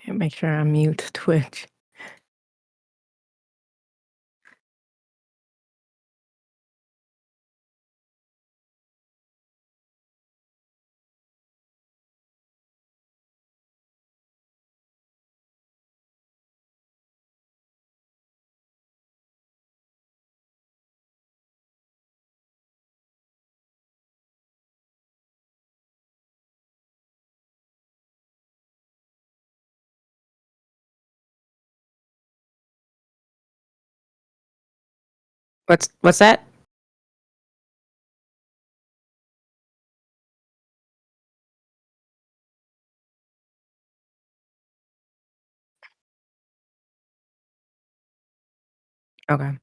And make sure I mute Twitch. What's that? Okay.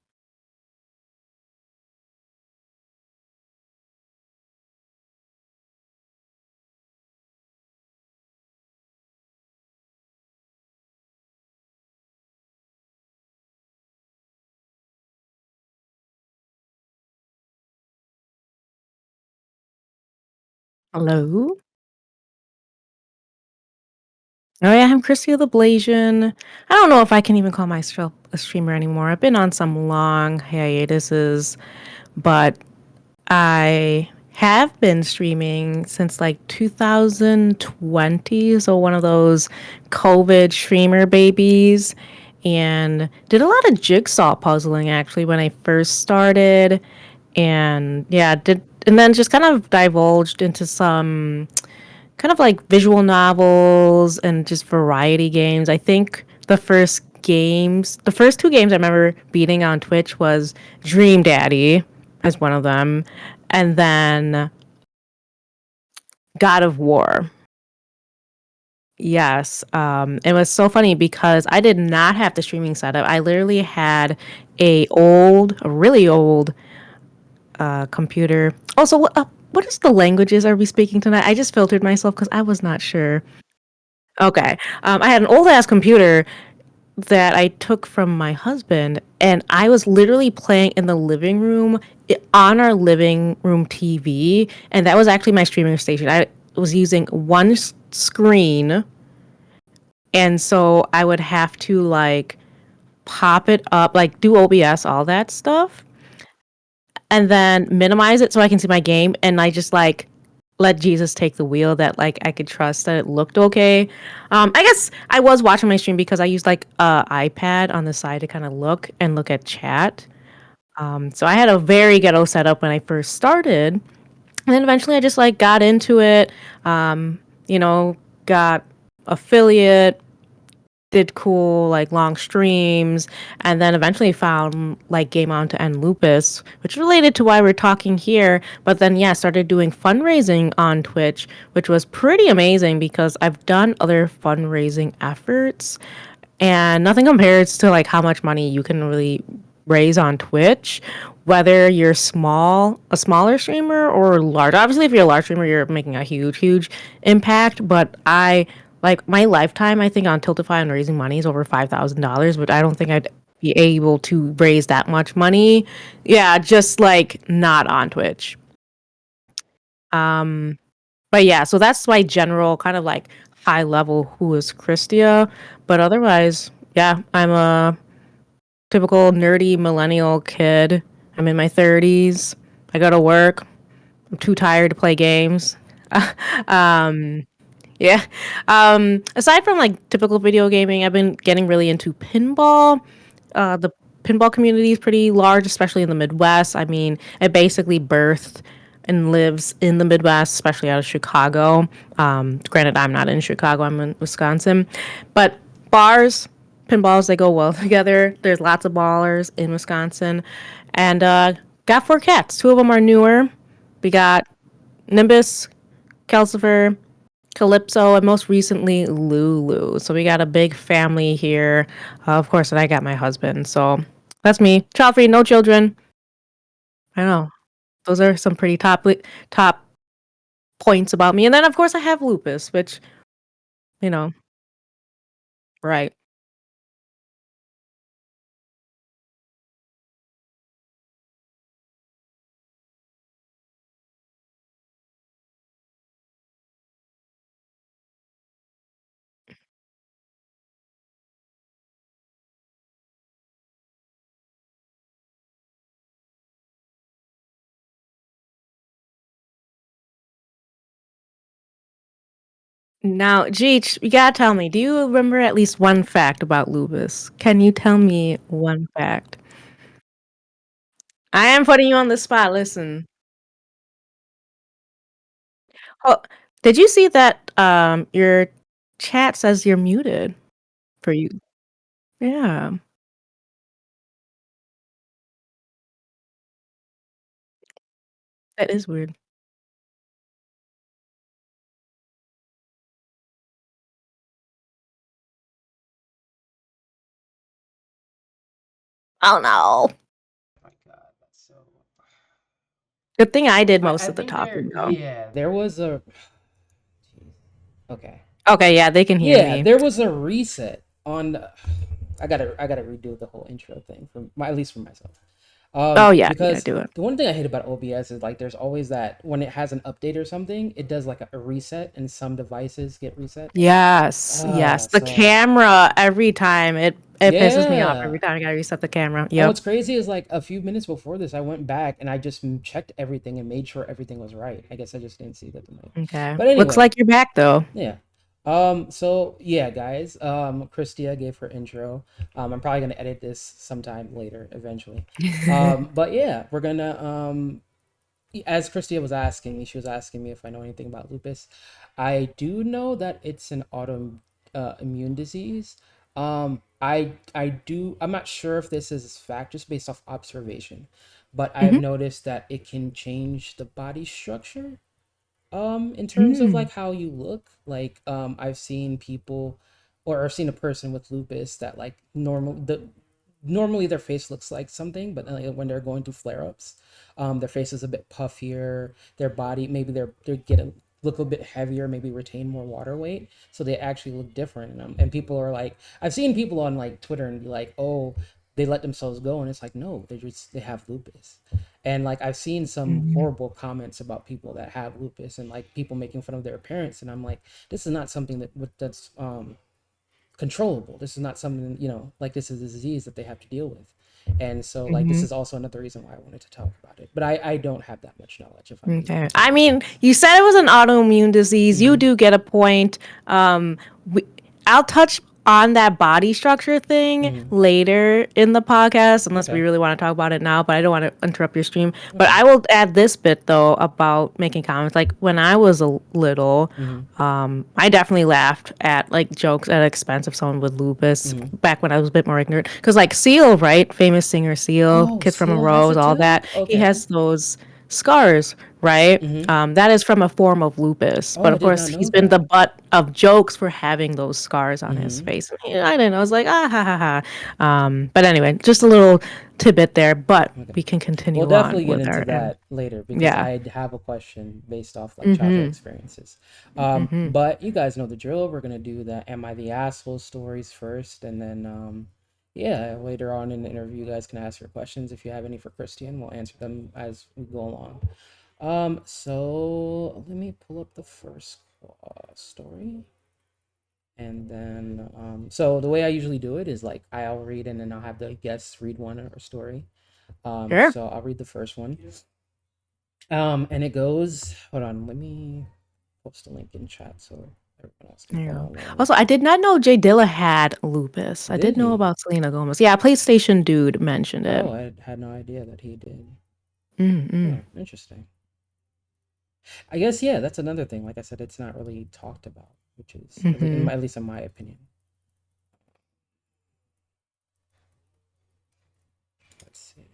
Hello? Oh yeah, I'm Christy the Blasian. I don't know if I can even call myself a streamer anymore. I've been on some long hiatuses, but I have been streaming since like 2020, so one of those COVID streamer babies, and did a lot of jigsaw puzzling actually when I first started, and yeah, did and then just kind of divulged into some kind of like visual novels and just variety games. I think the first two games I remember beating on Twitch was Dream Daddy as one of them, and then God of War. Yes, it was so funny because I did not have the streaming setup. I literally had a really old computer. Also, what is the languages are we speaking tonight? I just filtered myself because I was not sure. Okay, I had an old ass computer that I took from my husband, and I was literally playing in the living room on our living room TV, and that was actually my streaming station. I was using one screen, and so I would have to like pop it up, like do OBS, all that stuff, and then minimize it so I can see my game, and I just like let Jesus take the wheel that like I could trust that it looked okay. I guess I was watching my stream because I used like a iPad on the side to kind of look at chat. So I had a very ghetto setup when I first started, and then eventually I just like got into it. You know, got affiliate, did cool like long streams, and then eventually found like Game On to End Lupus, which related to why we're talking here. But then yeah, started doing fundraising on Twitch, which was pretty amazing because I've done other fundraising efforts, and nothing compares to like how much money you can really raise on Twitch, whether you're a smaller streamer or large. Obviously, if you're a large streamer, you're making a huge impact. But I like my lifetime, I think on Tiltify and raising money is over $5,000, but I don't think I'd be able to raise that much money. Yeah, just like not on Twitch. Um, but yeah, so that's my general kind of like high level who is Christia. But otherwise, yeah, I'm a typical nerdy millennial kid. I'm in my 30s. I go to work. I'm too tired to play games. um, yeah. Aside from like typical video gaming, I've been getting really into pinball. The pinball community is pretty large, especially in the Midwest. I mean, it basically birthed and lives in the Midwest, especially out of Chicago. Granted, I'm not in Chicago, I'm in Wisconsin. But bars, pinballs, they go well together. There's lots of ballers in Wisconsin. And got four cats. Two of them are newer. We got Nimbus, Calcifer, Calypso, and most recently Lulu. So we got a big family here. Of course, and I got my husband. So that's me. Child free, no children. I know. Those are some pretty top points about me. And then of course I have lupus, which, you know, right. Now, Jeech, you gotta tell me, do you remember at least one fact about lupus? Can you tell me one fact? I am putting you on the spot. Listen. Oh, did you see that your chat says you're muted for you? Yeah, that is weird. Oh no. My God, that's so. Good thing I did most I of the think there, talking though. yeah, there was a. Okay. Okay, yeah, they can hear Yeah, me. there was a reset on. I gotta redo the whole intro thing for my, at least for myself. Oh yeah, you gotta Because do it. the one thing I hate about OBS is like there's always that when it has an update or something, it does like a reset and some devices get reset. Yes, yes. The So camera every time it pisses me off every yeah. time I gotta reset the camera. And Yep. what's crazy is like a few minutes before this, I went back and I just checked everything and made sure everything was right. I guess I just didn't see that tonight. Okay. But Looks anyway, like you're back though. yeah. So yeah, guys. Christia gave her intro. I'm probably gonna edit this sometime later, eventually. But yeah, we're gonna as Christia was asking me, she was asking me if I know anything about lupus. I do know that it's an auto immune disease. I do. I'm not sure if this is fact, just based off observation, but I've Hmm. noticed that it can change the body structure in terms of Mm. like how you look. Like I've seen people or I've seen a person with lupus that like normally their face looks like something, but like, when they're going through flare-ups, their face is a bit puffier, their body maybe they get a look a bit heavier, maybe retain more water weight, so they actually look different. And people are like, I've seen people on like Twitter and be like, oh, they let themselves go, and it's like, no, they have lupus. And like I've seen some Mhm. horrible comments about people that have lupus and like people making fun of their appearance, and I'm like, this is not something that's controllable. This is not something, like this is a disease that they have to deal with. And so like this Mhm. is also another reason why I wanted to talk about it, but I don't have that much knowledge, if I'm being Okay. I totally mean, honest. you said it was an autoimmune disease. You Mm-hmm. do get a point. We, I'll touch on that body structure thing Mm-hmm. later in the podcast, unless we Okay. really want to talk about it now, but I don't want to interrupt your stream. But Okay. I will add this bit, though, about making comments. Like, when I was a little, Mm-hmm. I definitely laughed at like jokes at expense of someone with lupus Mm-hmm. back when I was a bit more ignorant. Because like Seal, right, famous singer Seal, Oh, Kids from a Seal has Rose, it all too? that, he Okay. has those scars, right? Mm-hmm. That is from a form of lupus. Oh, But I of did course, not he's know been the that. butt of jokes for having those scars on his Mm-hmm. face. I didn't know. I was like, ah, ha, ha, ha. But anyway, just a little tidbit there. But Okay. we can We'll continue on definitely get with into our, that later because yeah. I have a question based off like childhood Mm-hmm. experiences. Mm-hmm. But you guys know the drill. We're gonna do the "Am I the asshole" stories first, and then yeah, later on in the interview, you guys can ask your questions if you have any for Christian. We'll answer them as we go along. So let me pull up the first story, and then so the way I usually do it is like I'll read and then I'll have the guests read one or story. Sure. So I'll read the first one. And it goes, hold on, let me post a link in chat so everyone else can There you follow go. along with Also, I me. did not know Jay Dilla had lupus. I Did did know he? about Selena Gomez. Yeah, PlayStation Dude mentioned it. Oh, I had no idea that he did. Mm-mm. Oh, interesting. I guess yeah, that's another thing. Like I said, it's not really talked about, which is Mm-hmm. at least in my opinion. Let's see.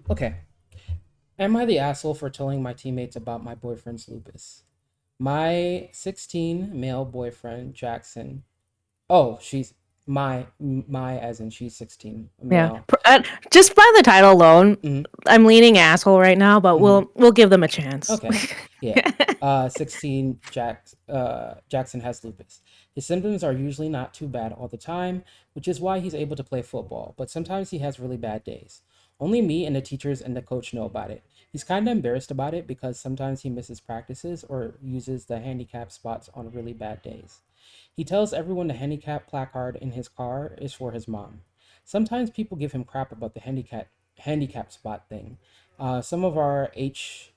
Okay, am I the asshole for telling my teammates about my boyfriend's lupus? My 16 male boyfriend Jackson. Oh, she's my as in she's 16 Yeah. male. Just by the title alone, Mm-hmm. I'm leaning asshole right now, but Mm-hmm. we'll give them a chance. Okay. Yeah. 16 Jackson has lupus. His symptoms are usually not too bad all the time, which is why he's able to play football, but sometimes he has really bad days. Only me and the teachers and the coach know about it. He's kind of embarrassed about it because sometimes he misses practices or uses the handicap spots on really bad days. He tells everyone the handicap placard in his car is for his mom. Sometimes people give him crap about the handicap spot thing. Some of our H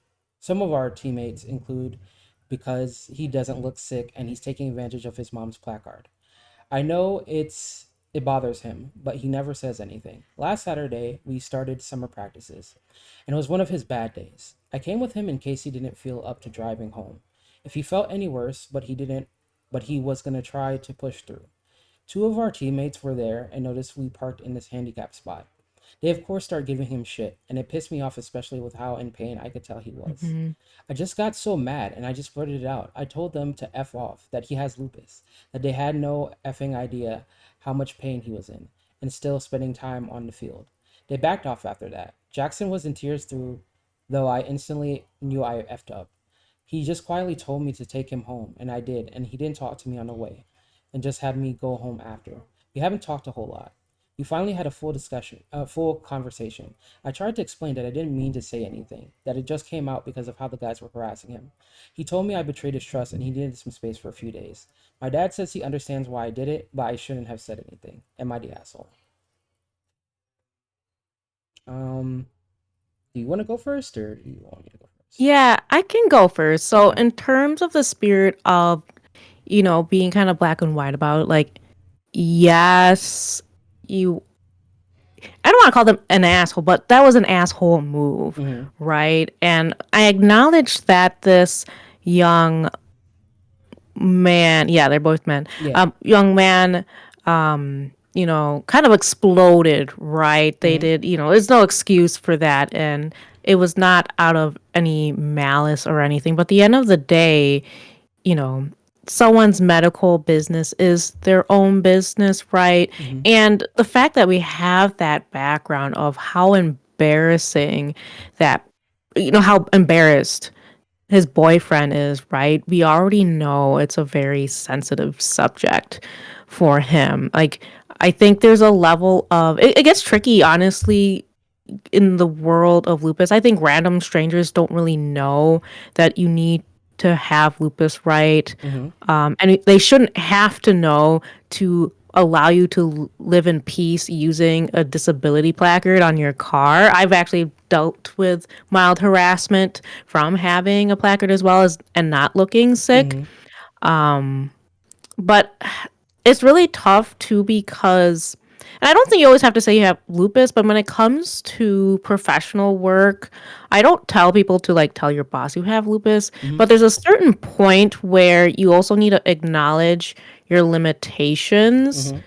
Some of our teammates include because he doesn't look sick and he's taking advantage of his mom's placard. I know it bothers him, but he never says anything. Last Saturday, we started summer practices, and it was one of his bad days. I came with him in case he didn't feel up to driving home. If he felt any worse, but he was going to try to push through. Two of our teammates were there and noticed we parked in this handicap spot. They, of course, started giving him shit, and it pissed me off, especially with how in pain I could tell he was. Mhm. I just got so mad and I just blurted it out. I told them to F off, that he has lupus, that they had no effing idea how much pain he was in, and still spending time on the field. They backed off after that. Jackson was in tears through, though I instantly knew I effed up. He just quietly told me to take him home, and I did, and he didn't talk to me on the way, and just had me go home after. We haven't talked a whole lot. We finally had a full conversation. I tried to explain that I didn't mean to say anything, that it just came out because of how the guys were harassing him. He told me I betrayed his trust and he needed some space for a few days. My dad says he understands why I did it, but I shouldn't have said anything. Am I the asshole? Um, do you want to go first or do you want me to go first? Yeah, I can go first. So, Okay. in terms of the spirit of, being kind of black and white about it, like, yes, you, I don't want to call them an asshole, but that was an asshole move, Mm-hmm. right? And I acknowledge that this young man, yeah, they're both men, Yeah. young man, kind of exploded, right? They Mm-hmm. did, there's no excuse for that. And it was not out of any malice or anything. But at the end of the day, you know, someone's medical business is their own business, right? Mm-hmm. And the fact that we have that background of how embarrassing that, how embarrassed his boyfriend is, right? We already know it's a very sensitive subject for him. Like, I think there's a level of, it gets tricky, honestly, in the world of lupus. I think random strangers don't really know that you need to have lupus, right? Mm-hmm. And they shouldn't have to know to allow you to live in peace using a disability placard on your car. I've actually dealt with mild harassment from having a placard as well as and not looking sick. Mm-hmm. But it's really tough too because and I don't think you always have to say you have lupus, but when it comes to professional work, I don't tell people to like tell your boss you have lupus, Mm-hmm. but there's a certain point where you also need to acknowledge your limitations Mm-hmm.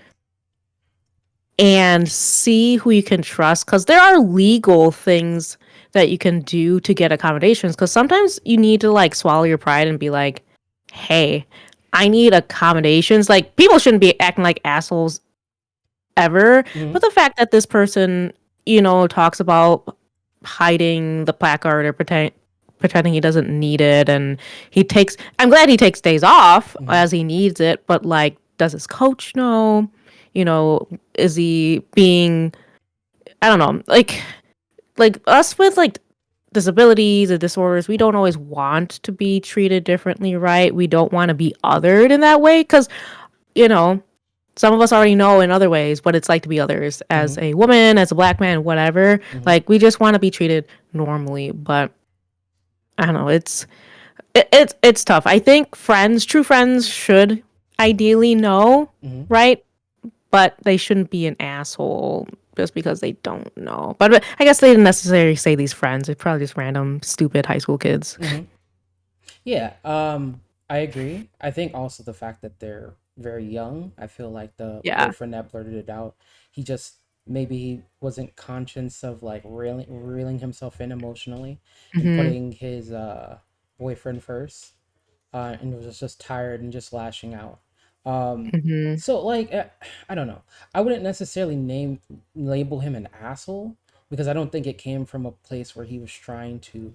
and see who you can trust because there are legal things that you can do to get accommodations because sometimes you need to like swallow your pride and be like, hey, I need accommodations. Like people shouldn't be acting like assholes ever. Mm-hmm. But the fact that this person, talks about hiding the placard or pretending he doesn't need it and I'm glad he takes days off Mm-hmm. as he needs it, but like does his coach know? Is he being I don't know, like us with like disabilities and disorders, we don't always want to be treated differently, right? We don't want to be othered in that way because, you know, some of us already know in other ways what it's like to be others as Mm-hmm. a woman, as a black man, whatever. Mm-hmm. Like we just want to be treated normally, but I don't know. It's tough. I think true friends, should ideally know, Mm-hmm. right? But they shouldn't be an asshole just because they don't know. But I guess they didn't necessarily say these friends. They're probably just random, stupid high school kids. Mm-hmm. Yeah, I agree. I think also the fact that they're very young. I feel like the Yeah. boyfriend that blurted it out, he just maybe he wasn't conscious of like reeling himself in emotionally and Hmm. putting his boyfriend first, and was just tired and just lashing out. Um, Hmm. so like I don't know. I wouldn't necessarily label him an asshole because I don't think it came from a place where he was trying to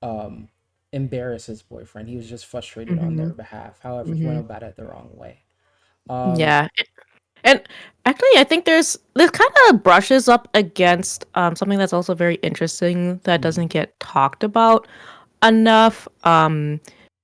um, embarrass his boyfriend. He was just frustrated on their Hmm. behalf. However, he went Hmm. about it the wrong way. Um, Yeah. And actually, I think this kind of brushes up against something that's also very interesting that mhm, doesn't get talked about enough.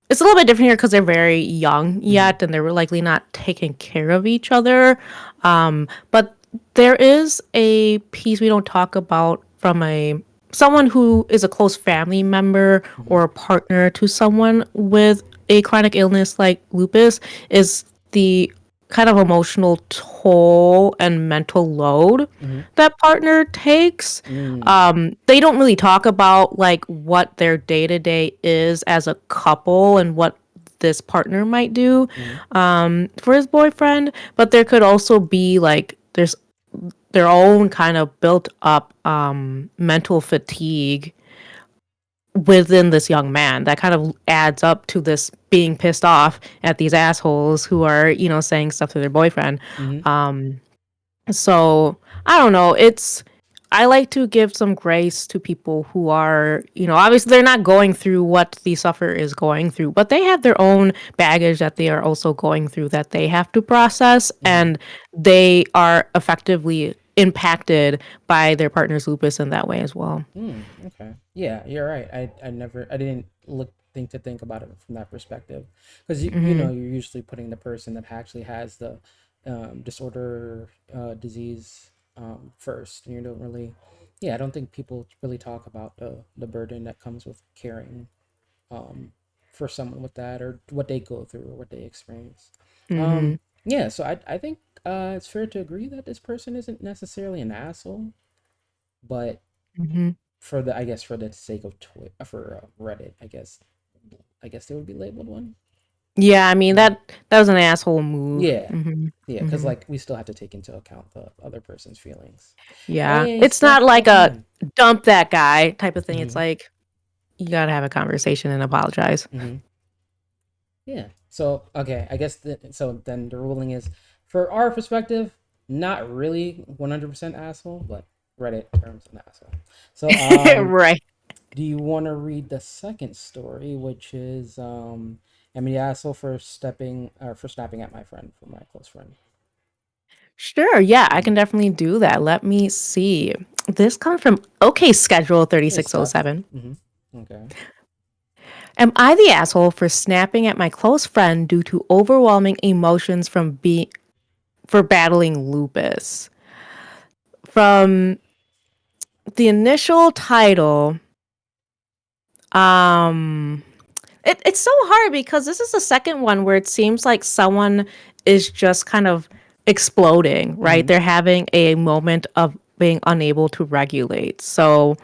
It's a little bit different here because they're very young mhm, yet, and they're likely not taking care of each other. But there is a piece we don't talk about from a someone who is a close family member Hmm. or a partner to someone with a chronic illness like lupus is the kind of emotional toll and mental load Hmm. that partner takes. Mm. They don't really talk about like what their day to day is as a couple and what this partner might do Hmm. for his boyfriend, but there could also be like there's their own kind of built up mental fatigue within this young man that kind of adds up to this being pissed off at these assholes who are, saying stuff to their boyfriend. Hmm. So I don't know. I like to give some grace to people who are, obviously they're not going through what the sufferer is going through, but they have their own baggage that they are also going through that they have to process, Hmm. and they are effectively impacted by their partner's lupus in that way as well. Mm, okay. Yeah, you're right. I didn't think about it from that perspective, because Hmm. you're usually putting the person that actually has the disorder, disease, first. You don't really, yeah, I don't think people really talk about the burden that comes with caring, um, for someone with that, or what they go through, or what they experience. Hmm. Yeah, so I think it's fair to agree that this person isn't necessarily an asshole, but Hmm. for the, I guess, for the sake of for Reddit, I guess they would be labeled one. Yeah, I mean Hmm. that was an asshole move. Yeah, Hmm. yeah, because Hmm. like we still have to take into account the other person's feelings, Yeah, and you it's still have not to like talk to a them. dump that guy type of thing. It's Hmm. like you gotta have a conversation and apologize. Hmm. Yeah. So okay, I guess so. Then the ruling is, for our perspective, not really 100% asshole, but Reddit terms an asshole. So Right. do you want to read the second story, which is am the asshole for stepping or for snapping at my friend, for my close friend? Sure. Yeah, I Mm. can definitely do that. Let me see. This comes from OK Schedule Hey, Steph. 3607. Mm-hmm. Okay. Am I the asshole for snapping at my close friend due to overwhelming emotions for battling lupus? From the initial title, um it's so hard because this is the second one where it seems like someone is just kind of exploding, right? Mm-hmm. They're having a moment of being unable to regulate. So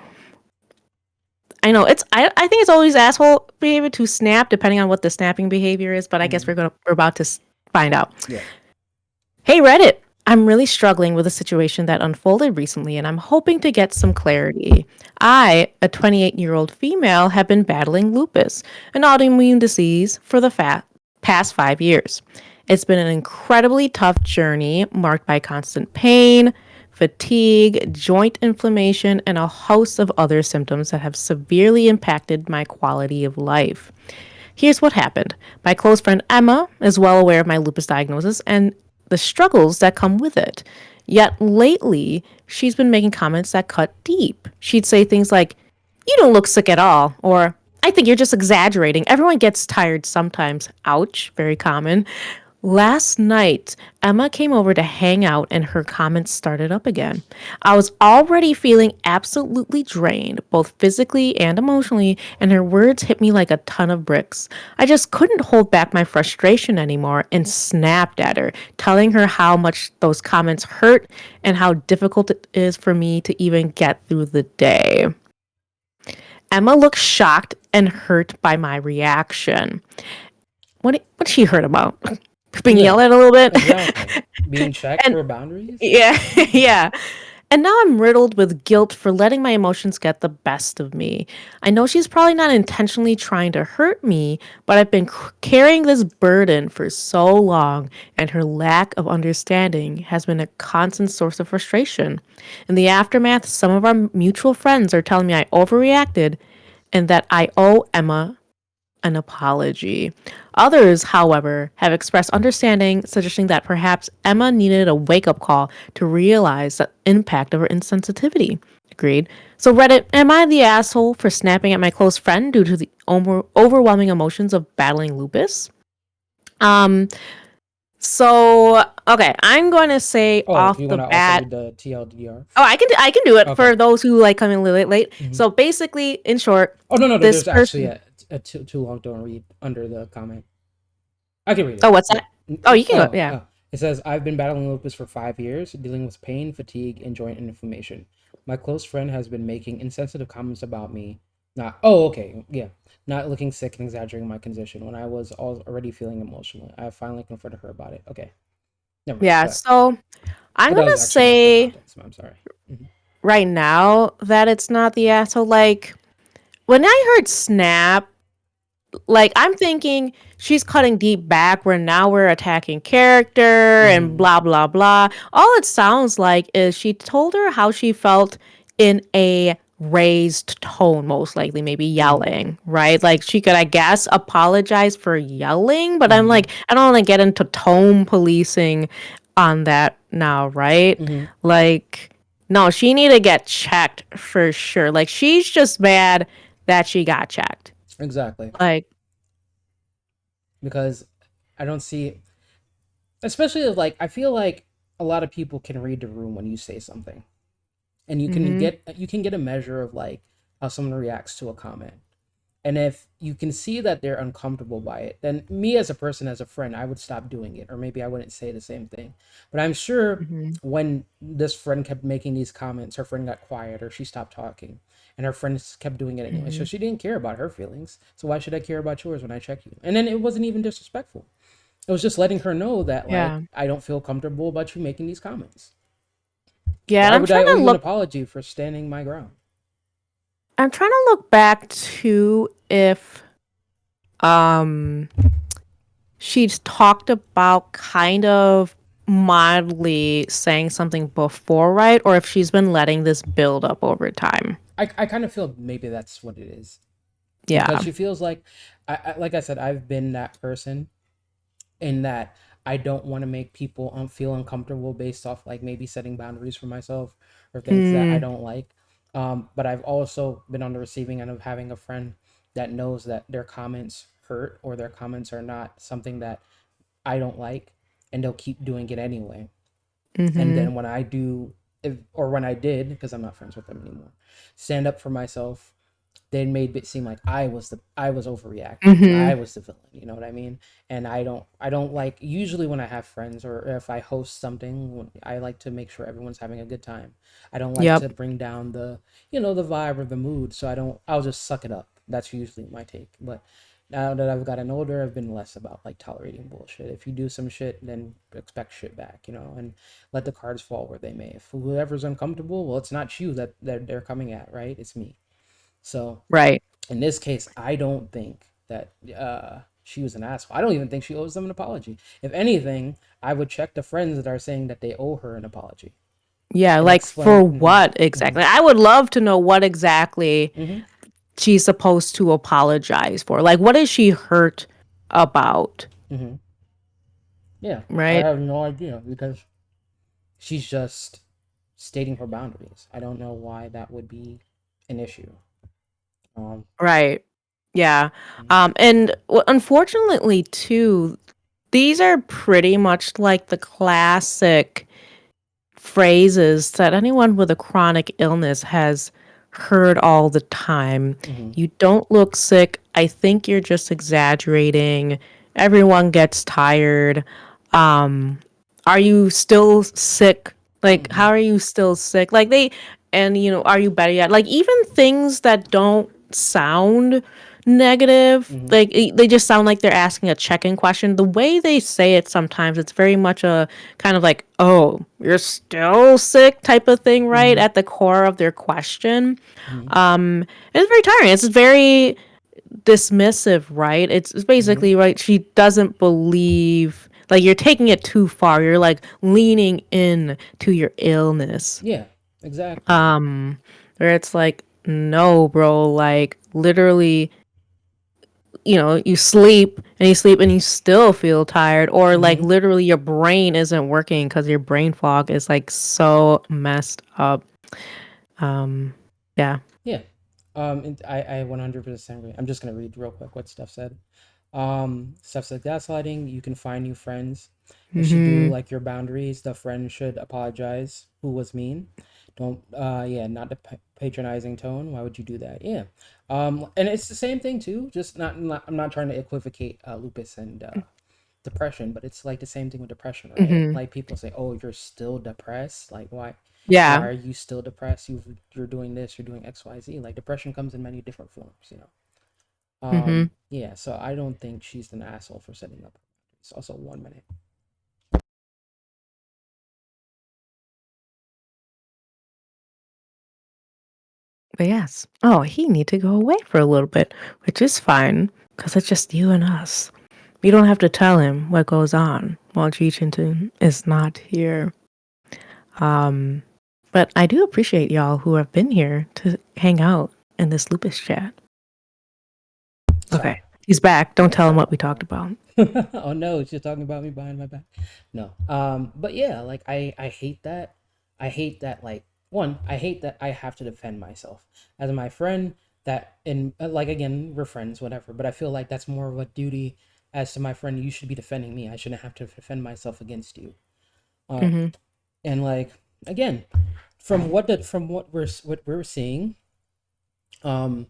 I know I think it's always asshole behavior to snap, depending on what the snapping behavior is. But I guess Mm-hmm. we're about to find out. Yeah. Hey Reddit, I'm really struggling with a situation that unfolded recently, and I'm hoping to get some clarity. I, a 28-year-old female, have been battling lupus, an autoimmune disease, for the past 5 years. It's been an incredibly tough journey marked by constant pain, fatigue, joint inflammation, and a host of other symptoms that have severely impacted my quality of life. Here's what happened. My close friend Emma is well aware of my lupus diagnosis and the struggles that come with it. Yet lately, she's been making comments that cut deep. She'd say things like, "You don't look sick at all," or "I think you're just exaggerating. Everyone gets tired sometimes." Ouch, very common. Last night, Emma came over to hang out and her comments started up again. I was already feeling absolutely drained, both physically and emotionally, and her words hit me like a ton of bricks. I just couldn't hold back my frustration anymore and snapped at her, telling her how much those comments hurt and how difficult it is for me to even get through the day. Emma looked shocked and hurt by my reaction. What she heard about? Being Yeah. yelled at a little bit? Exactly. Being checked And for boundaries. yeah, Mm. yeah. And now I'm riddled with guilt for letting my emotions get the best of me. I know she's probably not intentionally trying to hurt me, but I've been carrying this burden for so long, and her lack of understanding has been a constant source of frustration. In the aftermath, some of our mutual friends are telling me I overreacted and that I owe Emma an apology. Others, however, have expressed understanding, suggesting that perhaps Emma needed a wake up call to realize the impact of her insensitivity. Agreed. So, Reddit, am I the asshole for snapping at my close friend due to the overwhelming emotions of battling lupus? Um, So, okay, I'm going to say Oh, off you the want to also bat. read the TLDR? Oh, I can do it Okay. for those who like coming a little late. Hmm. So basically, in short, Oh no, no, no. this There's actually person. a too long. Don't read under the comment. I can read Oh, it. what's Yeah. that? Oh, you can go. Oh, Yeah. oh. It says, I've been battling lupus for 5 years, dealing with pain, fatigue, and joint inflammation. My close friend has been making insensitive comments about me. Not, oh, okay. Yeah. Not looking sick and exaggerating my condition when I was already feeling emotional. I have finally confronted her about it. Okay. Never mind. Yeah. Go ahead. So I'm Oh, that gonna was actually the say context. I'm sorry. Hmm. right now that it's not the asshole. Like when I heard snap, like I'm thinking she's cutting deep back where now we're attacking character and Hmm. blah blah blah. All it sounds like is she told her how she felt in a raised tone, most likely maybe Hmm. yelling, right? Like she could, I guess, apologize for yelling, but I'm Hmm. like, I don't want to get into tone policing on that now, right? Hmm. Like no, she need to get checked for sure. Like she's just mad that she got checked. Exactly. Like Because I don't see, especially like, I feel like a lot of people can read the room when you say something, and mhm. you can get a measure of like how someone reacts to a comment. And if you can see that they're uncomfortable by it, then me as a person, as a friend, I would stop doing it, or maybe I wouldn't say the same thing. But I'm sure Mhm. when this friend kept making these comments, her friend got quiet or she stopped talking, and her friends kept doing it anyway. So Mhm. she didn't care about her feelings. So why should I care about yours when I check you? And then it wasn't even disrespectful. It was just letting her know that, Yeah. like, I don't feel comfortable about you making these comments. Yeah, and Why would I owe you an apology for standing my ground? I'm trying to look back to if um she's talked about kind of mildly saying something before, right? Or if she's been letting this build up over time. I kind of feel maybe that's what it is, because Yeah. she feels like, like I said, I've been that person in that I don't want to make people feel uncomfortable based off like maybe setting boundaries for myself or things that I Mm, don't like. But I've also been on the receiving end of having a friend that knows that their comments hurt or their comments are not something that I don't like, and they'll keep doing it anyway. And mhm. then when I do, if, or when I did, because I'm not friends with them anymore, stand up for myself, they made it seem like I was overreacting and I Mhm. was the villain. You know what I mean? And I don't like, usually when I have friends or if I host something, I like to make sure everyone's having a good time. I don't like Yep. to bring down the, the vibe or the mood. So I'll just suck it up. That's usually my take. But now that I've gotten older, I've been less about like tolerating bullshit. If you do some shit, then expect shit back, and let the cards fall where they may. If whoever's uncomfortable, well, it's not you that they're coming at, right? It's me. So Right. in this case, I don't think that she was an asshole. I don't even think she owes them an apology. If anything, I would check the friends that are saying that they owe her an apology Yeah, and like for explain. what Hmm. Hmm. exactly? I would love to know what exactly Hmm. she's supposed to apologize for. Like what is she hurt about, Hmm. Yeah, I right? have no idea because she's just stating her boundaries. I don't know why that would be an issue. Um, Right. Yeah. mhm. And unfortunately, too, these are pretty much like the classic phrases that anyone with a chronic illness has heard all the time. Mhm. You don't look sick. I think you're just exaggerating. Everyone gets tired. Um, are you still sick? Like, how Mhm. are you still sick? Like, and are you better yet? Like, even things that don't sound negative, Mhm. like, they just sound like they're asking a check in question. The way they say it sometimes, it's very much a kind of like, oh, you're still sick type of thing, right? Mhm. At the core of their question. Mhm. It's very tiring. It's very dismissive, right? It's Mhm. basically, right, she doesn't believe, like, you're taking it too far. You're like leaning in to your illness. Yeah, exactly. Where it's like, no, bro, like literally, you sleep and you still feel tired, or like Mhm. literally your brain isn't working because your brain fog is like so messed up. Yeah. Yeah. And I 100% agree. I'm just gonna read real quick what Steph said. Stuff like gaslighting. You can find new friends. It should do Mm-hmm. like your boundaries. The friend should apologize who was mean. Don't yeah, not the patronizing tone. Why would you do that? Yeah. And it's the same thing too. Just not I'm not trying to equivocate lupus and depression, but it's like the same thing with depression, right? Mm-hmm. Like people say, "Oh, you're still depressed." Like why Yeah. are you still depressed? You're doing this, you're doing XYZ. Like depression comes in many different forms, you know. Mm-hmm. Yeah, so I don't think she's an asshole for setting up. It's also 1 minute. But yes. Oh, he need to go away for a little bit, which is fine because it's just you and us. You don't have to tell him what goes on while Cheechinton is not here. Um, but I do appreciate y'all who have been here to hang out in this lupus chat. Sorry. Okay, he's back. Don't tell him what we talked Oh. about. Oh no, she's talking about me behind my back. No. But yeah, like I hate that. I hate that like one, I hate that I have to defend myself. As my friend that and like again, we're friends, whatever, but I feel like that's more of a duty as to my friend, you should be defending me. I shouldn't have to defend myself against you. Uh Mm-hmm. and like again, from what we're seeing, um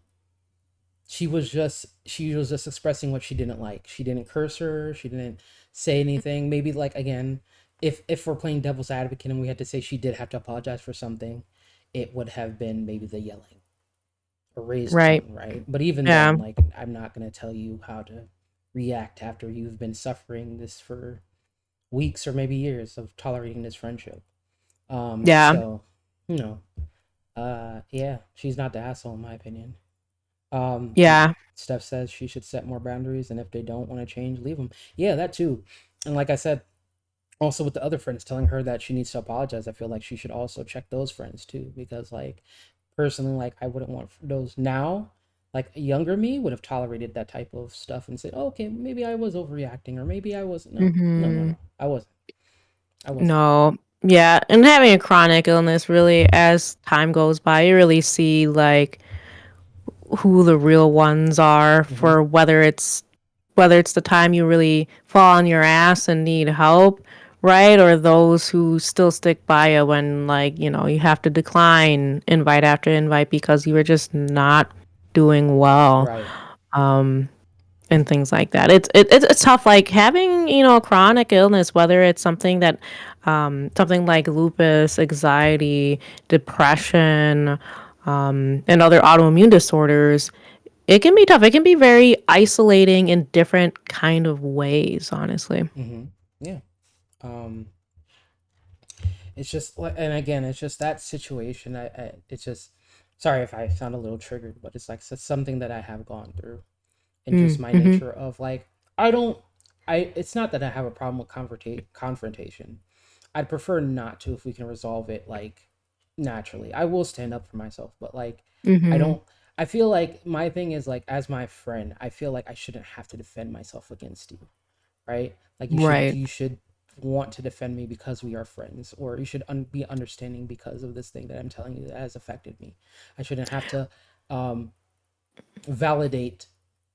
she was just expressing what she didn't like. She didn't curse her, she didn't say anything. Maybe like again, if we're playing devil's advocate and we had to say she did have to apologize for something, it would have been maybe the yelling or raised Right. tone, right? But even Yeah. then, like I'm not going to tell you how to react after you've been suffering this for weeks or maybe years of tolerating this friendship. Yeah. So you know, yeah, she's not the asshole in my opinion. And Yeah. Steph says she should set more boundaries, and if they don't want to change, leave them. Yeah, that too. And like I said, also with the other friends telling her that she needs to apologize, I feel like she should also check those friends too, because like personally, like I wouldn't want those now. Like younger me would have tolerated that type of stuff and said, oh, "Okay, maybe I was overreacting, or maybe I was no, no, no, Mm-hmm. no, I wasn't, I wasn't." No. Yeah. And having a chronic illness, really, as time goes by, you really see like who the real ones are Mm-hmm. for whether it's the time you really fall on your ass and need help, right? Or those who still stick by you when, like, you have to decline invite after invite because you were just not doing well, Right. and things like that. It's tough, like having, a chronic illness, whether it's something like lupus, anxiety, depression, and other autoimmune disorders. It can be tough. It can be very isolating in different kind of ways, honestly. Mm-hmm. Yeah. Um, it's just and again it's just that situation. It's just sorry if I sound a little triggered, but it's like something that I have gone through, and just my Mm-hmm. nature of like I don't I it's not that I have a problem with confrontation. I'd prefer not to if we can resolve it like naturally. I will stand up for myself, but like I Mm-hmm. don't I feel like my thing is like as my friend, I feel like I shouldn't have to defend myself against you, right? Like Right. you should want to defend me because we are friends, or you should be understanding because of this thing that I'm telling you that has affected me. I shouldn't have to um, validate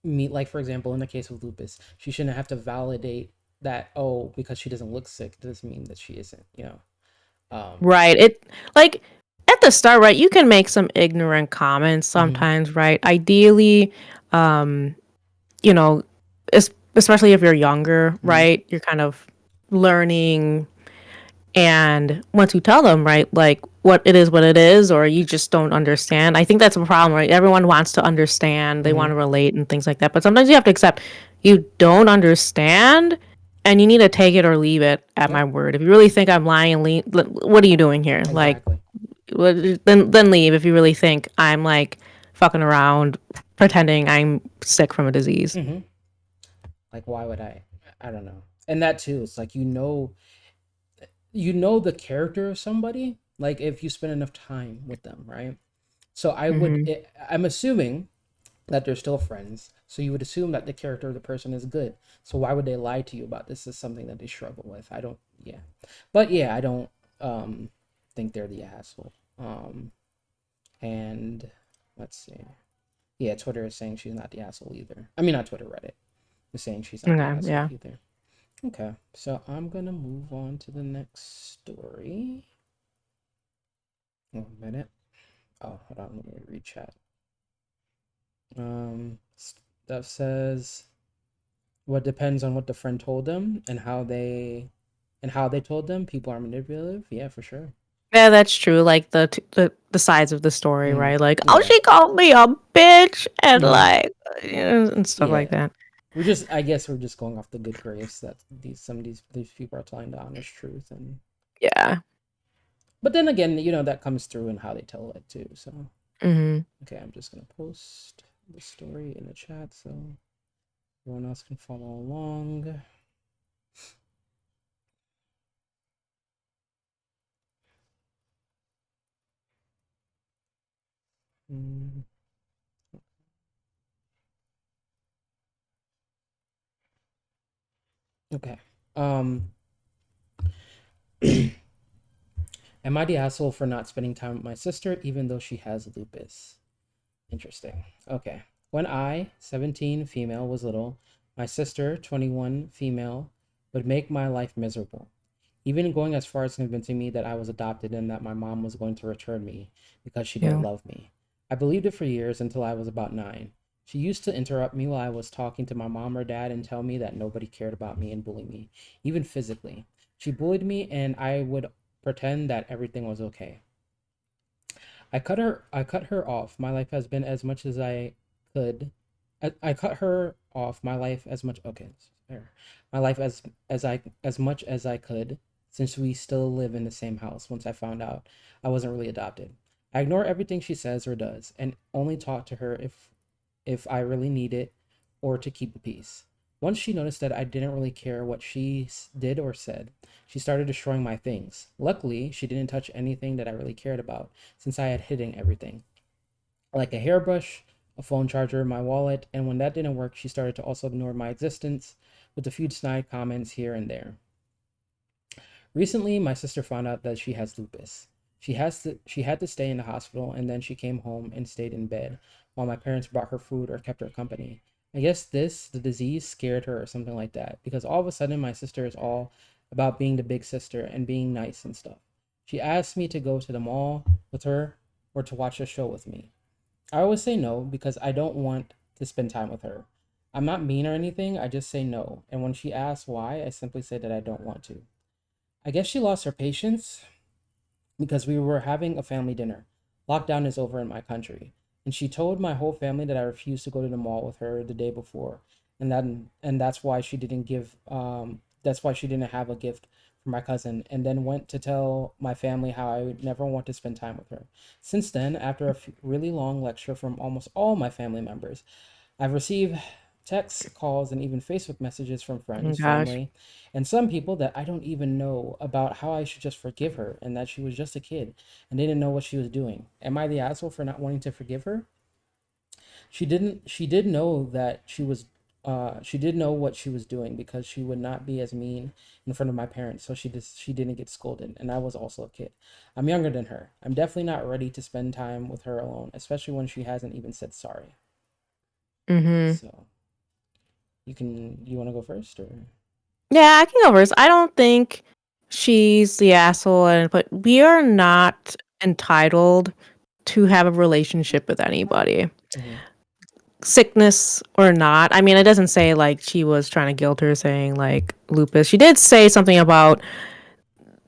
me. Like for example, in the case of lupus, she shouldn't have to validate that. Oh, because she doesn't look sick doesn't mean that she isn't. You know. Um, Right. It like at the start, right, you can make some ignorant comments mm-hmm, sometimes, right? Ideally, um, you know, especially if you're younger, mm-hmm, right? You're kind of learning. And once you tell them, right, like what it is, or you just don't understand, I think that's a problem, right? Everyone wants to understand, they want mm-hmm. to relate and things like that. But sometimes you have to accept you don't understand and you need to take it or leave it at my Yep. word. If you really think I'm lying, what are you doing here? Like, Exactly. then leave if you really think I'm like fucking around, pretending I'm sick from a disease. Mm-hmm. Like why would I? I don't know. And that too, it's like you know the character of somebody like if you spend enough time with them, right? So Hmm. I'm assuming that they're still friends, so you would assume that the character of the person is good. So why would they lie to you about this is something that they struggle with? I don't Yeah, but yeah, I don't um think they're the asshole. And let's see, yeah, Twitter is saying she's not the asshole either. I mean, not Twitter, Reddit. Is saying she's not the Okay, asshole yeah. either. Okay, so I'm gonna move on to the next story. 1 minute. Oh, hold on, let me read chat. Stuff says what depends on what the friend told them and how they told them. People are manipulative. Yeah, for sure. Yeah, that's true. Like the sides of the story, Mm-hmm. right? Like, oh, Yeah. she called me a bitch, and Mm-hmm. like, and stuff like Yeah. that. I guess we're just going off the good grace that some of these people are telling the honest truth, and Yeah. but then again, that comes through in how they tell it too. So Hmm. okay, I'm just gonna post the story in the chat so everyone else can follow along. Mm, okay. Um, am I the asshole for not spending time with my sister even though she has lupus? Interesting. Okay. When I, 17 female, was little, my sister, 21 female, would make my life miserable, even going as far as convincing me that I was adopted and that my mom was going to return me because she didn't Yeah. love me. I believed it for years until I was about 9. She used to interrupt me while I was talking to my mom or dad and tell me that nobody cared about me and bully me, even physically. She bullied me and I would pretend that everything was okay. I cut her off. My life has been as much as I could. I cut her off my life as much okay. There. My life as much as I could since we still live in the same house once I found out I wasn't really adopted. I ignore everything she says or does and only talk to her if I really need it or to keep the peace. Once she noticed that I didn't really care what she did or said, she started destroying my things. Luckily, she didn't touch anything that I really cared about since I had hidden everything, like a hairbrush, a phone charger, my wallet, and when that didn't work, she started to also ignore my existence with a few snide comments here and there. Recently, my sister found out that she has lupus. She had to stay in the hospital and then she came home and stayed in bed while my parents brought her food or kept her company. I guess the disease scared her or something like that because all of a sudden my sister is all about being the big sister and being nice and stuff. She asked me to go to the mall with her or to watch a show with me. I always say no because I don't want to spend time with her. I'm not mean or anything, I just say no. And when she asks why, I simply say that I don't want to. I guess she lost her patience because we were having a family dinner. Lockdown is over in my country. And she told my whole family that I refused to go to the mall with her the day before. And that's why she didn't that's why she didn't have a gift for my cousin and then went to tell my family how I would never want to spend time with her. Since then, after a really long lecture from almost all my family members, I've received texts, calls, and even Facebook messages from Oh, friends, gosh. family, and some people that I don't even know about how I should just forgive her and that she was just a kid and didn't know what she was doing. Am I the asshole for not wanting to forgive her? She did know that she did know what she was doing because she would not be as mean in front of my parents, so she didn't get scolded, and I was also a kid. I'm younger than her. I'm definitely not ready to spend time with her alone, especially when she hasn't even said sorry. Hmm. So you want to go first or Yeah, I can go first. I don't think she's the asshole, but we are not entitled to have a relationship with anybody, mm-hmm. sickness or not. I mean, it doesn't say like she was trying to guilt her saying like lupus. She did say something about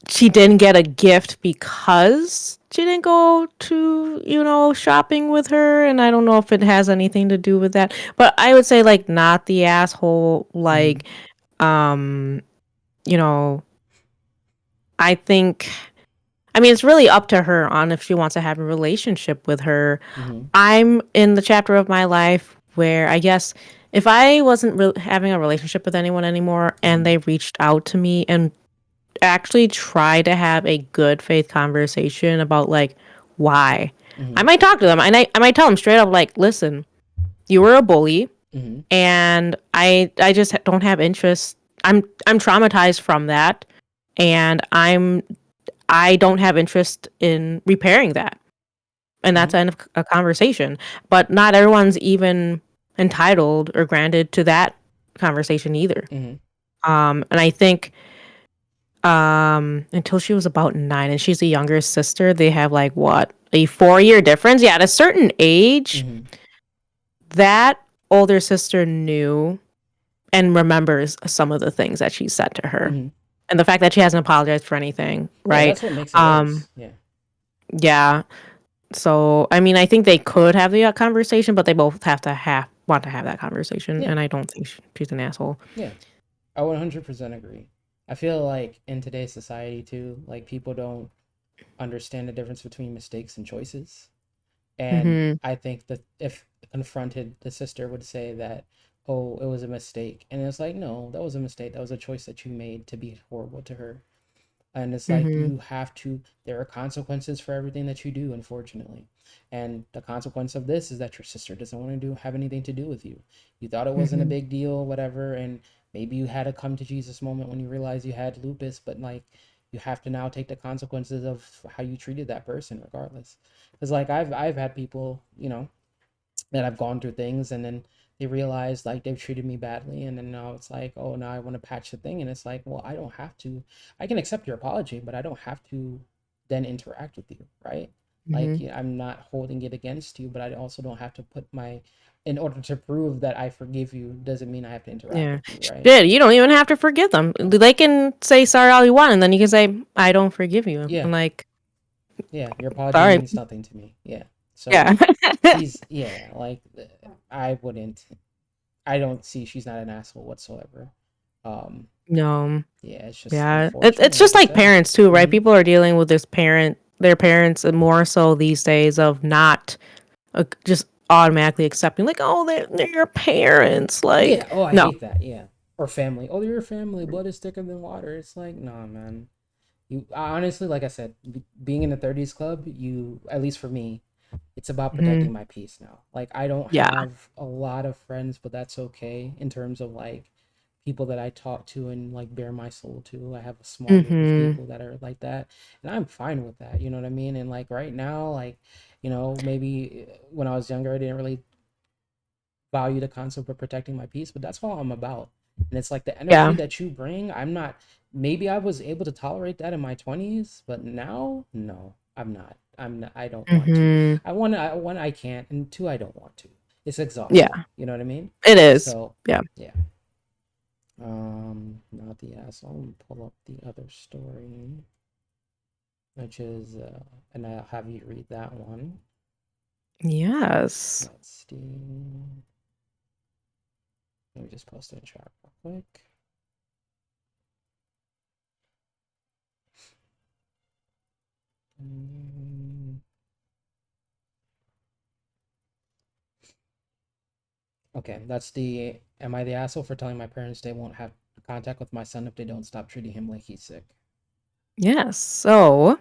she didn't get a gift because she didn't go to, shopping with her. And I don't know if it has anything to do with that. But I would say like not the asshole, Mm-hmm. like, um, you know, I think I mean, it's really up to her on if she wants to have a relationship with her. Mm-hmm. I'm in the chapter of my life where I guess if I wasn't having a relationship with anyone anymore and Mm-hmm. they reached out to me and actually try to have a good faith conversation about like why, I Mm-hmm. might talk to them and I might tell them straight up like, listen, you were a bully Mm-hmm. and I just don't have interest. I'm traumatized from that and I don't have interest in repairing that. And that's Mm-hmm. the end of a conversation. But not everyone's even entitled or granted to that conversation either. Mm-hmm. And I think until she was about 9, and she's a younger sister, they have like what, a 4-year difference. Yeah, at a certain age, Mm-hmm. that older sister knew and remembers some of the things that she said to her. Mm-hmm. And the fact that she hasn't apologized for anything, Yeah, right? that's what makes it Um, worse. Yeah. yeah. So, I mean, I think they could have the conversation, but they both have to want to have that conversation, Yeah. and I don't think she's an asshole. Yeah. I 100% agree. I feel like in today's society too, like people don't understand the difference between mistakes and choices. And Mhm. I think that if confronted, the sister would say that, oh, it was a mistake. And it's like, no, that was a mistake. That was a choice that you made to be horrible to her. And it's like Mhm. you have to, there are consequences for everything that you do, unfortunately. And the consequence of this is that your sister doesn't want to have anything to do with you. You thought it wasn't a Mhm. big deal, whatever, and maybe you had a come to Jesus moment when you realized you had lupus, but like you have to now take the consequences of how you treated that person regardless. Because like I've had people, that I've gone through things and then they realize like they've treated me badly and then now it's like, oh, now I want to patch the thing, and it's like, well, I don't have to. I can accept your apology, but I don't have to then interact with you, right? Like, Mhm. I'm not holding it against you, but I also don't have to put my, in order to prove that I forgive you doesn't mean I have to interact Yeah. with you, right? Shit, you don't even have to forgive them. They can say sorry all you want, and then you can say, I don't forgive you. Yeah. I'm like, Yeah, your apology sorry. means nothing to me. Yeah. So Yeah. she's, yeah, like, I wouldn't, I don't see, she's not an asshole whatsoever. Um, No. yeah, it's just Yeah. unfortunate, It's like just you like said. parents too, right? Mm-hmm. People are dealing with their parents, and more so these days of not just automatically accepting, like, oh, they're your parents. Yeah. Like, Oh, I no. hate that. Yeah. Or family. Oh, you're family. Blood is thicker than water. It's like, nah, man. You honestly, like I said, being in the 30s club, you, at least for me, it's about Mhm. protecting my peace now. Like, I don't Yeah. have a lot of friends, but that's okay in terms of like people that I talk to and like bare my soul to. I have a small group of Mhm. people that are like that, and I'm fine with that. You know what I mean? And like right now, like, maybe when I was younger, I didn't really value the concept of protecting my peace, but that's all I'm about. And it's like the energy Yeah. that you bring, I'm not, maybe I was able to tolerate that in my 20s, but now, no, I'm not. I don't want to. Mhm. I can't, and two, I don't want to. It's exhausting. Yeah. You know what I mean? It is. So, Yeah. yeah. Not the asshole. Let me pull up the other story, which is, and I'll have you read that one. Yes. Let's see. Let me just post it in chat real quick. Mm, Okay, that's the. Am I the asshole for telling my parents they won't have contact with my son if they don't stop treating him like he's sick? Yes. So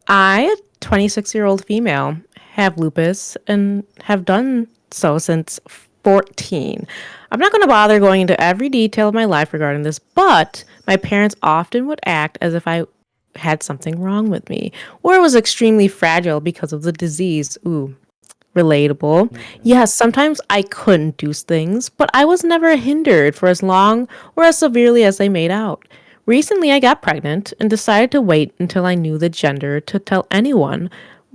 I, a 26-year-old female, have lupus and have done so since 14. I'm not going to bother going into every detail of my life regarding this, but my parents often would act as if I had something wrong with me or was extremely fragile because of the disease. Ooh, relatable. Okay. Yes, sometimes I couldn't do things, but I was never hindered for as long or as severely as they made out. Recently, I got pregnant and decided to wait until I knew the gender to tell anyone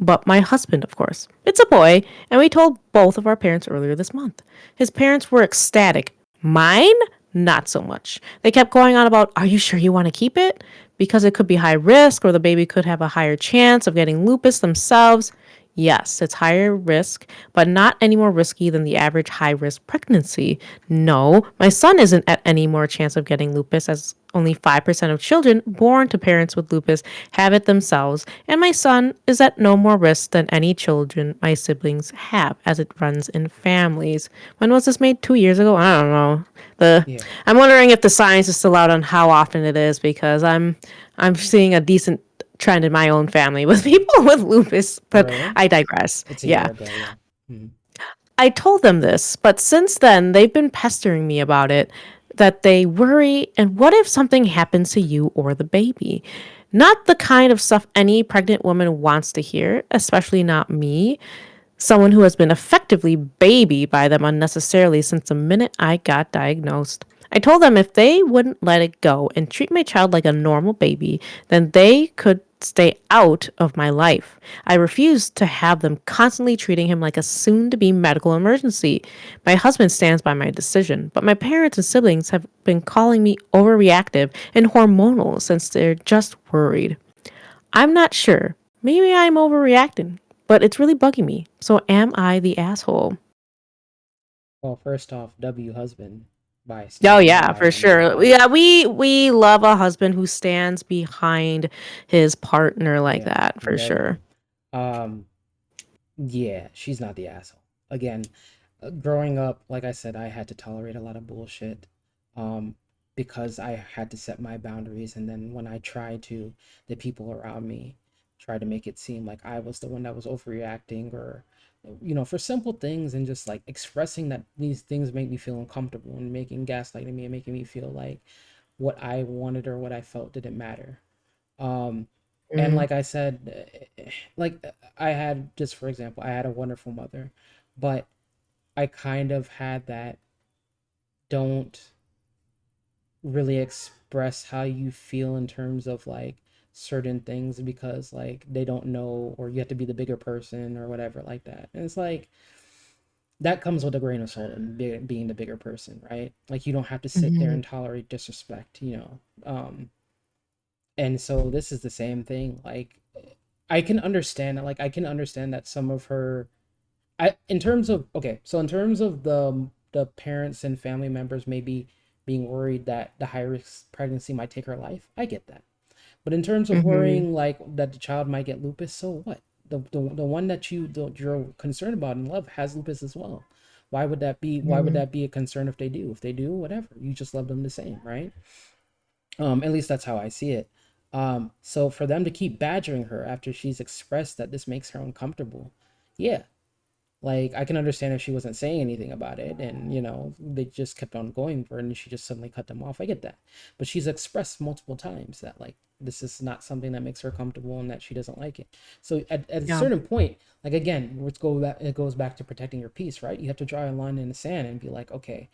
but my husband, of course. It's a boy, and we told both of our parents earlier this month. His parents were ecstatic. Mine? Not so much. They kept going on about, are you sure you want to keep it? Because it could be high risk, or the baby could have a higher chance of getting lupus themselves. Yes, it's higher risk, but not any more risky than the average high risk pregnancy. No, my son isn't at any more chance of getting lupus, as only 5% of children born to parents with lupus have it themselves, and my son is at no more risk than any children my siblings have, as it runs in families. When was this made? 2 years ago? I don't know. Yeah. I'm wondering if the science is still out on how often it is, because I'm seeing a decent trend in my own family with people with lupus, Oh, but really? I digress. It's a Yeah. year ago. Yeah. Mhm. I told them this, but since then they've been pestering me about it, that they worry, and what if something happens to you or the baby? Not the kind of stuff any pregnant woman wants to hear, especially not me. someone who has been effectively babied by them unnecessarily since the minute I got diagnosed. I told them if they wouldn't let it go and treat my child like a normal baby, then they could stay out of my life. I refused to have them constantly treating him like a soon to be medical emergency. My husband stands by my decision, but my parents and siblings have been calling me overreactive and hormonal since they're just worried. I'm not sure. Maybe I'm overreacting, but it's really bugging me. So am I the asshole? Well, first off, W husband by Oh standing yeah, by. for I mean, sure. like, Yeah, we love a husband who stands behind his partner like yeah, that, for sure. definitely. Um, yeah, she's not the asshole. Again, growing up, like I said, I had to tolerate a lot of bullshit, um, because I had to set my boundaries. And then when I tried to, the people around me tried to make it seem like I was the one that was overreacting, or, for simple things, and just like expressing that these things make me feel uncomfortable, and making gaslighting me and making me feel like what I wanted or what I felt didn't matter. Um, and Mm-hmm. like I said, like I had, just for example, I had a wonderful mother, but I kind of had that don't really express how you feel in terms of like certain things, because like they don't know, or you have to be the bigger person or whatever like that. And it's like that comes with a grain of salt, and being the bigger person, right? Like you don't have to sit there Mm-hmm. and tolerate disrespect. And so this is the same thing. Like I can understand it. Like I can understand that some of her, I in terms of, okay, so in terms of the parents and family members maybe being worried that the high risk pregnancy might take her life, I get that. But in terms of Mm-hmm. worrying like that the child might get lupus, so what? The one that you're concerned about and love has lupus as well. Why would that be a concern if they do? If they do, whatever. You just love them the same, right? At least that's how I see it. So for them to keep badgering her after she's expressed that this makes her uncomfortable, yeah, like I can understand if she wasn't saying anything about it, and they just kept on going for it, and she just suddenly cut them off. I get that. But she's expressed multiple times that like this is not something that makes her comfortable and that she doesn't like it. So at a Yeah. certain point, like again, it goes back to protecting your peace, right? You have to draw a line in the sand and be like, okay,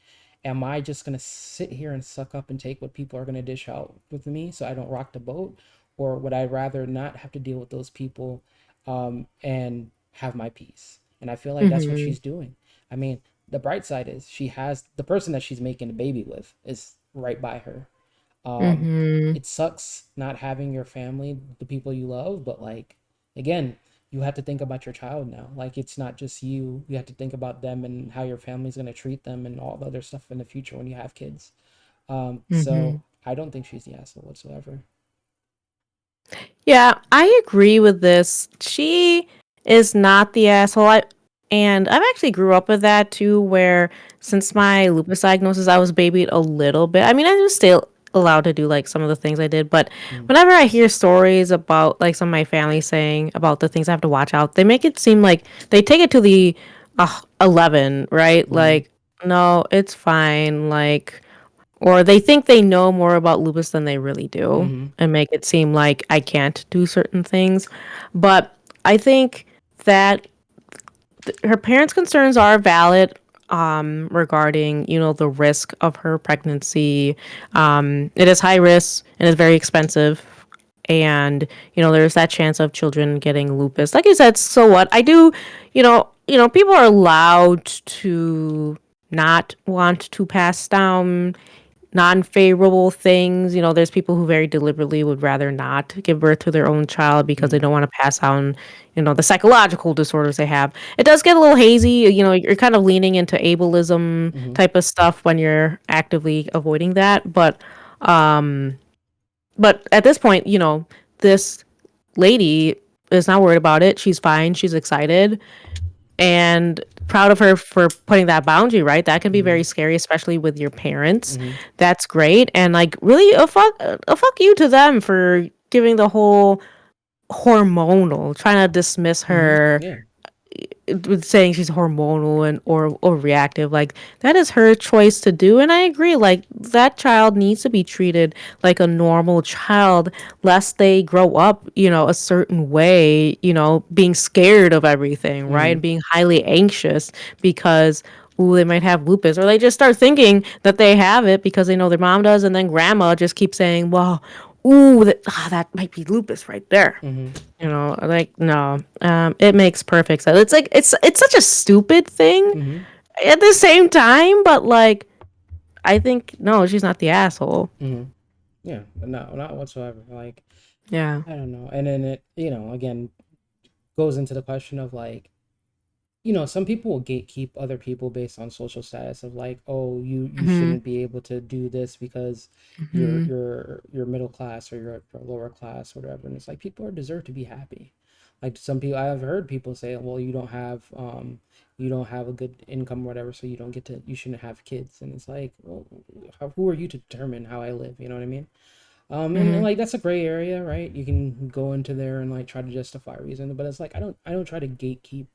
am I just gonna sit here and suck up and take what people are gonna dish out with me so I don't rock the boat? Or would I rather not have to deal with those people, and have my peace? And I feel like that's what Mm-hmm. she's doing. I mean, the bright side is she has the person that she's making a baby with is right by her. Um, Mm-hmm. it sucks not having your family, the people you love, but like again, you have to think about your child now. Like it's not just you. You have to think about them and how your family's gonna treat them and all the other stuff in the future when you have kids. So Mm-hmm. I don't think she's the asshole whatsoever. Yeah, I agree with this. She is not the asshole. And I've actually grew up with that too, where since my lupus diagnosis, I was babied a little bit. I mean, I was still allowed to do like some of the things I did, but Mm, whenever I hear stories about like some of my family saying about the things I have to watch out, they make it seem like they take it to the 11, right? mm-hmm, Like, no, it's fine. Like, or they think they know more about lupus than they really do mm-hmm, and make it seem like I can't do certain things. But I think that her parents' concerns are valid regarding, the risk of her pregnancy. It is high risk and it's very expensive. And, there's that chance of children getting lupus. Like you said, so what? I do, people are allowed to not want to pass down non-favorable things. There's people who very deliberately would rather not give birth to their own child because they mm-hmm, don't want to pass on, the psychological disorders they have. It does get a little hazy. You're kind of leaning into ableism mm-hmm, type of stuff when you're actively avoiding that. But at this point, this lady is not worried about it. She's fine. She's excited and proud of her for putting that boundary, right? That can be mm-hmm, very scary, especially with your parents. mm-hmm, That's great. And like really a fuck you to them for giving the whole hormonal, trying to dismiss mm-hmm. her Yeah. with saying she's hormonal and or reactive, like that is her choice to do, and I agree, like that child needs to be treated like a normal child, lest they grow up, a certain way, being scared of everything, right, Mm-hmm. and being highly anxious because ooh, they might have lupus, or they just start thinking that they have it because they know their mom does, and then grandma just keeps saying, well, ooh, that might be lupus right there. Mm-hmm. Like no, it makes perfect sense. It's like it's such a stupid thing Mm-hmm. at the same time, but like I think no, she's not the asshole. Mm-hmm. Yeah, no, not whatsoever. Like, Yeah. I don't know. And then it, again, goes into the question of like, some people will gatekeep other people based on social status of like, oh, you Mhm. shouldn't be able to do this because Mhm. you're middle class or you're lower class or whatever. And it's like people are deserve to be happy. Like some people, I've heard people say, well, you don't have a good income or whatever, so you shouldn't have kids. And it's like, well, who are you to determine how I live? You know what I mean? And Mhm. like that's a gray area, right? You can go into there and like try to justify a reason, but it's like I don't try to gatekeep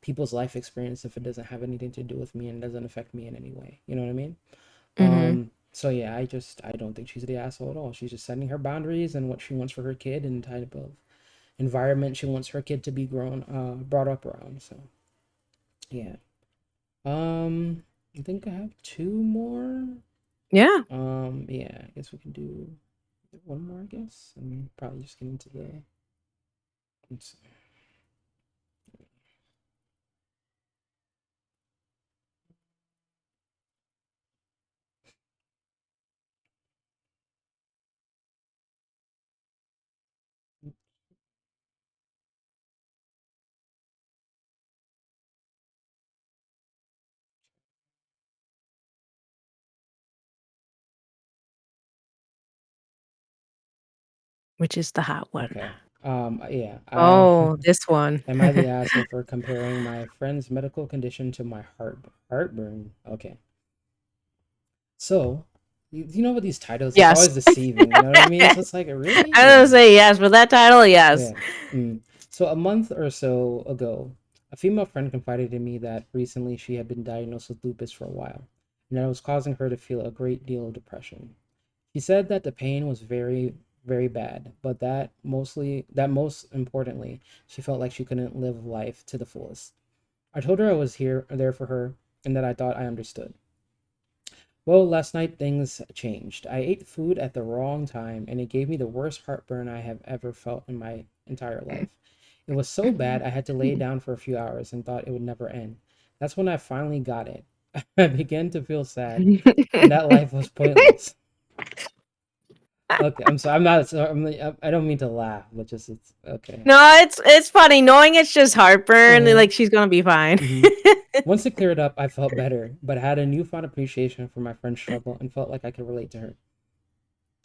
people's life experience if it doesn't have anything to do with me and doesn't affect me in any way. You know what I mean? Mhm. So yeah, I don't think she's the asshole at all. She's just setting her boundaries and what she wants for her kid and the type of environment she wants her kid to be brought up around. So yeah. Um, I think I have two more. Yeah. Yeah, I guess we can do one more. I guess, and probably just get into the. Let's see, Which is the hot one? okay. Yeah. Oh, this one. Am I the asshole for comparing my friend's medical condition to my heartburn? Okay. So, you know what these titles? It's Yes. always deceiving. You know what I mean? So it's like, really? I'm Yeah. gonna say yes for that title. Yes. Yeah. Mm. So a month or so ago, a female friend confided in me that recently she had been diagnosed with lupus for a while, and that it was causing her to feel a great deal of depression. She said that the pain was very, very bad, but that most importantly, she felt like she couldn't live life to the fullest. I told her I was there for her, and that I thought I understood. Well, last night things changed. I ate food at the wrong time, and it gave me the worst heartburn I have ever felt in my entire life. It was so bad I had to lay down for a few hours and thought it would never end. That's when I finally got it. I began to feel sad and that life was pointless. Okay, I'm sorry. I'm not. I don't mean to laugh, but just it's okay. No, it's funny knowing it's just heartburn. Uh-huh. Like she's gonna be fine. Mm-hmm. Once it cleared up, I felt better, but I had a newfound appreciation for my friend's struggle and felt like I could relate to her.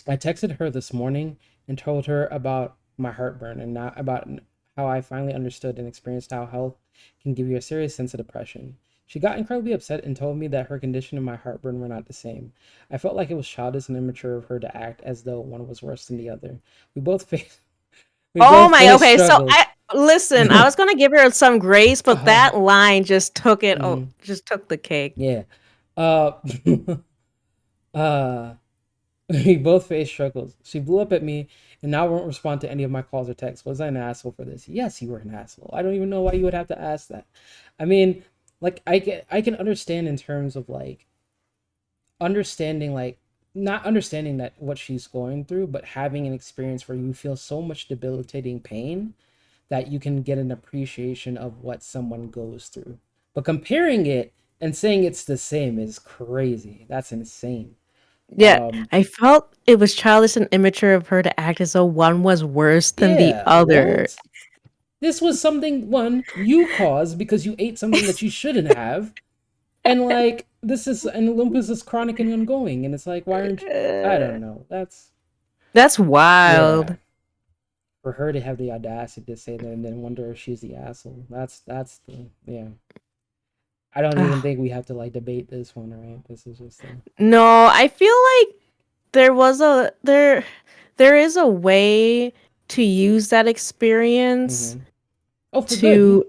I texted her this morning and told her about my heartburn and not about how I finally understood and experienced how health can give you a serious sense of depression. She got incredibly upset and told me that her condition and my heartburn were not the same. I felt like it was childish and immature of her to act as though one was worse than the other. We both face we Oh both my. face Okay, so struggles. I listen. I was gonna give her some grace, but uh, that line just took it. Oh, mm, just took the cake. yeah. Uh, uh, we both face struggles. She blew up at me and now won't respond to any of my calls or texts. Was I an asshole for this? Yes, you were an asshole. I don't even know why you would have to ask that. I mean, like I can understand in terms of like understanding like not understanding that what she's going through, but having an experience where you feel so much debilitating pain that you can get an appreciation of what someone goes through. But comparing it and saying it's the same is crazy. That's insane. Yeah, I felt it was childish and immature of her to act as though one was worse than the Yeah, other. what? This was something one you caused because you ate something that you shouldn't have, and like this is and lupus is chronic and ongoing, and it's like why aren't you? I don't know. That's That's yeah. wild. For her to have the audacity to say that and then wonder if she's the asshole. That's the yeah. I don't even Ugh. think we have to like debate this one, right? This is just the No, I feel like there is a way to use that experience mm-hmm. Oh for good, yeah. to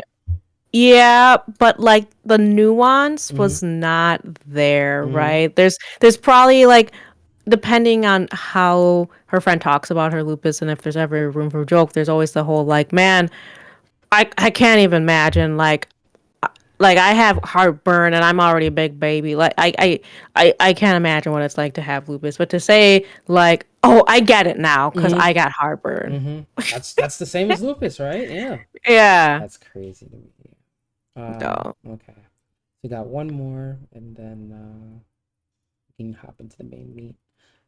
Yeah, but like the nuance Mm-hmm. was not there, Mm-hmm. right? There's probably like depending on how her friend talks about her lupus and if there's ever room for joke, there's always the whole like, man, I can't even imagine like I have heartburn and I'm already a big baby. Like I can't imagine what it's like to have lupus. But to say like, oh, I get it now because Mm-hmm. I got heartburn. Mm-hmm. That's the same as lupus, right? Yeah. Yeah. That's crazy to me. No. Okay. So we got one more, and then we can hop into the main meat.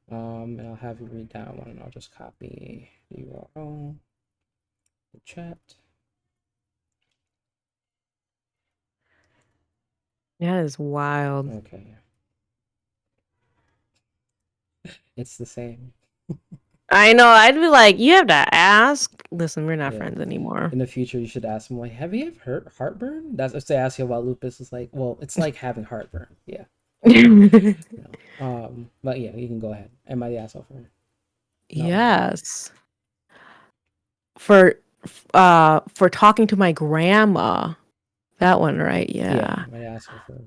And I'll have you read that one, and I'll just copy the URL, the chat. That is wild. Okay. It's the same. I know. I'd be like, you have to ask. Listen, we're not Yeah. friends anymore. In the future, you should ask them like, "Have you ever heard heartburn?" That's if they ask you about lupus. It's like, well, it's like having heartburn. Yeah. No. But yeah, you can go ahead. Am I the asshole for not liking it? Yes. For talking to my grandma. That one, right? Yeah, Yeah. am I the asshole for?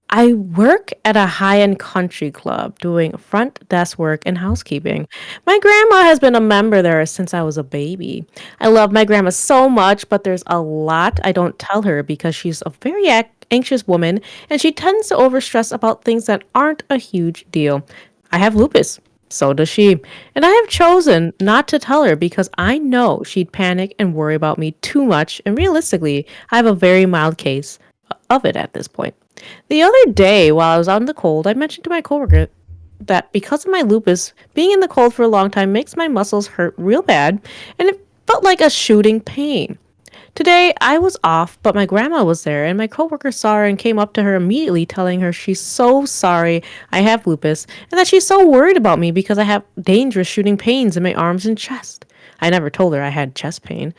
I work at a high-end country club doing front desk work and housekeeping. My grandma has been a member there since I was a baby. I love my grandma so much, but there's a lot I don't tell her because she's a very anxious woman and she tends to overstress about things that aren't a huge deal. I have lupus. So does she. And I have chosen not to tell her because I know she'd panic and worry about me too much. And realistically, I have a very mild case of it at this point. The other day, while I was out in the cold, I mentioned to my coworker that because of my lupus, being in the cold for a long time makes my muscles hurt real bad, and it felt like a shooting pain. Today, I was off, but my grandma was there, and my coworker saw her and came up to her immediately, telling her she's so sorry I have lupus and that she's so worried about me because I have dangerous shooting pains in my arms and chest. I never told her I had chest pain,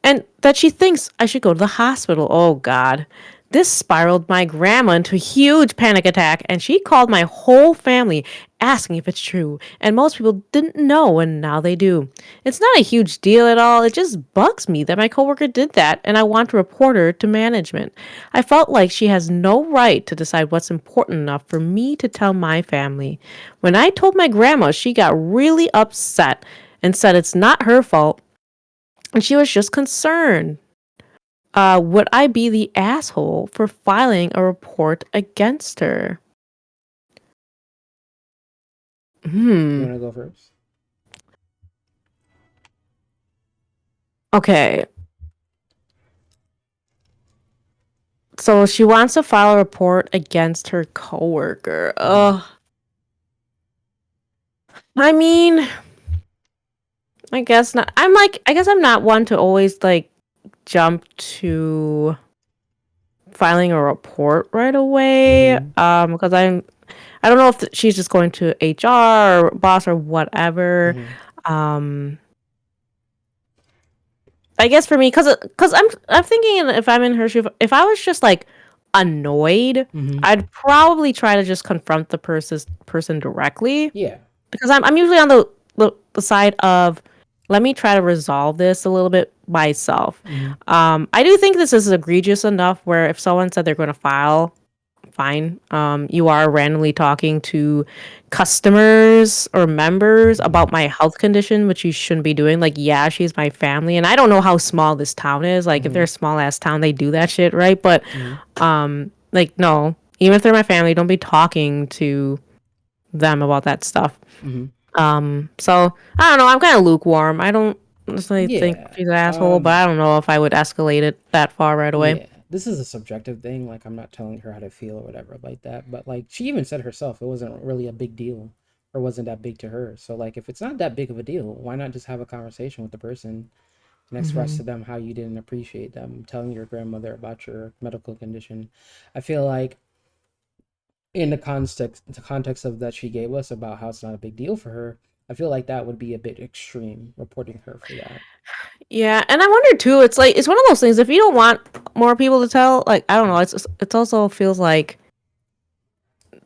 and that she thinks I should go to the hospital. Oh, God. This spiraled my grandma into a huge panic attack, and she called my whole family asking if it's true. And most people didn't know, and now they do. It's not a huge deal at all. It just bugs me that my coworker did that, and I want to report her to management. I felt like she has no right to decide what's important enough for me to tell my family. When I told my grandma, she got really upset and said it's not her fault, and she was just concerned. Would I be the asshole for filing a report against her? You Hmm. want to go first? Okay. So she wants to file a report against her coworker. Mm-hmm. Ugh. I mean, I guess not. I guess I'm not one to always like jump to filing a report right away. Mm-hmm. Because I don't know if she's just going to HR or boss or whatever. Mm-hmm. Um, I guess for me, cause I'm thinking if I'm in her shoe, if I was just like annoyed, Mm-hmm. I'd probably try to just confront the person directly Yeah. because I'm usually on the side of let me try to resolve this a little bit myself. Mm-hmm. I do think this is egregious enough where if someone said they're going to file fine. You are randomly talking to customers or members Mm-hmm. about my health condition, which you shouldn't be doing. Like, yeah, she's my family, and I don't know how small this town is. Like, if they're Mm-hmm. a small ass town, they do that shit, right? But, Mm-hmm. like, no, even if they're my family, don't be talking to them about that stuff. Mm-hmm. So I don't know. I'm kind of lukewarm. I don't necessarily think Yeah. she's an asshole, but I don't know if I would escalate it that far right away. Yeah. This is a subjective thing. Like, I'm not telling her how to feel or whatever like that. But like, she even said herself, it wasn't really a big deal, or wasn't that big to her. So like, if it's not that big of a deal, why not just have a conversation with the person and express Hmm. to them how you didn't appreciate them telling your grandmother about your medical condition? I feel like in the context of that she gave us about how it's not a big deal for her, I feel like that would be a bit extreme reporting her for that. Yeah, and I wonder too. It's like it's one of those things. If you don't want more people to tell, like I don't know. It's also feels like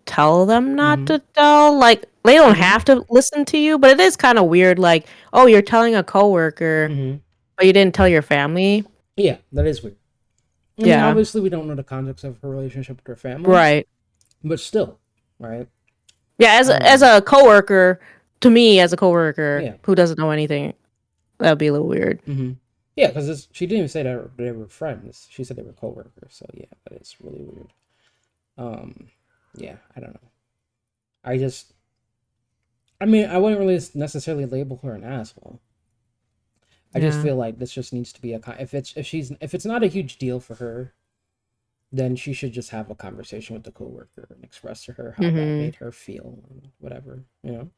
tell them not Mm-hmm. to tell. Like they don't Mm-hmm. have to listen to you, but it is kind of weird. Like oh, you're telling a coworker, Mm-hmm. but you didn't tell your family. Yeah, that is weird. I mean, Yeah. obviously, we don't know the context of her relationship with her family, Right. but still, right? Yeah, as Um, a coworker, to me as a coworker yeah, who doesn't know anything, that would be a little weird. mm-hmm. Yeah, because she didn't even say that they were friends. She said they were coworkers. So yeah, that is really weird. Um, yeah, I don't know. I just, I mean, I wouldn't really necessarily label her an asshole. I just Yeah. feel like this just needs to be if it's not a huge deal for her, then she should just have a conversation with the coworker and express to her how that Mhm. made her feel, and whatever, you know.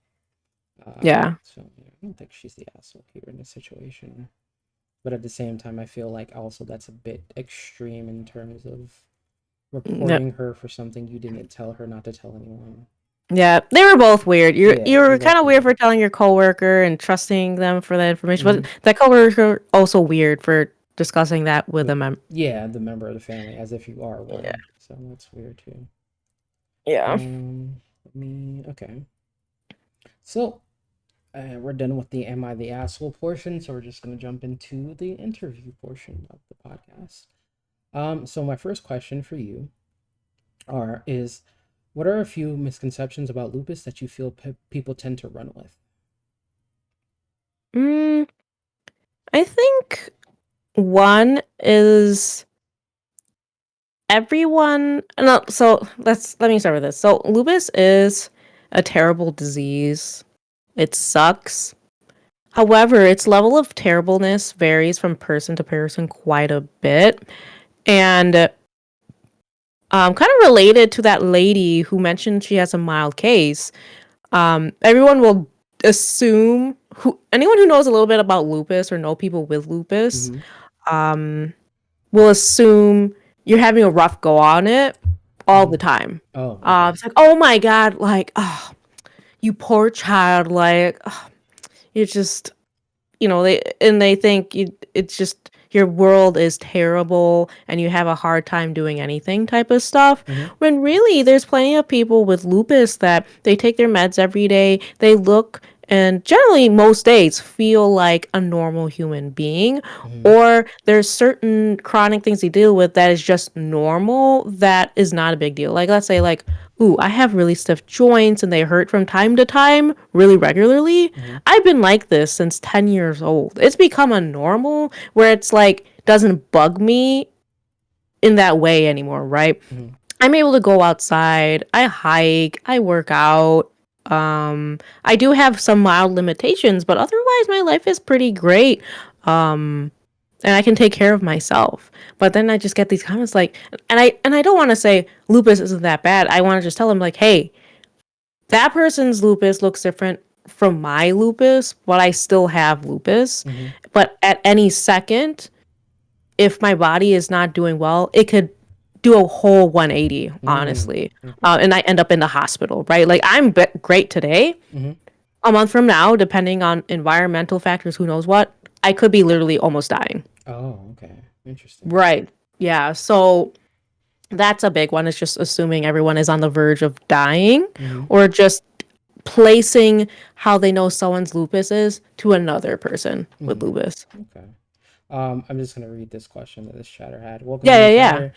Yeah. So yeah, I don't think she's the asshole here in this situation. But at the same time, I feel like also that's a bit extreme in terms of Yep. reporting her for something you didn't tell her not to tell anyone. Yeah, they were both weird. Yeah, You they're were kind both of weird weird. for telling your coworker and trusting them for that information, Mm-hmm. but that coworker also weird for discussing that with With, a mem. yeah, the member of the family, as if you are Yeah. one. So that's weird too. Yeah. Let me. Okay. So we're done with the "Am I the asshole" portion, so we're just gonna jump into the interview portion of the podcast. So my first question for you is, what are a few misconceptions about lupus that you feel people tend to run with? Mm, I think one is everyone. No, so let me start with this. So lupus is a terrible disease. It sucks. However, its level of terribleness varies from person to person quite a bit. And kind of related to that lady who mentioned she has a mild case, everyone will assume anyone who knows a little bit about lupus or know people with lupus Mm-hmm. will assume you're having a rough go on it all Mm-hmm. the time. Oh, okay. It's like, oh my god, like, oh, you poor child, like, oh, you're just they think it's just your world is terrible and you have a hard time doing anything type of stuff, Mm-hmm. when really there's plenty of people with lupus that they take their meds every day, they look and generally most days feel like a normal human being, Mm-hmm. or there's certain chronic things they deal with that is just normal, that is not a big deal. Like, let's say, like, ooh, I have really stiff joints and they hurt from time to time really regularly. Mm-hmm. I've been like this since 10 years old. It's become a normal where it's like doesn't bug me in that way anymore, right? Mm-hmm. I'm able to go outside, I hike, I work out. I do have some mild limitations, but otherwise my life is pretty great. And I can take care of myself. But then I just get these comments like, and I don't want to say lupus isn't that bad. I want to just tell them like, hey, that person's lupus looks different from my lupus, but I still have lupus. Mm-hmm. But at any second, if my body is not doing well, it could do a whole 180, Mm-hmm. honestly. Okay. And I end up in the hospital, right? Like, I'm great today. Mm-hmm. A month from now, depending on environmental factors, who knows what, I could be literally almost dying. Oh, okay. Interesting. Right. Yeah. So that's a big one. It's just assuming everyone is on the verge of dying, Mm-hmm. or just placing how they know someone's lupus is to another person with Mm-hmm. lupus. Okay. I'm just gonna read this question that this chatter had. Welcome, Yeah, new yeah, yeah. chatter.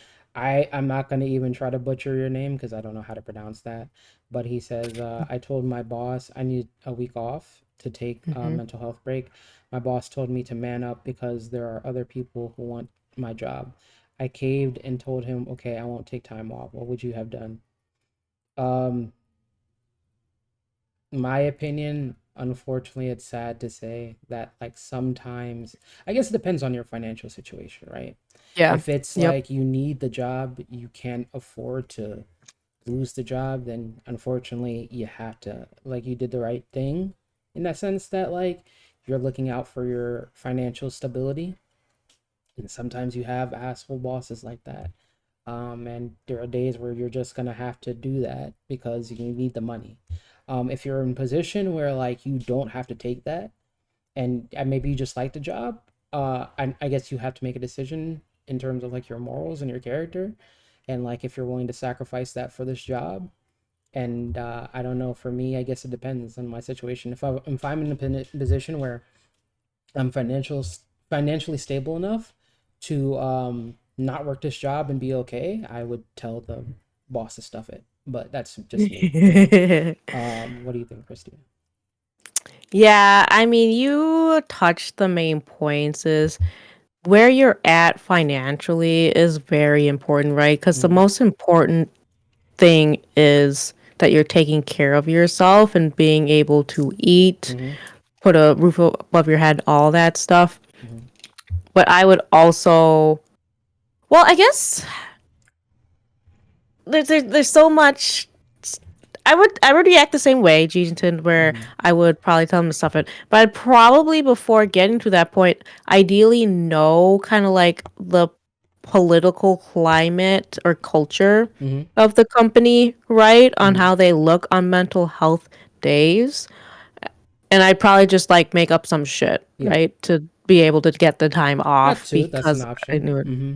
I'm not gonna even try to butcher your name because I don't know how to pronounce that. But he says, I told my boss I need a week off to take a Hmm. mental health break. My boss told me to man up because there are other people who want my job. I caved and told him, okay, I won't take time off. What would you have done? Um, my opinion, unfortunately, it's sad to say that, like, sometimes, I guess it depends on your financial situation, right? Yeah. If it's Yep. like you need the job, you can't afford to lose the job, then unfortunately you have to, like, you did the right thing in that sense, that like you're looking out for your financial stability. And sometimes you have asshole bosses like that. And there are days where you're just gonna have to do that because you need the money. If you're in a position where like you don't have to take that, and maybe you just like the job, I guess you have to make a decision in terms of like your morals and your character, and like if you're willing to sacrifice that for this job. And I don't know. For me, I guess it depends on my situation. If I'm in a position where I'm financially stable enough to not work this job and be okay, I would tell the boss to stuff it. But that's just me, you know. What do you think, Christy? Yeah, I mean, you touched the main points is where you're at financially is very important, right? Because the Mm-hmm. most important thing is that you're taking care of yourself and being able to eat, Mm-hmm. put a roof above your head, all that stuff. Mm-hmm. But I would also, well, I guess there's so much. I would react the same way, Jeanton, where Mm-hmm. I would probably tell them to stuff it. But I'd probably before getting to that point, ideally know kind of like the political climate or culture Mm-hmm. of the company, right? On Mm-hmm. how they look on mental health days. And I'd probably just like make up some shit, Yeah, right? To be able to get the time that off too. That's an because I option. knew it. Mm-hmm.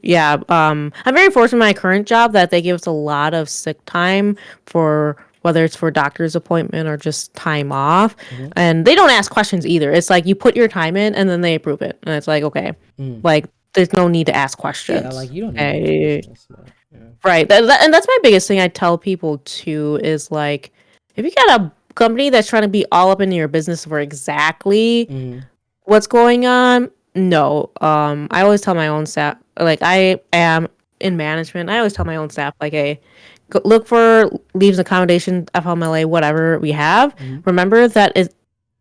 Yeah, I'm very fortunate in my current job that they give us a lot of sick time for whether it's for doctor's appointment or just time off. Mm-hmm. And they don't ask questions either. It's like you put your time in and then they approve it. And it's like, okay, Mm. like there's no need to ask Yeah, like questions. you don't need Okay. explanations, but yeah. Right. And that's my biggest thing I tell people too is like if you got a company that's trying to be all up in your business for exactly Mm-hmm. what's going on, no. I always tell my own staff, like I am in management. I always tell my own staff, like, hey, look for leaves and accommodation, FMLA, whatever we have. Mm-hmm. Remember that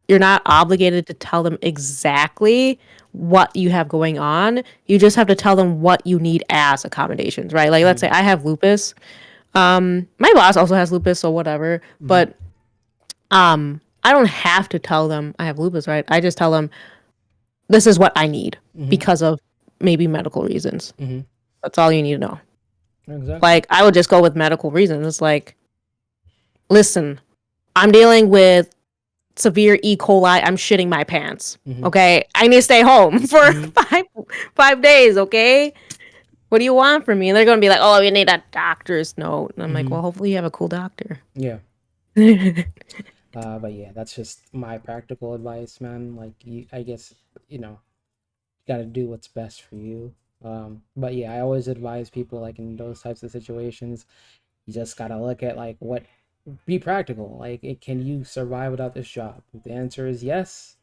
you're not obligated to tell them exactly what you have going on. You just have to tell them what you need as accommodations, right? Like, let's say I have lupus. My boss also has lupus, so whatever. Mm-hmm. But I don't have to tell them I have lupus, right? I just tell them this is what I need Mm-hmm. because of maybe medical reasons. Mm-hmm. That's all you need to know. Exactly. Like, I would just go with medical reasons. It's like, listen, I'm dealing with severe E. coli. I'm shitting my pants. Mm-hmm. Okay. I need to stay home for Mm-hmm. five days. Okay. What do you want from me? And they're going to be like, oh, we need a doctor's note. And I'm like, Mm-hmm. well, hopefully you have a cool doctor. Yeah. But yeah, that's just my practical advice, man. Like, I guess, you know, you gotta do what's best for you. But yeah, I always advise people, like, in those types of situations, you just gotta look at, like, be practical. Like, can you survive without this job? If the answer is yes,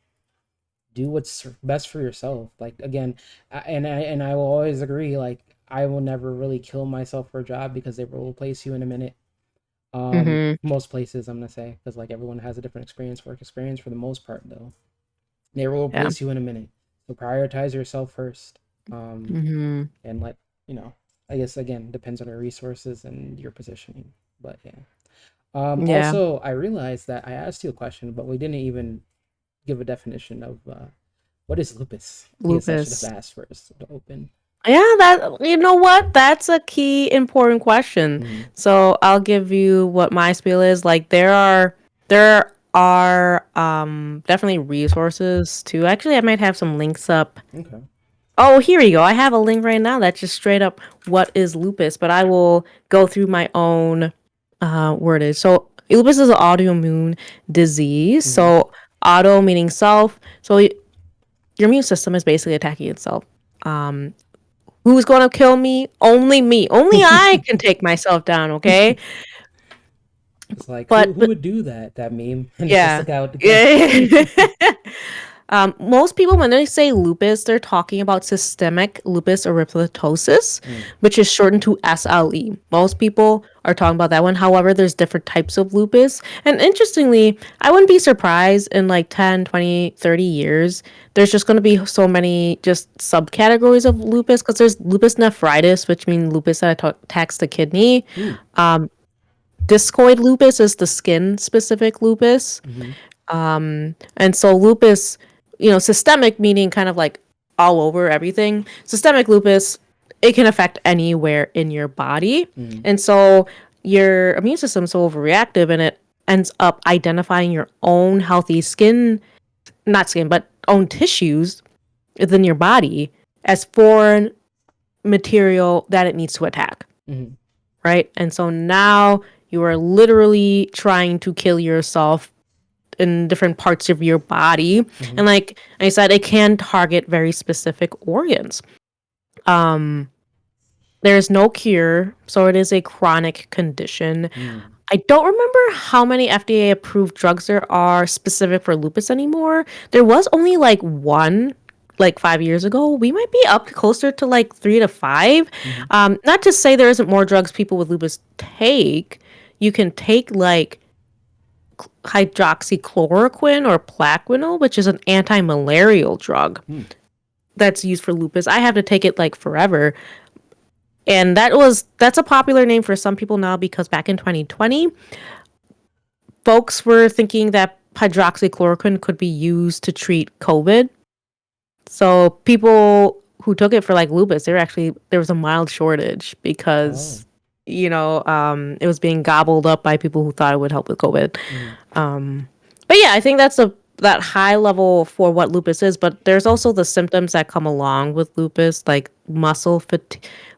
do what's best for yourself. Like, again, and I will always agree, like, I will never really kill myself for a job because they will replace you in a minute. Mm-hmm. Most places, I'm gonna say, because like everyone has a different experience, work experience for the most part, though. They will Yeah. replace you in a minute. So prioritize yourself first. Mm-hmm. And let, you know, I guess again, depends on your resources and your positioning. But yeah. Yeah. Also, I realized that I asked you a question, but we didn't even give a definition of what is lupus. I guess I should have Lupus. asked first to open. Yeah, that you know what? That's a key important question. Mm-hmm. So I'll give you what my spiel is. Like there are definitely resources too. Actually, I might have some links up. Okay. Oh, here we go. I have a link right now that's just straight up what is lupus, but I will go through my own wordage. So lupus is an autoimmune disease. Mm-hmm. So auto meaning self. So your immune system is basically attacking itself. Who's gonna kill me? Only me. Only I can take myself down, okay? It's like who But would do that? That meme, and it's just a yeah. guy with the gun. Yeah. Most people, when they say lupus, they're talking about systemic lupus erythematosus, Mm, which is shortened to SLE. Most people are talking about that one. However, there's different types of lupus. And interestingly, I wouldn't be surprised in like 10, 20, 30 years, there's just going to be so many just subcategories of lupus because there's lupus nephritis, which means lupus that attacks the kidney. mm, Discoid lupus is the skin specific lupus. mm-hmm, And so lupus, systemic meaning kind of like all over everything. Systemic lupus, it can affect anywhere in your body. mm-hmm, And so your immune system's so overreactive and it ends up identifying your own healthy skin, not skin, but own tissues within your body as foreign material that it needs to attack, mm-hmm, right? And so now you are literally trying to kill yourself in different parts of your body. mm-hmm, And like I said, it can target very specific organs. There's no cure, so it is a chronic condition. Mm. I don't remember how many FDA approved drugs there are specific for lupus anymore. There was only like one like 5 years ago. We might be up closer to like three to five. Mm-hmm. Not to say there isn't more drugs people with lupus take. You can take like hydroxychloroquine or Plaquenil, which is an anti-malarial drug Mm. that's used for lupus. I have to take it like forever. And that's a popular name for some people now because back in 2020, folks were thinking that hydroxychloroquine could be used to treat COVID. So people who took it for like lupus, there was a mild shortage Oh. because it was being gobbled up by people who thought it would help with COVID. Mm-hmm. But yeah, I think that's a that high level for what lupus is. But there's also the symptoms that come along with lupus, like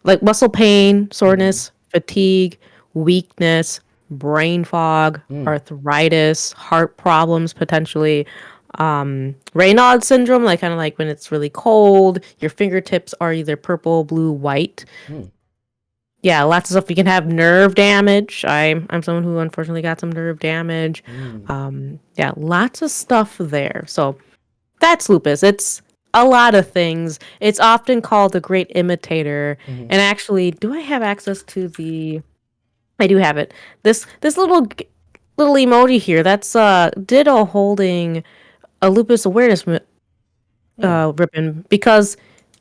like muscle pain, Mm-hmm. soreness, fatigue, weakness, brain fog, Mm. arthritis, heart problems potentially. Raynaud syndrome, like kind of like when it's really cold, your fingertips are either purple, blue, white. Mm. Yeah, lots of stuff. You can have nerve damage. I'm someone who unfortunately got some nerve damage. Mm. Yeah, lots of stuff there. So that's lupus. It's a lot of things. It's often called the great imitator. Mm-hmm. And actually, do I have access to the? I do have it. This little emoji here. That's Ditto holding a lupus awareness Oh. ribbon because,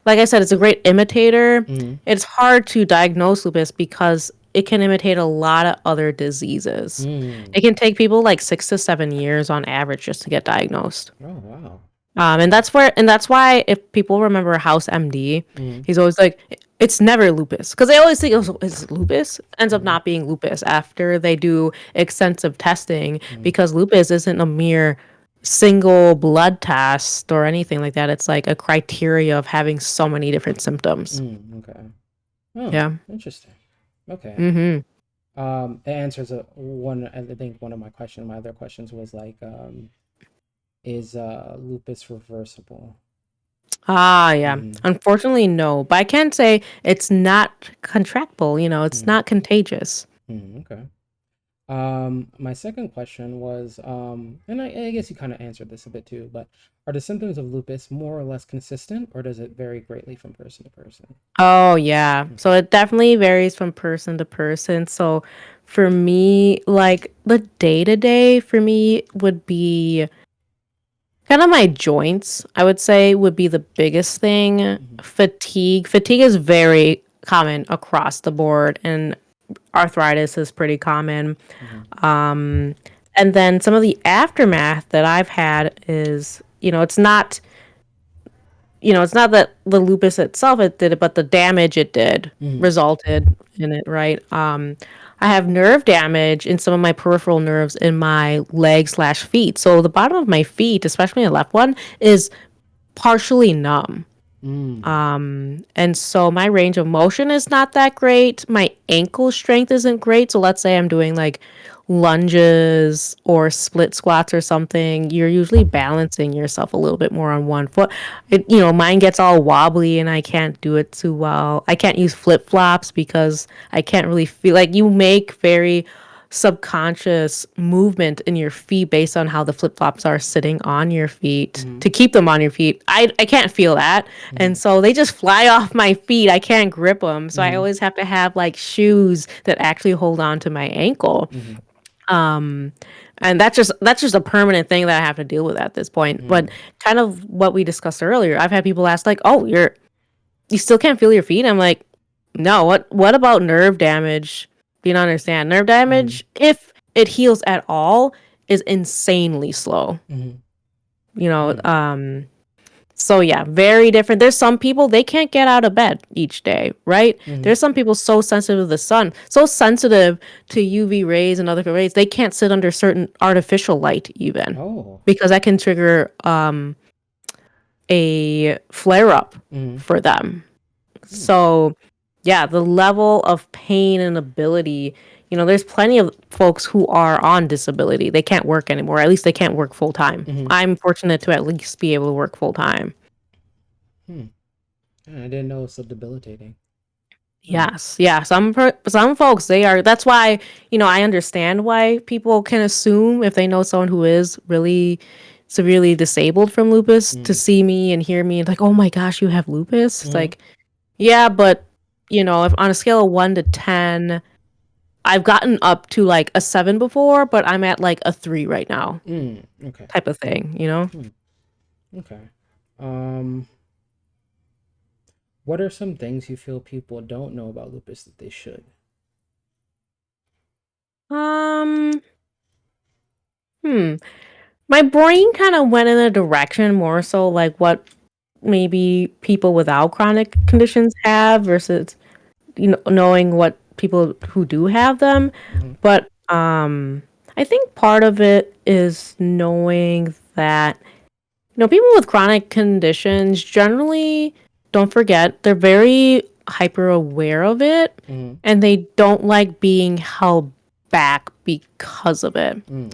like I said, it's a great imitator. Mm-hmm. It's hard to diagnose lupus because it can imitate a lot of other diseases. Mm. It can take people like 6 to 7 years on average just to get diagnosed. Oh wow. And that's why if people remember House MD, Mm-hmm. he's always like, it's never lupus because they always think it's lupus. Ends up Mm-hmm. not being lupus after they do extensive testing Mm-hmm. because lupus isn't a mere single blood test or anything like that. It's like a criteria of having so many different symptoms. Mm. Okay. Oh, Yeah. interesting. Okay. Mm-hmm. It answers a one. I think one of my other questions was like, is lupus reversible? Ah, yeah. Mm-hmm. Unfortunately, no. But I can say it's not contractable. It's Mm. not contagious. Mm. Okay. My second question was, and I guess you kind of answered this a bit too, but are the symptoms of lupus more or less consistent, or does it vary greatly from person to person? Oh, yeah. Mm. So it definitely varies from person to person. So for me, like the day to day for me would be kind of my joints, I would say, would be the biggest thing. Mm-hmm. Fatigue. Fatigue is very common across the board, and arthritis is pretty common. Mm-hmm. Um, and then some of the aftermath that I've had is, it's not that the lupus itself it did it, but the damage it did Mm-hmm. resulted in it, right? I have nerve damage in some of my peripheral nerves in my legs/feet. So the bottom of my feet, especially the left one, is partially numb. Mm. And so my range of motion is not that great. My ankle strength isn't great. So let's say I'm doing like lunges or split squats or something, you're usually balancing yourself a little bit more on one foot. Mine gets all wobbly and I can't do it too well. I can't use flip flops because I can't really feel like you make very subconscious movement in your feet based on how the flip flops are sitting on your feet Mm-hmm. to keep them on your feet. I can't feel that. Mm-hmm. And so they just fly off my feet. I can't grip them. So I Mm-hmm. always have to have like shoes that actually hold on to my ankle. Mm-hmm. And that's just a permanent thing that I have to deal with at this point. But Mm. kind of what we discussed earlier, I've had people ask like, "Oh, you still can't feel your feet?" I'm like, "No, what about nerve damage?" Do you not understand? Nerve Mm. damage, if it heals at all, is insanely slow. Mm. You know, Mm. so yeah, very different. There's some people they can't get out of bed each day, right? Mm. There's some people so sensitive to the sun, so sensitive to UV rays and other rays, they can't sit under certain artificial light even Oh. because that can trigger a flare up Mm. for them. Mm. So yeah, the level of pain and ability, there's plenty of folks who are on disability. They can't work anymore. At least they can't work full time. Mm. I'm fortunate to at least be able to work full time. Hmm. Yeah, I didn't know it was so debilitating. Hmm. Yes, yeah. Some folks they are. That's why I understand why people can assume if they know someone who is really severely disabled from lupus to Mm. see me and hear me and like, oh my gosh, you have lupus. It's Mm. like, yeah, but if on a scale of 1 to 10, I've gotten up to like a 7 before, but I'm at like a 3 right now, Mm. Okay. type of thing. Hmm. Okay. Um, what are some things you feel people don't know about lupus that they should? Um, hmm. My brain kind of went in a direction more so like what maybe people without chronic conditions have versus knowing what people who do have them. Mm-hmm. But I think part of it is knowing that people with chronic conditions generally, don't forget, they're very hyper aware of it Mm-hmm. and they don't like being held back because of it. Mm.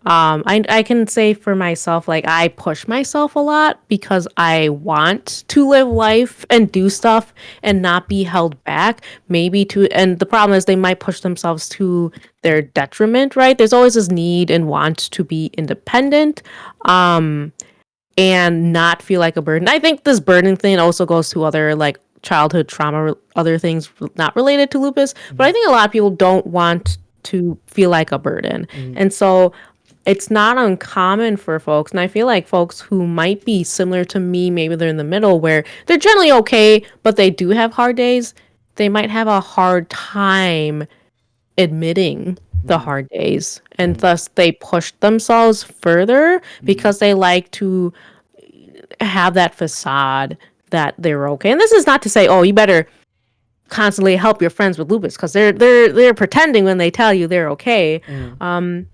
I can say for myself, like I push myself a lot because I want to live life and do stuff and not be held back. And the problem is they might push themselves to their detriment, right? There's always this need and want to be independent. And not feel like a burden. I think this burden thing also goes to other like childhood trauma, other things not related to lupus. But Mm-hmm. I think a lot of people don't want to feel like a burden. Mm-hmm. And so it's not uncommon for folks. And I feel like folks who might be similar to me, maybe they're in the middle where they're generally okay, but they do have hard days. They might have a hard time admitting the Mm-hmm. hard days. And Mm. thus they push themselves further Mm. because they like to have that facade that they're okay. And this is not to say, oh, you better constantly help your friends with lupus because they're pretending when they tell you they're okay. Mm.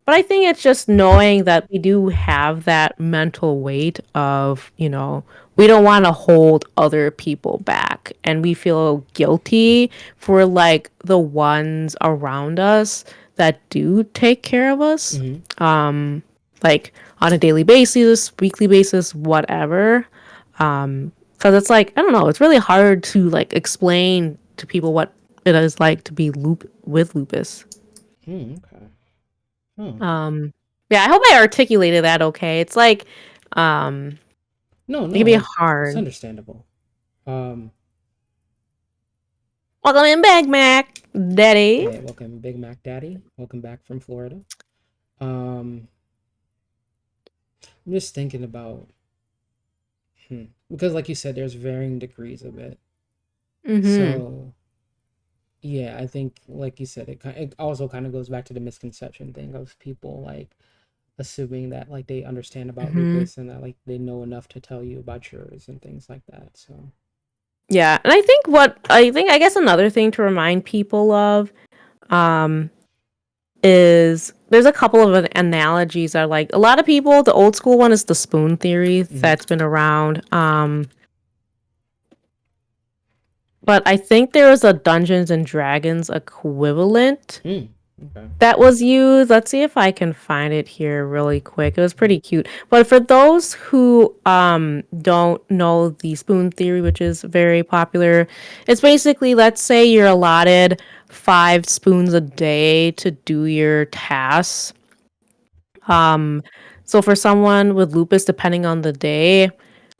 But I think it's just knowing that we do have that mental weight of, we don't want to hold other people back. And we feel guilty for like the ones around us that do take care of us, Mm-hmm. like on a daily basis, weekly basis, whatever. Because it's like, I don't know, it's really hard to like explain to people what it is like to be with lupus. Mm. Okay. Oh. Um, yeah, I hope I articulated that okay. It's like, um, No, it can no, be it's hard. understandable. Um, Welcome in, Big Mac, Daddy. hey, welcome, Big Mac Daddy. Welcome back from Florida. Um, I'm just thinking about, because like you said, there's varying degrees of it. Mm-hmm. So yeah, I think like you said, it also kind of goes back to the misconception thing of people like assuming that like they understand about Mm-hmm. lupus and that like they know enough to tell you about yours and things like that. So. Yeah, and I guess another thing to remind people of, um, is there's a couple of analogies that are like a lot of people. The old school one is the spoon theory Mm-hmm. that's been around. But I think there was a Dungeons and Dragons equivalent Mm. Okay. that was used. Let's see if I can find it here really quick. It was pretty cute. But for those who don't know the spoon theory, which is very popular, it's basically, let's say you're allotted 5 spoons a day to do your tasks. So for someone with lupus, depending on the day,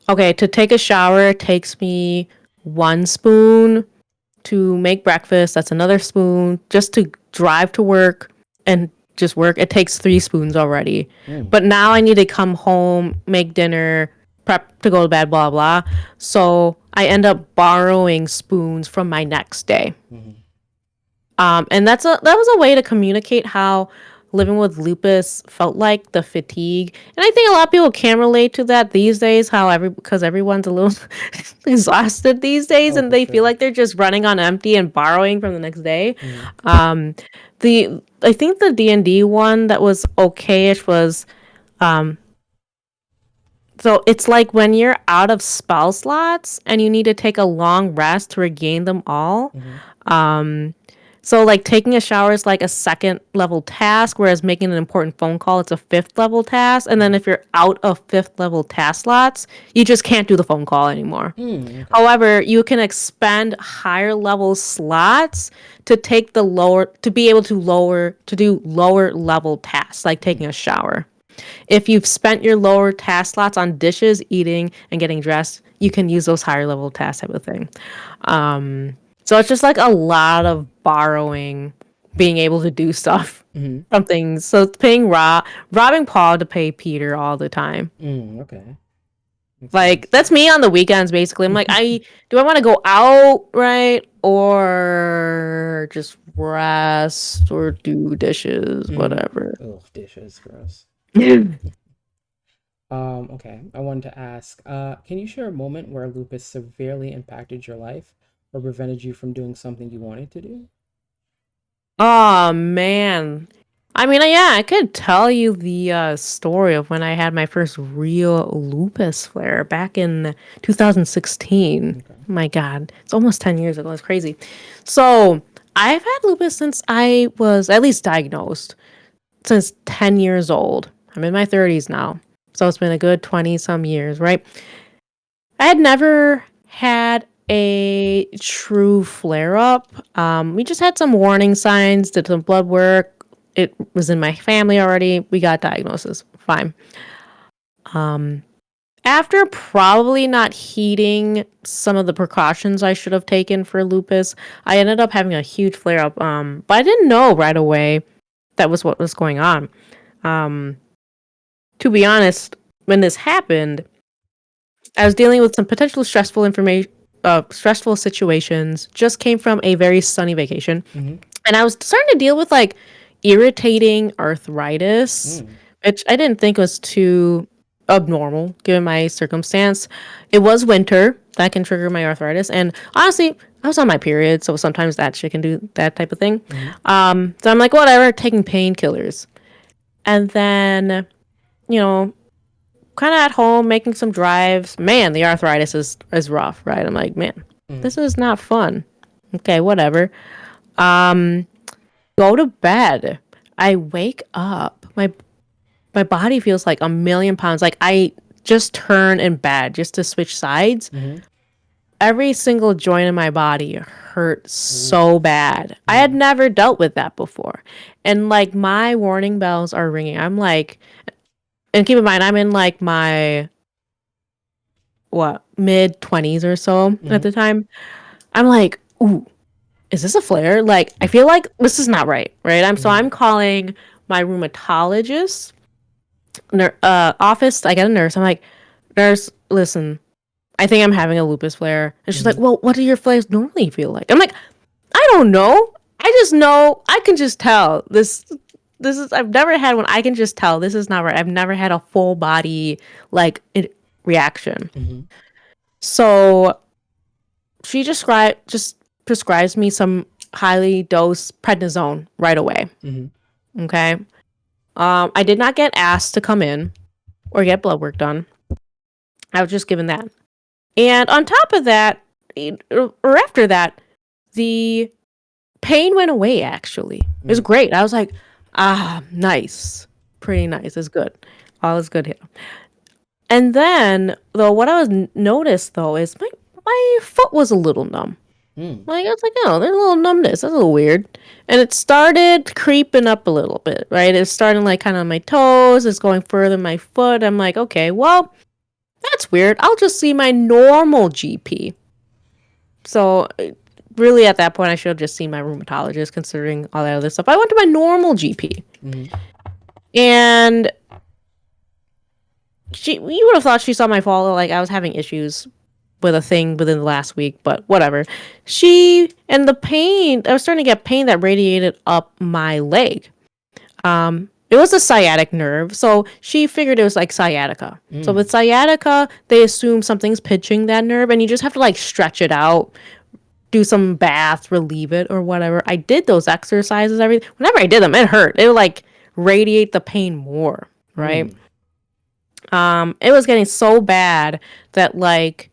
okay, to take a shower takes me 1 spoon. To make breakfast, that's another spoon. Just to drive to work and just work, it takes 3 spoons already. Mm. But now I need to come home, make dinner, prep to go to bed, blah, blah. So I end up borrowing spoons from my next day. Mm-hmm. And that was a way to communicate how living with lupus felt like the fatigue. And I think a lot of people can relate to that these days, because everyone's a little exhausted these days Oh, and for they feel sure. like they're just running on empty and borrowing from the next day. Mm-hmm. Um the I think the D&D one that was okayish was, so it's like when you're out of spell slots and you need to take a long rest to regain them all. Mm-hmm. So like taking a shower is like a second level task, whereas making an important phone call it's a fifth level task. And then Mm. if you're out of fifth level task slots, you just can't do the phone call anymore. Mm, okay. However, you can expend higher level slots to take the lower to be able to do lower level tasks like Mm. taking a shower. If you've spent your lower task slots on dishes, eating, and getting dressed, you can use those higher level tasks type of thing. So it's just like a lot of borrowing, being able to do stuff Mm. from things. So it's paying robbing Paul to pay Peter all the time. Mm, okay. Makes Like sense. that's me on the weekends basically. I'm like, I want to go out, right? Or just rest or do dishes, Mm. whatever. Oh, dishes, gross. Okay. I wanted to ask, can you share a moment where lupus severely impacted your life or prevented you from doing something you wanted to do? Oh man. I mean, yeah, I could tell you the story of when I had my first real lupus flare back in 2016. Okay. My God, it's almost 10 years ago. It's crazy. So I've had lupus since I was at least diagnosed, since 10 years old. I'm in my 30s now. So it's been a good 20 some years, right? I had never had a true flare up. We just had some warning signs, did some blood work. It was in my family already. We got diagnosis. Fine. After probably not heeding some of the precautions I should have taken for lupus, I ended up having a huge flare up. But I didn't know right away that was what was going on. To be honest, when this happened, I was dealing with some potential stressful situations. Just came from a very sunny vacation, Mm-hmm. and I was starting to deal with like irritating arthritis, Mm. which I didn't think was too abnormal given my circumstance. It was winter that can trigger my arthritis, and honestly, I was on my period, so sometimes that shit can do that type of thing. Mm-hmm. So I'm like, whatever, taking painkillers, and then you know kind of at home making some drives. Man, the arthritis is rough, right? I'm like, man, Mm. this is not fun. Okay, whatever. Go to bed. I wake up. My body feels like a million pounds. Like I just turn in bed just to switch sides. Mm-hmm. Every single joint in my body hurt Ooh. so bad. I had Mm. never dealt with that before. And like my warning bells are ringing. I'm like, and keep in mind, I'm in like my what mid 20s or so at Mm-hmm. the time. I'm like, ooh, is this a flare? Like, I feel like this is not right, right? Mm-hmm. I'm calling my rheumatologist office. I get a nurse. I'm like, nurse, listen, I think I'm having a lupus flare. And she's like, Mm-hmm. well, what do your flares normally feel like? I'm like, I don't know. I just know. I can just tell this is I've never had one. I can just tell this is not right. I've never had a full body like reaction. Mm-hmm. So she just prescribes me some highly dosed prednisone right away. Mm-hmm. Okay. I did not get asked to come in or get blood work done. I was just given that. And on top of that, or after that, the pain went away actually. It was Mm. great. I was like, nice. Pretty nice. It's good. All is good here. And then, though, what I was noticed though is my foot was a little numb. Mm. Like, I was like, oh, there's a little numbness. That's a little weird. And it started creeping up a little bit, right? It's starting like kind of on my toes. It's going further in my foot. I'm like, okay, well, that's weird. I'll just see my normal GP. So, really, at that point, I should have just seen my rheumatologist, considering all that other stuff. I went to my normal GP. Mm-hmm. And you would have thought she saw my follow. Like, I was having issues with a thing within the last week, but whatever. And the pain, I was starting to get pain that radiated up my leg. It was a sciatic nerve, so she figured it was like sciatica. So Mm. with sciatica, they assume something's pitching that nerve, and you just have to like stretch it out, do some baths, relieve it, or whatever. I did those exercises. Everything. Whenever I did them, it hurt. It would like radiate the pain more, right? Mm. It was getting so bad that like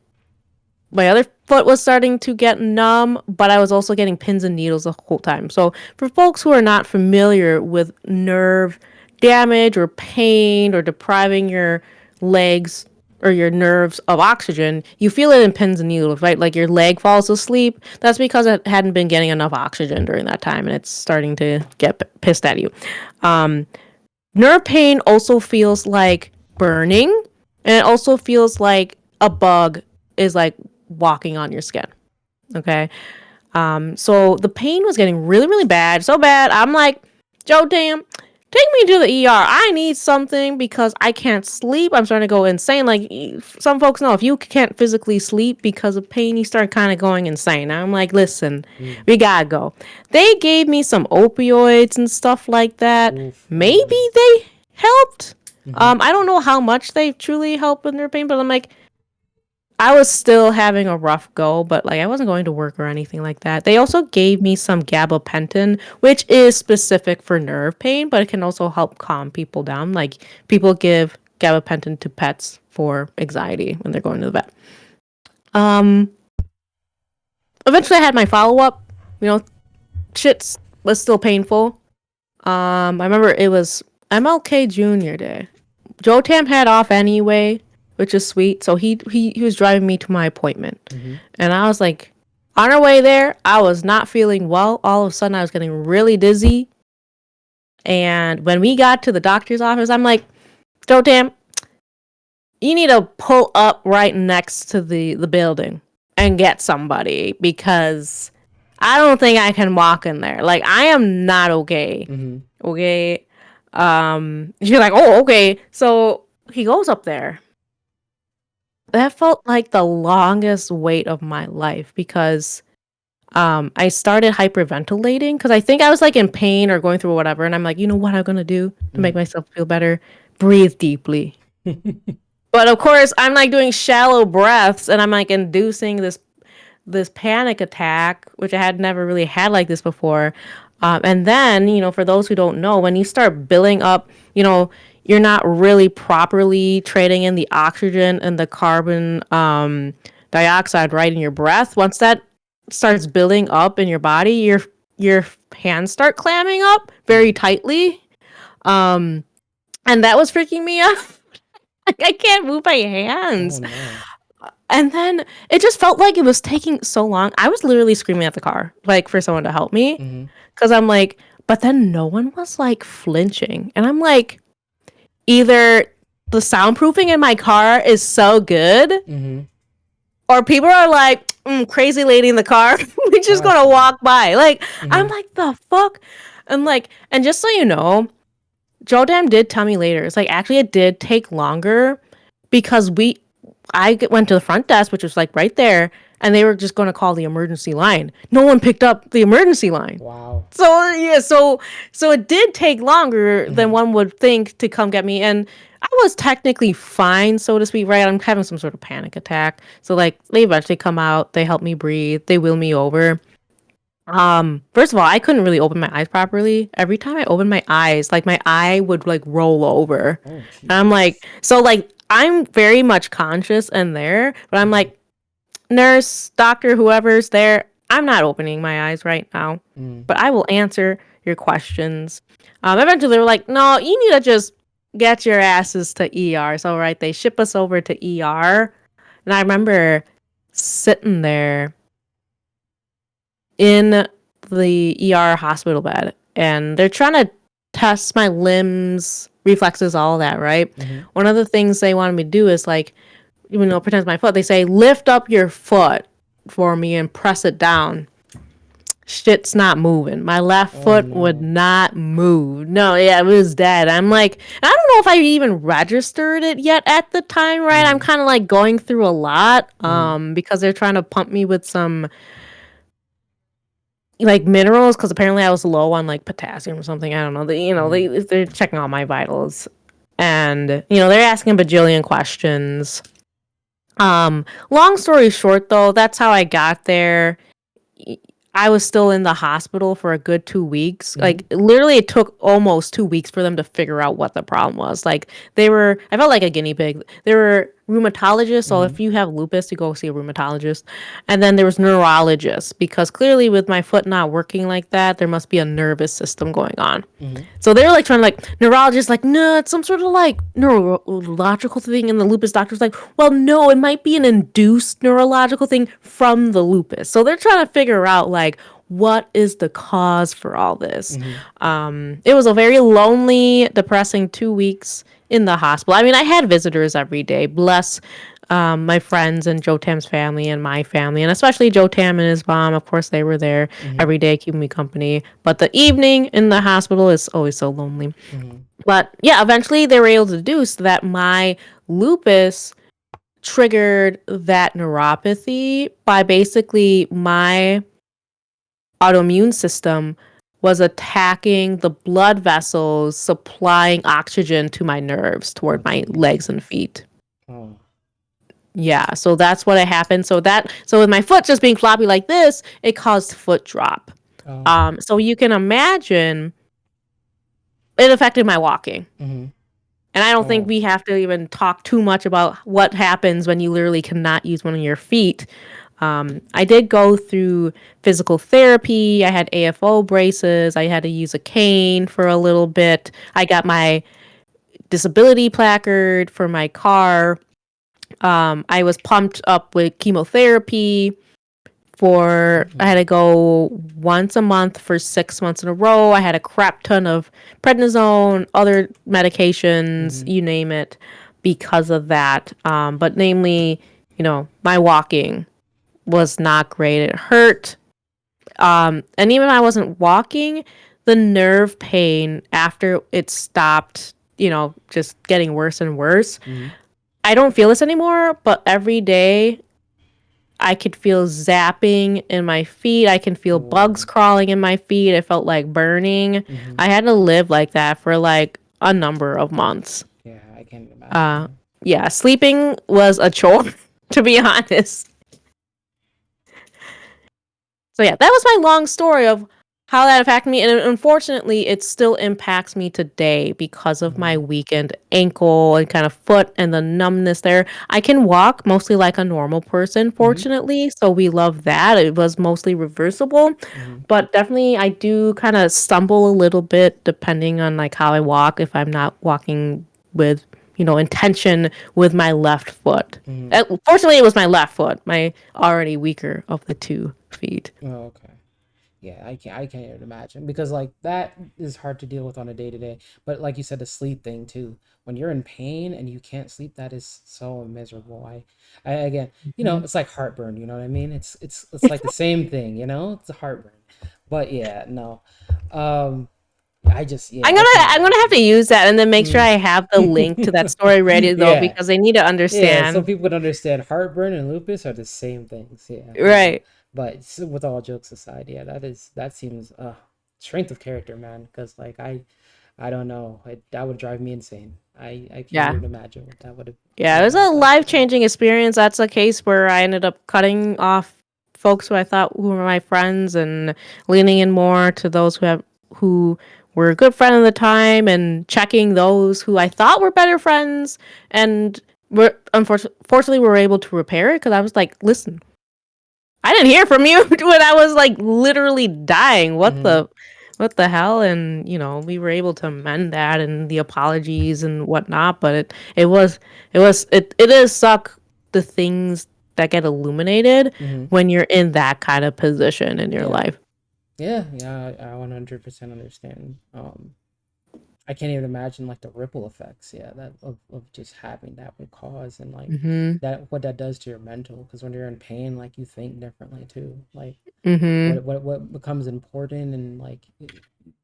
my other foot was starting to get numb, but I was also getting pins and needles the whole time. So, for folks who are not familiar with nerve damage or pain or depriving your legs or your nerves of oxygen, you feel it in pins and needles, right? Like your leg falls asleep. That's because it hadn't been getting enough oxygen during that time and it's starting to get pissed at you. Nerve pain also feels like burning, and it also feels like a bug is like walking on your skin. Okay. So the pain was getting really, really bad. So bad. I'm like, Joe, damn, take me to the ER. I need something because I can't sleep. I'm starting to go insane. Like some folks know, if you can't physically sleep because of pain, you start kind of going insane. I'm like, listen, Mm. we gotta go. They gave me some opioids and stuff like that. Oof. Oh Maybe no. they helped. Mm-hmm. I don't know how much they truly help with their pain, but I'm like, I was still having a rough go, but like I wasn't going to work or anything like that. They also gave me some gabapentin, which is specific for nerve pain, but it can also help calm people down. Like people give gabapentin to pets for anxiety when they're going to the vet. Um, Eventually I had my follow up. You know, shit was still painful. I remember it was MLK Junior Day. Joe Tam had off anyway, which is sweet. So he was driving me to my appointment, Mm-hmm. and I was like, on our way there, I was not feeling well. All of a sudden, I was getting really dizzy. And when we got to the doctor's office, I'm like, Joe Tam, you need to pull up right next to the building and get somebody because I don't think I can walk in there. Like I am not okay. Mm-hmm. Okay. She's like, oh, okay. So he goes up there. That felt like the longest wait of my life because I started hyperventilating because I think I was like in pain or going through whatever, and I'm like, you know what I'm gonna do to make myself feel better? Breathe deeply. Mm-hmm. But of course, I'm like doing shallow breaths, and I'm like inducing this panic attack, which I had never really had like this before. And then, for those who don't know, when you start building up, you're not really properly trading in the oxygen and the carbon dioxide right in your breath. Once that starts building up in your body, your hands start clamming up very tightly. Um, and that was freaking me out. Like I can't move my Oh hands. no. And then it just felt like it was taking so long. I was literally screaming at the car, like for someone to help me. Mm-hmm. Cause I'm like, but then no one was like flinching. And I'm like, either the soundproofing in my car is so good, Mm-hmm. or people are like, crazy lady in the car. We're just gonna Gotcha. walk by. Like, I'm Mm-hmm. like, the fuck? And like, and just so you know, Joe Dam did tell me later, it's like actually it did take longer because went to the front desk, which was like right there, and they were just going to call the emergency line. No one picked up the emergency line. Wow. So yeah, so it did take longer than Mm-hmm. one would think to come get me, and I was technically fine, so to speak. Right, I'm having some sort of panic attack. So like they eventually come out, they help me breathe, they wheel me over. First of all, I couldn't really open my eyes properly. Every time I opened my eyes, like my eye would like roll over. Oh And I'm like, Jesus. so like I'm very much conscious in there, but I'm Mm-hmm. like, nurse, doctor, whoever's there, I'm not opening my eyes right now. Mm-hmm. But I will answer your questions. Eventually they were like, no, you need to just get your asses to ER. So right, they ship us over to ER. And I remember sitting there in the ER hospital bed, and they're trying to test my limbs, reflexes, all that, right? Mm-hmm. One of the things they wanted me to do is like, pretend it's my foot. They say, lift up your foot for me and press it down. Shit's not moving. My left Oh foot would no. not move. No, yeah, it was dead. I'm like, I don't know if I even registered it yet at the time, right? I'm Mm-hmm. kind of like going through a lot Mm-hmm. because they're trying to pump me with some like minerals because apparently I was low on like potassium or something. I don't know. They're checking all my vitals, and they're asking a bajillion questions. Long story short, though, that's how I got there. I was still in the hospital for a good 2 weeks. Mm-hmm. Like literally, it took almost 2 weeks for them to figure out what the problem was. Like I felt like a guinea pig. They were rheumatologist. So Mm-hmm. if you have lupus, you go see a rheumatologist. And then there was neurologists because clearly with my foot not working like that, there must be a nervous system going on. Mm-hmm. So they were like trying to like neurologists like no, it's some sort of like neurological thing, and the lupus doctor's like, well, no, it might be an induced neurological thing from the lupus. So they're trying to figure out like what is the cause for all this. Mm-hmm. It was a very lonely, depressing 2 weeks in the hospital. I mean, I had visitors every day. Bless my friends and Joe Tam's family and my family, and especially Joe Tam and his mom. Of course, they were there Mm-hmm. every day keeping me company. But the evening in the hospital is always so lonely. Mm-hmm. But yeah, eventually they were able to do so that my lupus triggered that neuropathy by basically my autoimmune system was attacking the blood vessels supplying oxygen to my nerves Oh, toward my jeez. legs and feet. Oh. Yeah, so that's what had happened. So with my foot just being floppy like this, it caused foot drop. Oh. So you can imagine it affected my walking. Mm-hmm. And I don't think Oh. we have to even talk too much about what happens when you literally cannot use one of your feet. I did go through physical therapy. I had AFO braces. I had to use a cane for a little bit. I got my disability placard for my car. I was pumped up with chemotherapy for I Mm-hmm. had to go once a month for 6 months in a row. I had a crap ton of prednisone, other medications, Mm-hmm. you name it, because of that. But namely, my walking was not great. It hurt. And even when I wasn't walking, the nerve pain after it stopped, just getting worse and worse. Mm-hmm. I don't feel this anymore, but every day I could feel zapping in my feet. I can feel bugs Oh. crawling in my feet. It felt like burning. Mm-hmm. I had to live like that for like a number of months. Yeah, I can't Uh, imagine. yeah, sleeping was a chore, to be honest. So yeah, that was my long story of how that affected me, and unfortunately, it still impacts me today because of my Mm-hmm. weakened ankle and kind of foot and the numbness there. I can walk mostly like a normal person, Mm-hmm. fortunately, so we love that. It was mostly reversible, Mm-hmm. but definitely I do kind of stumble a little bit depending on like how I walk if I'm not walking with intention with my left foot. Mm-hmm. Fortunately, it was my left foot, my already weaker of the 2 feet. Oh, okay. Yeah, I can't even imagine because like that is hard to deal with on a day to day. But like you said, the sleep thing too. When you're in pain and you can't sleep, that is so miserable. I again, Mhm. it's like heartburn. You know what I mean? It's like the same thing. It's a heartburn. But yeah, no. Um, I'm I gonna can't I'm gonna have to imagine. use that and then make sure Mm. I have the link to that story ready though Yeah, because they need to yeah, so understand. people would understand heartburn and lupus are the same things. Yeah, no. Right. But with all jokes aside, yeah, that seems strength of character, man. Because like I don't know, that would drive me insane. I can't Yeah. even imagine what that Yeah, it would was have a done for me. life-changing experience. That's a case where I ended up cutting off folks who I thought who were my friends and leaning in more to those who were a good friend at the time and checking those who I thought were better friends and fortunately we were able to repair it because I was like, listen, I didn't hear from you when I was like literally dying. Mm-hmm. What the hell? And we were able to amend that and the apologies and whatnot. But it is suck the things that get illuminated Mm-hmm. when you're in that kind of position in your Yeah, life. yeah. I 100% understand. I can't even imagine like the ripple effects, yeah, that of just having that would cause and like Mhm. that what that does to your mental. Because when you're in pain, like you think differently too. Like Mhm. what becomes important and like it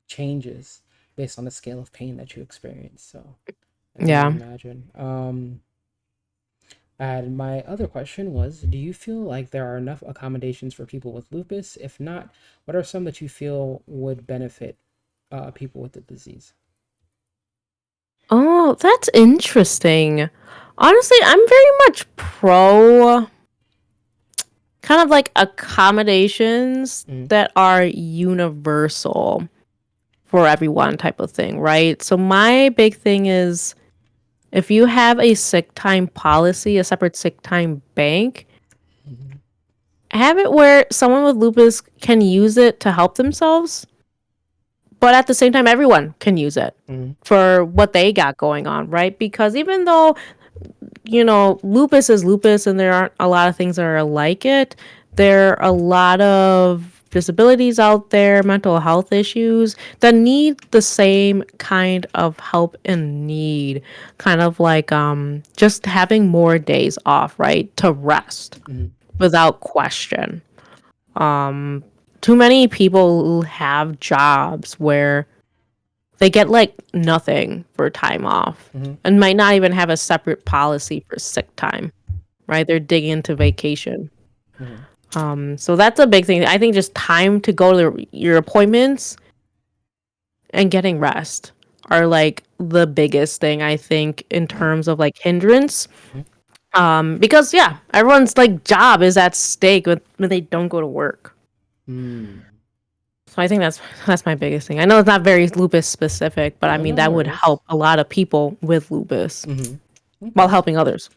changes based on the scale of pain that you experience. So I can't even Yeah. imagine. And my other question was, do you feel like there are enough accommodations for people with lupus? If not, what are some that you feel would benefit people with the disease? Oh, that's interesting. Honestly, I'm very much pro kind of like accommodations Mm-hmm. that are universal for everyone type of thing, right? So my big thing is If you have a sick time policy, a separate sick time bank, Mm-hmm. have it where someone with lupus can use it to help themselves, but at the same time, everyone can use it Mm-hmm. for what they got going on, right? Because even though, lupus is lupus and there aren't a lot of things that are like it, there are a lot of disabilities out there, mental health issues that need the same kind of help and need, kind of like just having more days off, right? To rest Mm-hmm. without question. Too many people have jobs where they get like nothing for time off Mm-hmm. and might not even have a separate policy for sick time, right? They're digging into vacation. Mm-hmm. So that's a big thing. I think just time to go to your appointments and getting rest are like the biggest thing I think in terms of like hindrance. Because yeah, everyone's like job is at stake when they don't go to work. Mm. So I think that's my biggest thing. I know it's not very lupus specific, but I No, mean no that would worries. help a lot of people with lupus Mm-hmm. while Okay. helping others.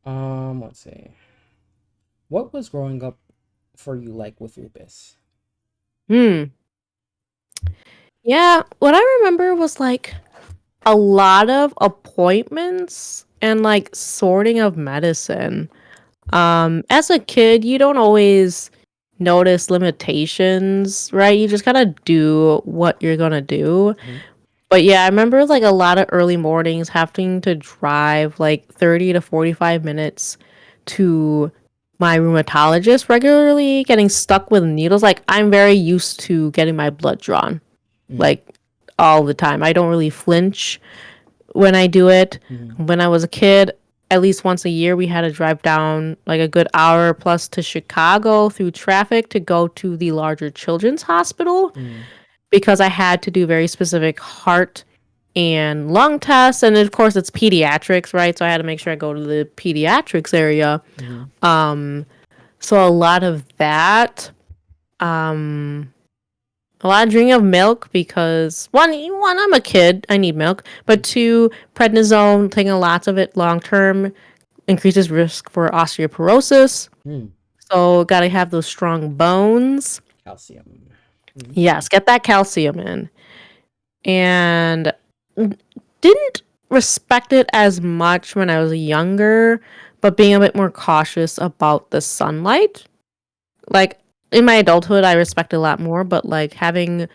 Let's see. What was growing up for you like with lupus? Hmm. Yeah, what I remember was like a lot of appointments and like sorting of medicine. As a kid, you don't always notice limitations, right? You just kind of do what you're gonna do. Mm-hmm. But yeah, I remember like a lot of early mornings having to drive like 30 to 45 minutes to my rheumatologist regularly, getting stuck with needles. Like, I'm very used to getting my blood drawn, Mm-hmm. like, all the time. I don't really flinch when I do it. Mm-hmm. When I was a kid, at least once a year, we had to drive down like a good hour plus to Chicago through traffic to go to the larger children's hospital Mm-hmm. because I had to do very specific heart and lung tests. And of course, it's pediatrics, right? So I had to make sure I go to the pediatrics area. Mm-hmm. So a lot of that. A lot of drinking of milk because one, I'm a kid, I need milk. But two, prednisone, taking lots of it long term increases risk for osteoporosis. Mm-hmm. So gotta have those strong bones. Calcium. Mm-hmm. Yes, get that calcium in. And didn't respect it as much when I was younger, but being a bit more cautious about the sunlight. Like in my adulthood, I respect it a lot more, but like having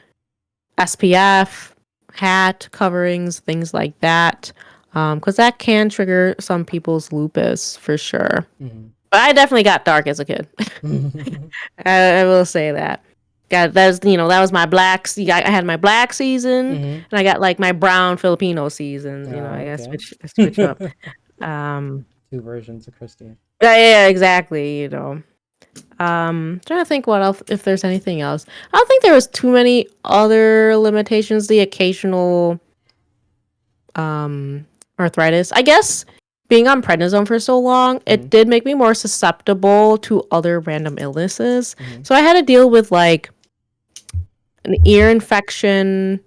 SPF, hat coverings, things like that, because that can trigger some people's lupus for sure. Mm-hmm. But I definitely got dark as a kid. Mm-hmm. I will say that. Got that was my I had my black season, and I got like my brown Filipino season. Oh, I got okay. switch up. Um, Two versions of Christian. yeah, exactly. Trying to think what else if there's anything else. I don't think there was too many other limitations. The occasional arthritis. I guess being on prednisone for so long, Mm-hmm. it did make me more susceptible to other random illnesses. Mm-hmm. So I had to deal with like an ear infection,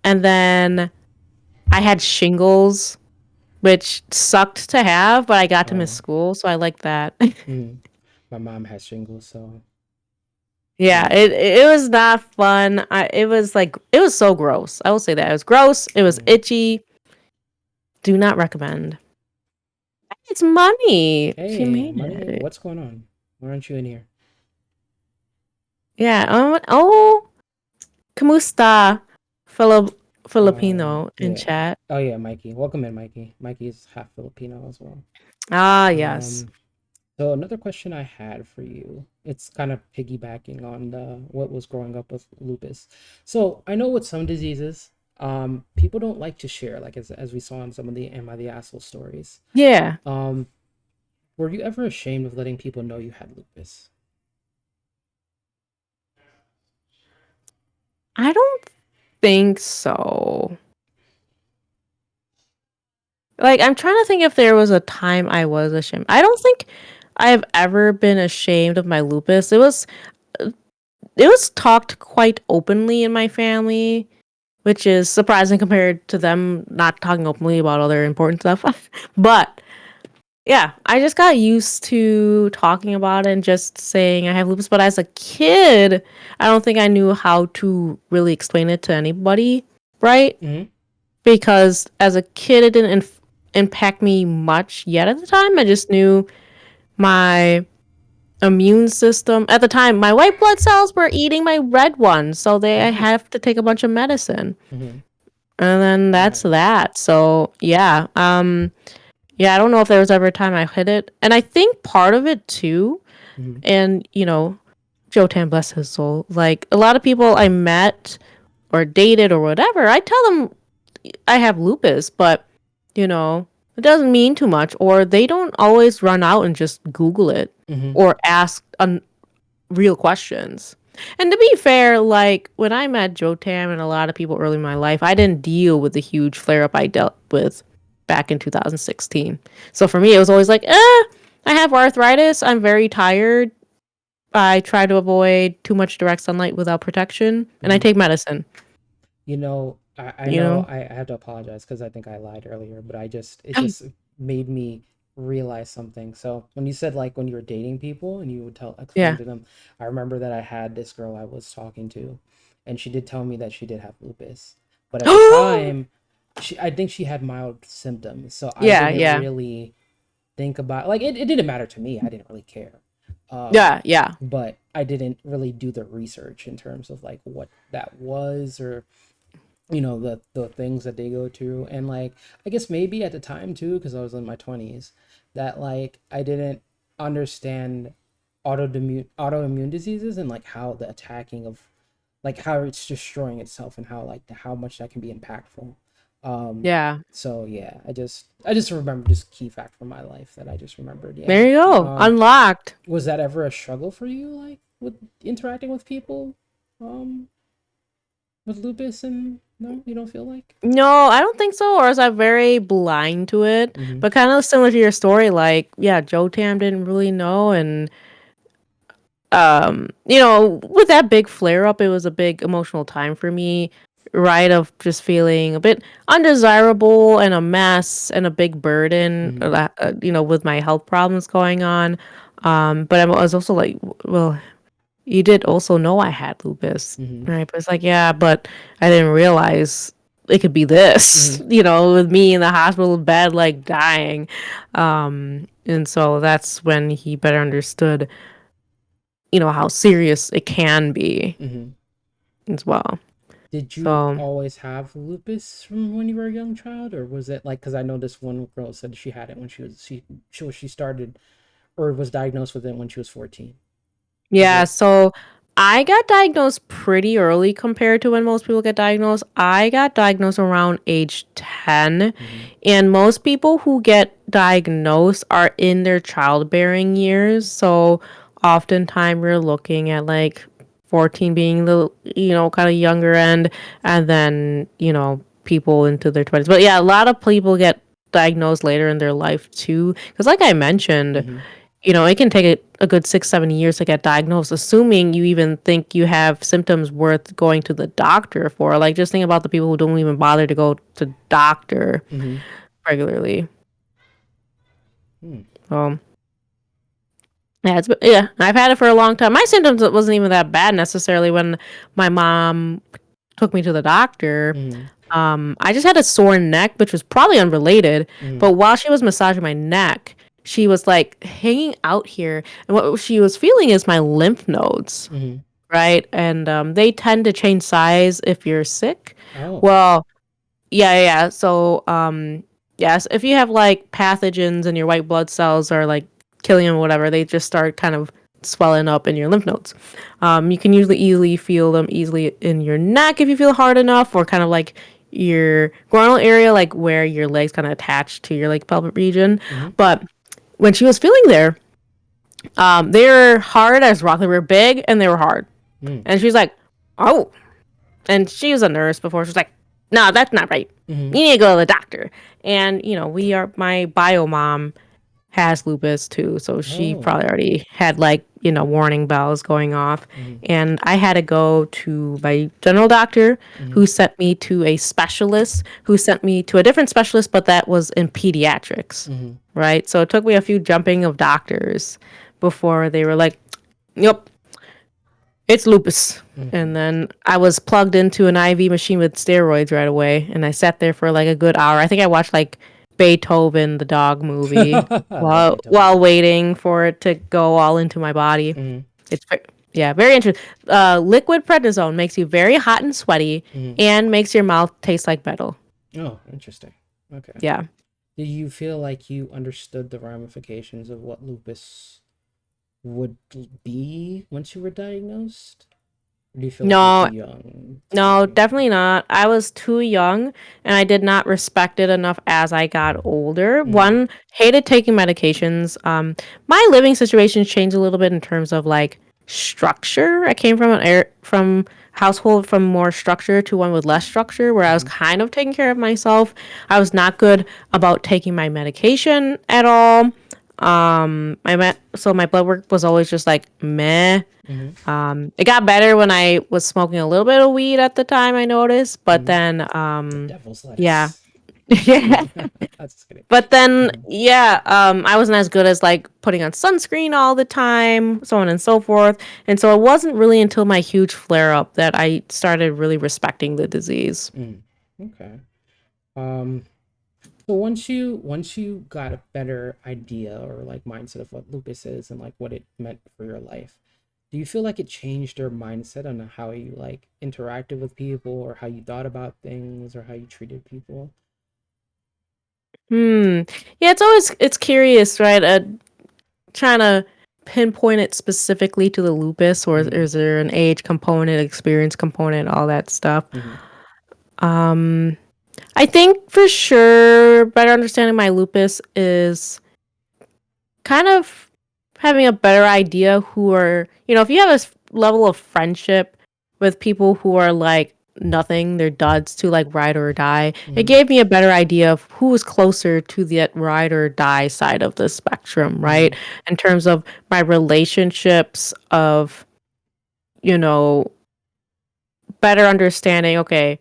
and then I had shingles, which sucked to have, but I got to miss Oh. school, so I like that. Mm-hmm. My mom has shingles, so Yeah, yeah. it was not fun. It was like it was so gross. I will say that it was gross. It was Mm. itchy. Do not recommend. It's money. She Hey, made money, it. what's going on? Why aren't you in here? Yeah. Kamusta, Filipino in Yeah. chat. Oh yeah, Mikey. Welcome in, Mikey. Mikey's half Filipino as well. Ah, yes. Um, so another question I had for you, it's kind of piggybacking on what was growing up with lupus. So I know with some diseases, people don't like to share, like as we saw in some of the Am I the Asshole stories. Yeah. Um, were you ever ashamed of letting people know you had lupus? I don't think so. Like, I'm trying to think if there was a time I was ashamed. I don't think I've ever been ashamed of my lupus. It was talked quite openly in my family. which is surprising compared to them not talking openly about other important stuff. But yeah, I just got used to talking about it and just saying I have lupus. But as a kid, I don't think I knew how to really explain it to anybody, right? Mm-hmm. Because as a kid, it didn't impact me much yet at the time. I just knew my immune system. At the time, my white blood cells were eating my red ones, so I Mm-hmm. have to take a bunch of medicine. Mm-hmm. And then that's Nice. that. So yeah, yeah, I don't know if there was ever a time I hit it, and I think part of it too. Mm-hmm. And Joe Tan, bless his soul. Like a lot of people I met or dated or whatever, I tell them I have lupus, but you know, it doesn't mean too much, or they don't always run out and just Google it Mm-hmm. or ask real questions. And to be fair, like when I met Joe Tam and a lot of people early in my life, I didn't deal with the huge flare up I dealt with back in 2016. So for me, it was always like, I have arthritis. I'm very tired. I try to avoid too much direct sunlight without protection, and I Mm-hmm. take medicine. I You know know? I have to apologize because I think I lied earlier, but it just made me realize something. So when you said like when you were dating people and you would explain Yeah. to them, I remember that I had this girl I was talking to, and she did tell me that she did have lupus, but at the time, I think she had mild symptoms, so I Yeah, didn't yeah. really think about like it didn't matter to me. I didn't really care. Yeah, yeah. But I didn't really do the research in terms of like what that was or the things that they go to. And like I guess maybe at the time too, because I was in my 20s, that like I didn't understand autoimmune diseases and like how the attacking of like how it's destroying itself and how like how much that can be impactful. um Yeah. so yeah, I just remember just key fact from my life that I just remembered. Yeah. There you go. um Unlocked. was that ever a struggle for you, like with interacting with people um with lupus? And no, you don't feel like. No, I don't think so. Or is I very blind to it? Mm-hmm. But kind of similar to your story, like, yeah, Joe Tam didn't really know, and with that big flare up, it was a big emotional time for me, right? Of just feeling a bit undesirable and a mess and a big burden, Mm-hmm. with my health problems going on. But I was also like, well, you did also know I had lupus, Mm-hmm. right? But it's like, yeah, but I didn't realize it could be this, Mm-hmm. with me in the hospital bed, like dying. And so that's when he better understood, how serious it can be Mm-hmm. as well. Did you So, always have lupus from when you were a young child, or was it like, because I know this one girl said she had it when she started or was diagnosed with it when she was 14. Was yeah, it? so I got diagnosed pretty early compared to when most people get diagnosed. I got diagnosed around age 10, Mm-hmm. and most people who get diagnosed are in their childbearing years. So oftentimes we're looking at like 14 being the, kind of younger end, and then, people into their 20s. But yeah, a lot of people get diagnosed later in their life too. Because, like I mentioned, Mm-hmm. it can take a good 6, 7 years to get diagnosed, assuming you even think you have symptoms worth going to the doctor for. Like, just think about the people who don't even bother to go to doctor Mm-hmm. regularly. Hmm. So, yeah, I've had it for a long time. My symptoms wasn't even that bad necessarily when my mom took me to the doctor. Mm-hmm. I just had a sore neck, which was probably unrelated. Mm-hmm. But while she was massaging my neck, she was like hanging out here, and what she was feeling is my lymph nodes, Mm-hmm. right? And they tend to change size if you're sick. Oh. Well, yeah, yeah. Yeah. So, yes, if you have like pathogens and your white blood cells are like killing them or whatever, they just start kind of swelling up in your lymph nodes. You can usually easily feel them easily in your neck if you feel hard enough, or kind of like your groinal area, like where your legs kind of attach to your like pelvic region. Mm-hmm. But when she was feeling there, they were hard as rock. They were big and they were hard. Mm-hmm. And she's like, "Oh," and she was a nurse before. She's like, "No, that's not right. Mm-hmm. You need to go to the doctor." And my bio mom has lupus too, so she Oh. probably already had like, warning bells going off. Mm-hmm. And I had to go to my general doctor Mm-hmm. who sent me to a specialist who sent me to a different specialist, but that was in pediatrics, Mm-hmm. right? So it took me a few jumping of doctors before they were like, "Yep, it's lupus." Mm-hmm. And then I was plugged into an IV machine with steroids right away. And I sat there for like a good hour. I think I watched like Beethoven, the dog movie, I love while Beethoven. waiting for it to go all into my body. Mm-hmm. It's yeah, very interesting. Liquid prednisone makes you very hot and sweaty Mm-hmm. and makes your mouth taste like metal. Oh, interesting. Okay. Yeah. Did you feel like you understood the ramifications of what lupus would be once you were diagnosed? Or do you feel like you were too No, young to no, really? definitely not. I was too young and I did not respect it enough as I got older. Mm-hmm. One, hated taking medications. My living situations changed a little bit in terms of like structure. I came from from household from more structure to one with less structure where I was Mm-hmm. kind of taking care of myself. I was not good about taking my medication at all. So my blood work was always just like meh. Mm-hmm. It got better when I was smoking a little bit of weed at the time, I noticed, but Mm-hmm. then, The devil's yeah. lettuce. Yeah. That's just kidding. But then, Mm-hmm. yeah, I wasn't as good as like putting on sunscreen all the time, so on and so forth. And so it wasn't really until my huge flare up that I started really respecting the disease. Mm. Okay. Um, so once you got a better idea or like mindset of what lupus is and like what it meant for your life, do you feel like it changed your mindset on how you like interacted with people or how you thought about things or how you treated people? Hmm. Yeah, it's curious, right? Trying to pinpoint it specifically to the lupus, or Mm-hmm. is there an age component, experience component, all that stuff? Mm-hmm. I think for sure, better understanding my lupus is kind of having a better idea who are, if you have a level of friendship with people who are like nothing, they're duds to like ride or die, it Mm-hmm. gave me a better idea of who was closer to that ride or die side of the spectrum, right? Mm-hmm. In terms of my relationships, of, you know, better understanding, okay,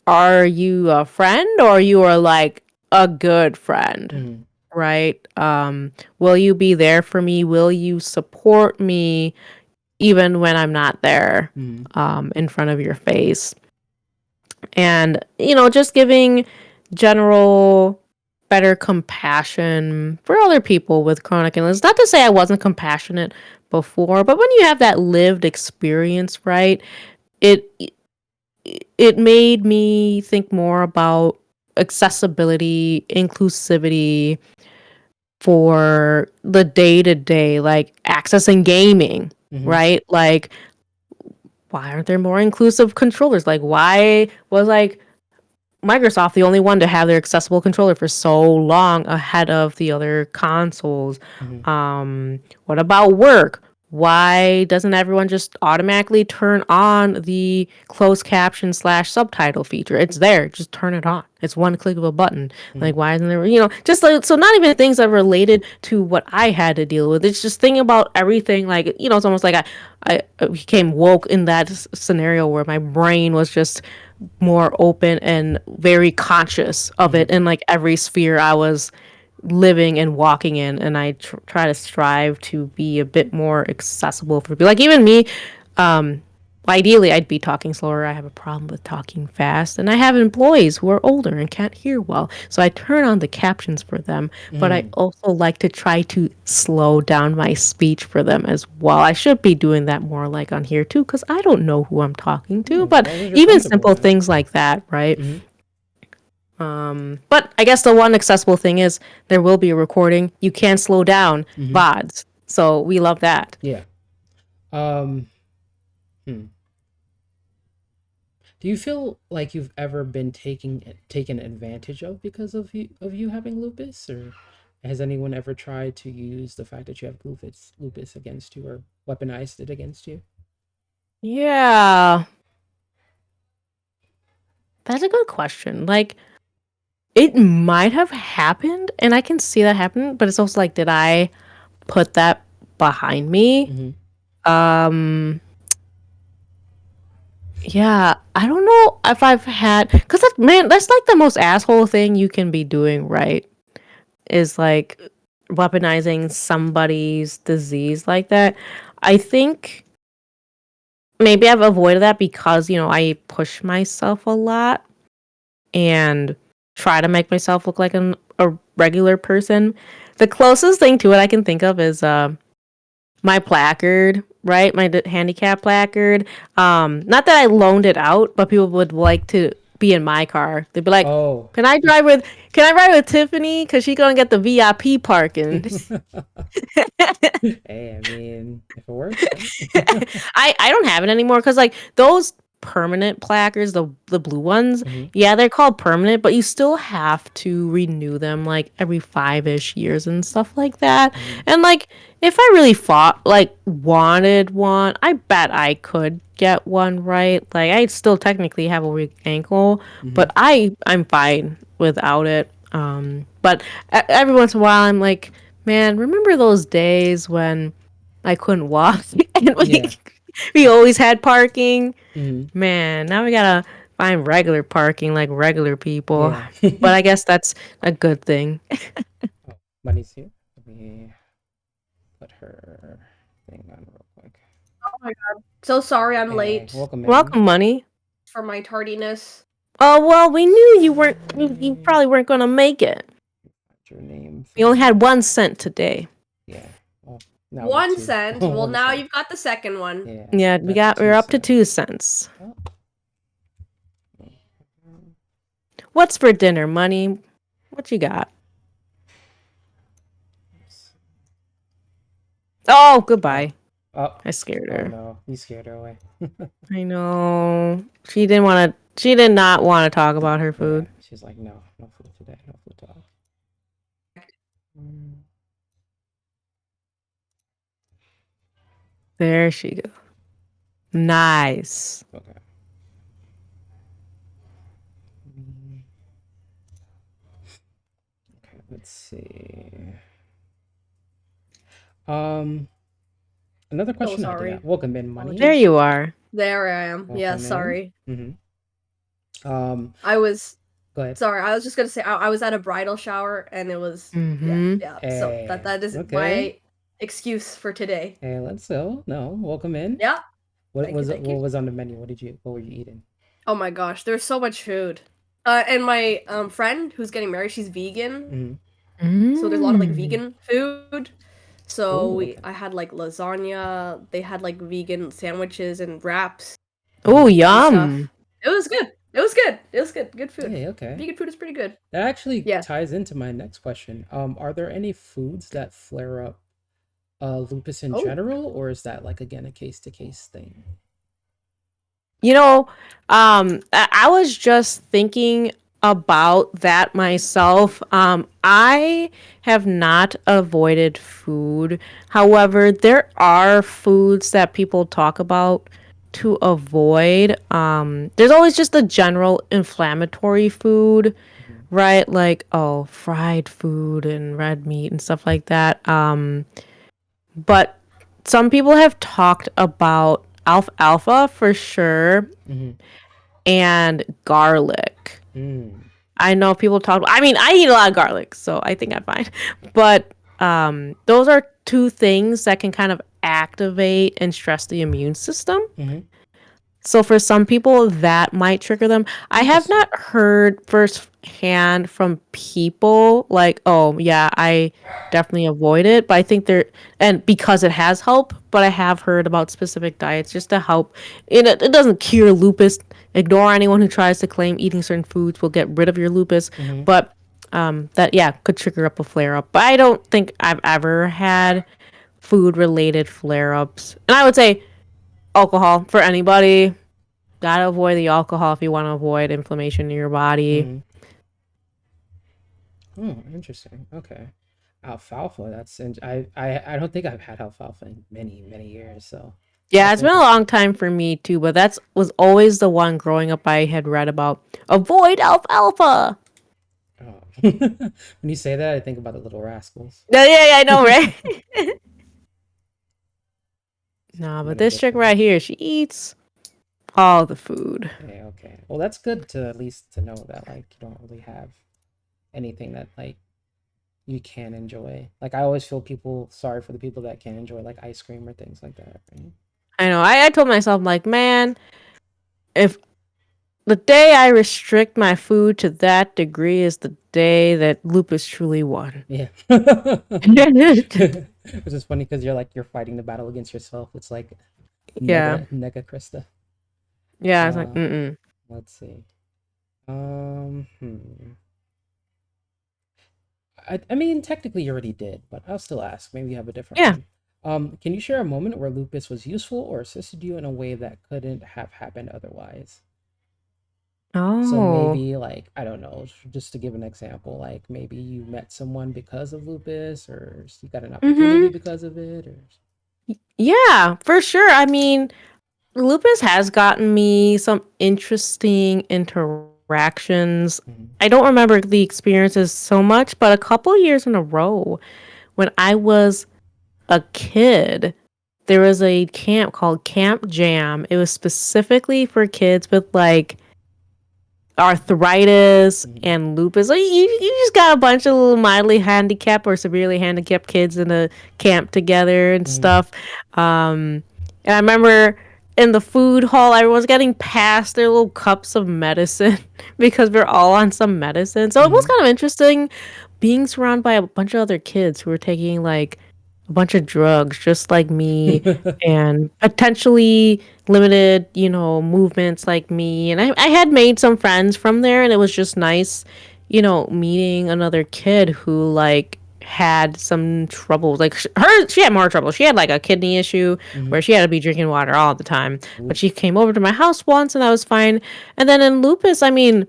are you a friend or you are like a good friend, Mm-hmm. right? Will you be there for me? Will you support me even when I'm not there, Mm-hmm. in front of your face? And, just giving general better compassion for other people with chronic illness. Not to say I wasn't compassionate before, but when you have that lived experience, right? It it made me think more about accessibility, inclusivity for the day to day, like accessing gaming, Mm-hmm. right? Like, why aren't there more inclusive controllers? Like, why was like Microsoft the only one to have their accessible controller for so long ahead of the other consoles? Mm-hmm. What about work? Why doesn't everyone just automatically turn on the closed caption slash subtitle feature? It's there. Just turn it on. It's one click of a button. Mm-hmm. Like, why isn't there, just like, so not even things that are related to what I had to deal with. It's just thinking about everything. Like, it's almost like I became woke in that scenario where my brain was just more open and very conscious of Mm-hmm. it in like every sphere I was living and walking in. And I try to strive to be a bit more accessible for people, like even me. Ideally I'd be talking slower. I have a problem with talking fast, and I have employees who are older and can't hear well, so I turn on the captions for them. But I Mm-hmm. also like to try to slow down my speech for them as well. I should be doing that more like on here too, because I don't know who I'm talking to. Yeah, as But long as you're even comfortable simple with it. things like that, right? Mm-hmm. But I guess the one accessible thing is there will be a recording. You can slow down Mm-hmm. VODs. So we love that. Yeah. Um, hmm. Do you feel like you've ever been taken advantage of because of you having lupus, or has anyone ever tried to use the fact that you have lupus against you or weaponized it against you? Yeah, that's a good question. Like, It might have happened, and I can see that happen, but it's also like, did I put that behind me? Mm-hmm. Um, yeah, I don't know if I've had, because that, man, that's like the most asshole thing you can be doing, right? Is like weaponizing somebody's disease like that. I think maybe I've avoided that because, I push myself a lot and try to make myself look like a regular person. The closest thing to it I can think of is my placard, right? My handicap placard. Not that I loaned it out, but people would like to be in my car. They'd be like, Oh. "Can I drive with Can I ride with Tiffany? Cause she gonna get the VIP parking." Hey, I mean, if it works, right? I don't have it anymore because like those permanent placards, the blue ones, Mm-hmm. yeah, they're called permanent, but you still have to renew them like every 5-ish years and stuff like that. Mm-hmm. And like if I really wanted one, I bet I could get one, right? Like I still technically have a weak ankle, Mm-hmm. but I'm fine without it. But every once in a while I'm like, man, remember those days when I couldn't walk and we Yeah. we always had parking. Mm-hmm. Man, now we gotta find regular parking like regular people. Yeah. But I guess that's a good thing. Oh, Bunny's here. Let me put her thing on real quick. Oh my god. So sorry I'm Hey, late welcome in. Welcome, money. for my tardiness. Oh well, we knew you weren't. You probably weren't gonna make it. What's your name You only from? had 1 cent today. Yeah. Well, now we have One two. cent. Well, 1 now cent. you've got the second one. Yeah. Yeah, Got the we're two up to cent. 2 cents. Oh. What's for dinner, money? What you got? Oh, goodbye. Oh. I scared Oh her. no, you scared her away. I know. She didn't want to. She did not want to talk about her Yeah, food. she's like, no, no food today, no food talk. Mm, There she goes. Nice. okay. Mm, okay, let's see. Um, another So question I did sorry. have. Welcome in, money. There you are. There I am. Yeah, Welcome in. sorry. Mm-hmm. I was Go ahead. sorry. I was just gonna say I was at a bridal shower and it was Mm-hmm. yeah. So Hey, that is okay. my excuse for today. Hey, let's go. No, welcome in. Yeah. What Thank you, was it? thank What you. was on the menu? What were you eating? Oh my gosh, there's so much food. And my friend who's getting married, she's vegan. Mm-hmm. So there's a lot of like Mm. vegan food. So Oh, okay. I had like lasagna. They had like vegan sandwiches and wraps Oh, Mm-hmm. and yum. stuff. It was good. It was good. It was good. Good food. Hey, okay. Vegan food is pretty good. That actually Yeah. ties into my next question. Are there any foods that flare up lupus in Oh. general, or is that like again a case to case thing? You know, I was just thinking about that myself. I have not avoided food. However, there are foods that people talk about to avoid. There's always just the general inflammatory food, Mm-hmm. right? Like, oh, fried food and red meat and stuff like that. But some people have talked about alfalfa for sure Mm-hmm. and garlic. Mm. I know people talk. I mean, I eat a lot of garlic, so I think I'm fine. But those are two things that can kind of activate and stress the immune system. Mm-hmm. So for some people, that might trigger them. I have Interesting. not heard firsthand from people like, oh yeah, I definitely avoid it. But I think and because it has helped, but I have heard about specific diets just to help. It doesn't cure lupus. Ignore anyone who tries to claim eating certain foods will get rid of your lupus. Mm-hmm. But that, yeah, could trigger up a flare up. But I don't think I've ever had food related flare ups. And I would say alcohol for anybody. Gotta avoid the alcohol if you want to avoid inflammation in your body. Mm-hmm. Oh, interesting. Okay. Alfalfa. I don't think I've had alfalfa in many years. So Yeah, that's it's been a interesting. long time for me too, but that's was always the one growing up I had read about. Avoid alfalfa. Oh. When you say that, I think about the Little Rascals. Yeah, yeah, I know, right? No, but Many this chick different. right here, she eats all the food. Okay, okay. Well, that's good to at least to know that like you don't really have anything that like you can enjoy. Like I always feel people sorry for the people that can't enjoy like ice cream or things like that. Right? I know. I told myself, like, man, if the day I restrict my food to that degree is the day that Lupus truly won. Yeah. Which is funny because you're fighting the battle against yourself. It's like Yeah. nega Krista. Yeah, it's like, Uh, mm-mm. let's see. Hmm. I mean, technically you already did, but I'll still ask. Maybe you have a different Yeah. one. Can you share a moment where lupus was useful or assisted you in a way that couldn't have happened otherwise? So Oh. maybe like I don't know, just to give an example, like maybe you met someone because of lupus, or you got an opportunity Mm-hmm. because of it, or. Yeah, for sure. I mean, Lupus has gotten me some interesting interactions. Mhm, I don't remember the experiences so much, but a couple years in a row, when I was a kid, there was a camp called Camp Jam. It was specifically for kids with like arthritis mhm, and lupus. Like, you just got a bunch of little mildly handicapped or severely handicapped kids in a camp together and mhm, stuff. And I remember in the food hall, everyone's getting passed their little cups of medicine because we're all on some medicine. So it was mhm. kind of interesting being surrounded by a bunch of other kids who were taking like a bunch of drugs just like me and potentially limited, movements like me. And I had made some friends from there, and it was just nice, meeting another kid who like had some trouble. Like she had more trouble. She had like a kidney issue where Mhm. she had to be drinking water all the time. But she Oof. came over to my house once, and that was fine. And then in lupus, I mean,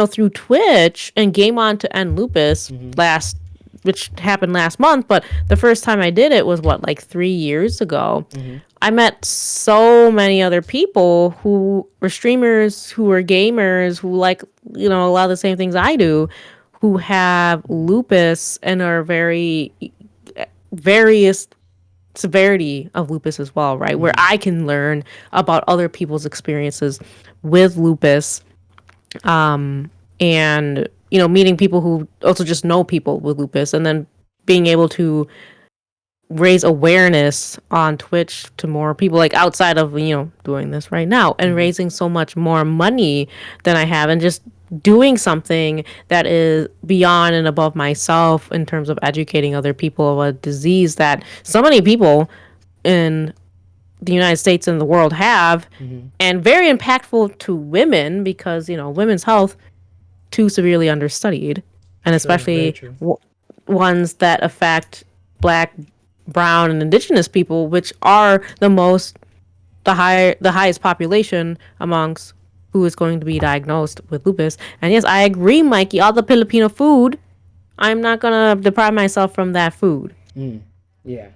through Twitch and Game On to End Lupus Mhm, which happened last month, but the first time I did it was what, like 3 years ago. mhm, I met so many other people who were streamers, who were gamers, who like, a lot of the same things I do, who have mhm, lupus and are very various severity of lupus as well, right? Where mhm, I can learn about other people's experiences with lupus, and meeting people who also just know people with lupus, and then being able to raise awareness on Twitch to more people, like outside of doing this right now, and mhm, raising so much more money than I have, and just doing something that is beyond and above myself in terms of educating other people of a disease that so many people in the United States and the world have, mhm. and very impactful to women because women's health too severely understudied, and True, very especially true. ones that affect Black, Brown, and Indigenous people, which are the highest population amongst who is going to be diagnosed with lupus. And yes, I agree, Mikey. All the Filipino food, I'm not gonna deprive myself from that food. Mm, yeah.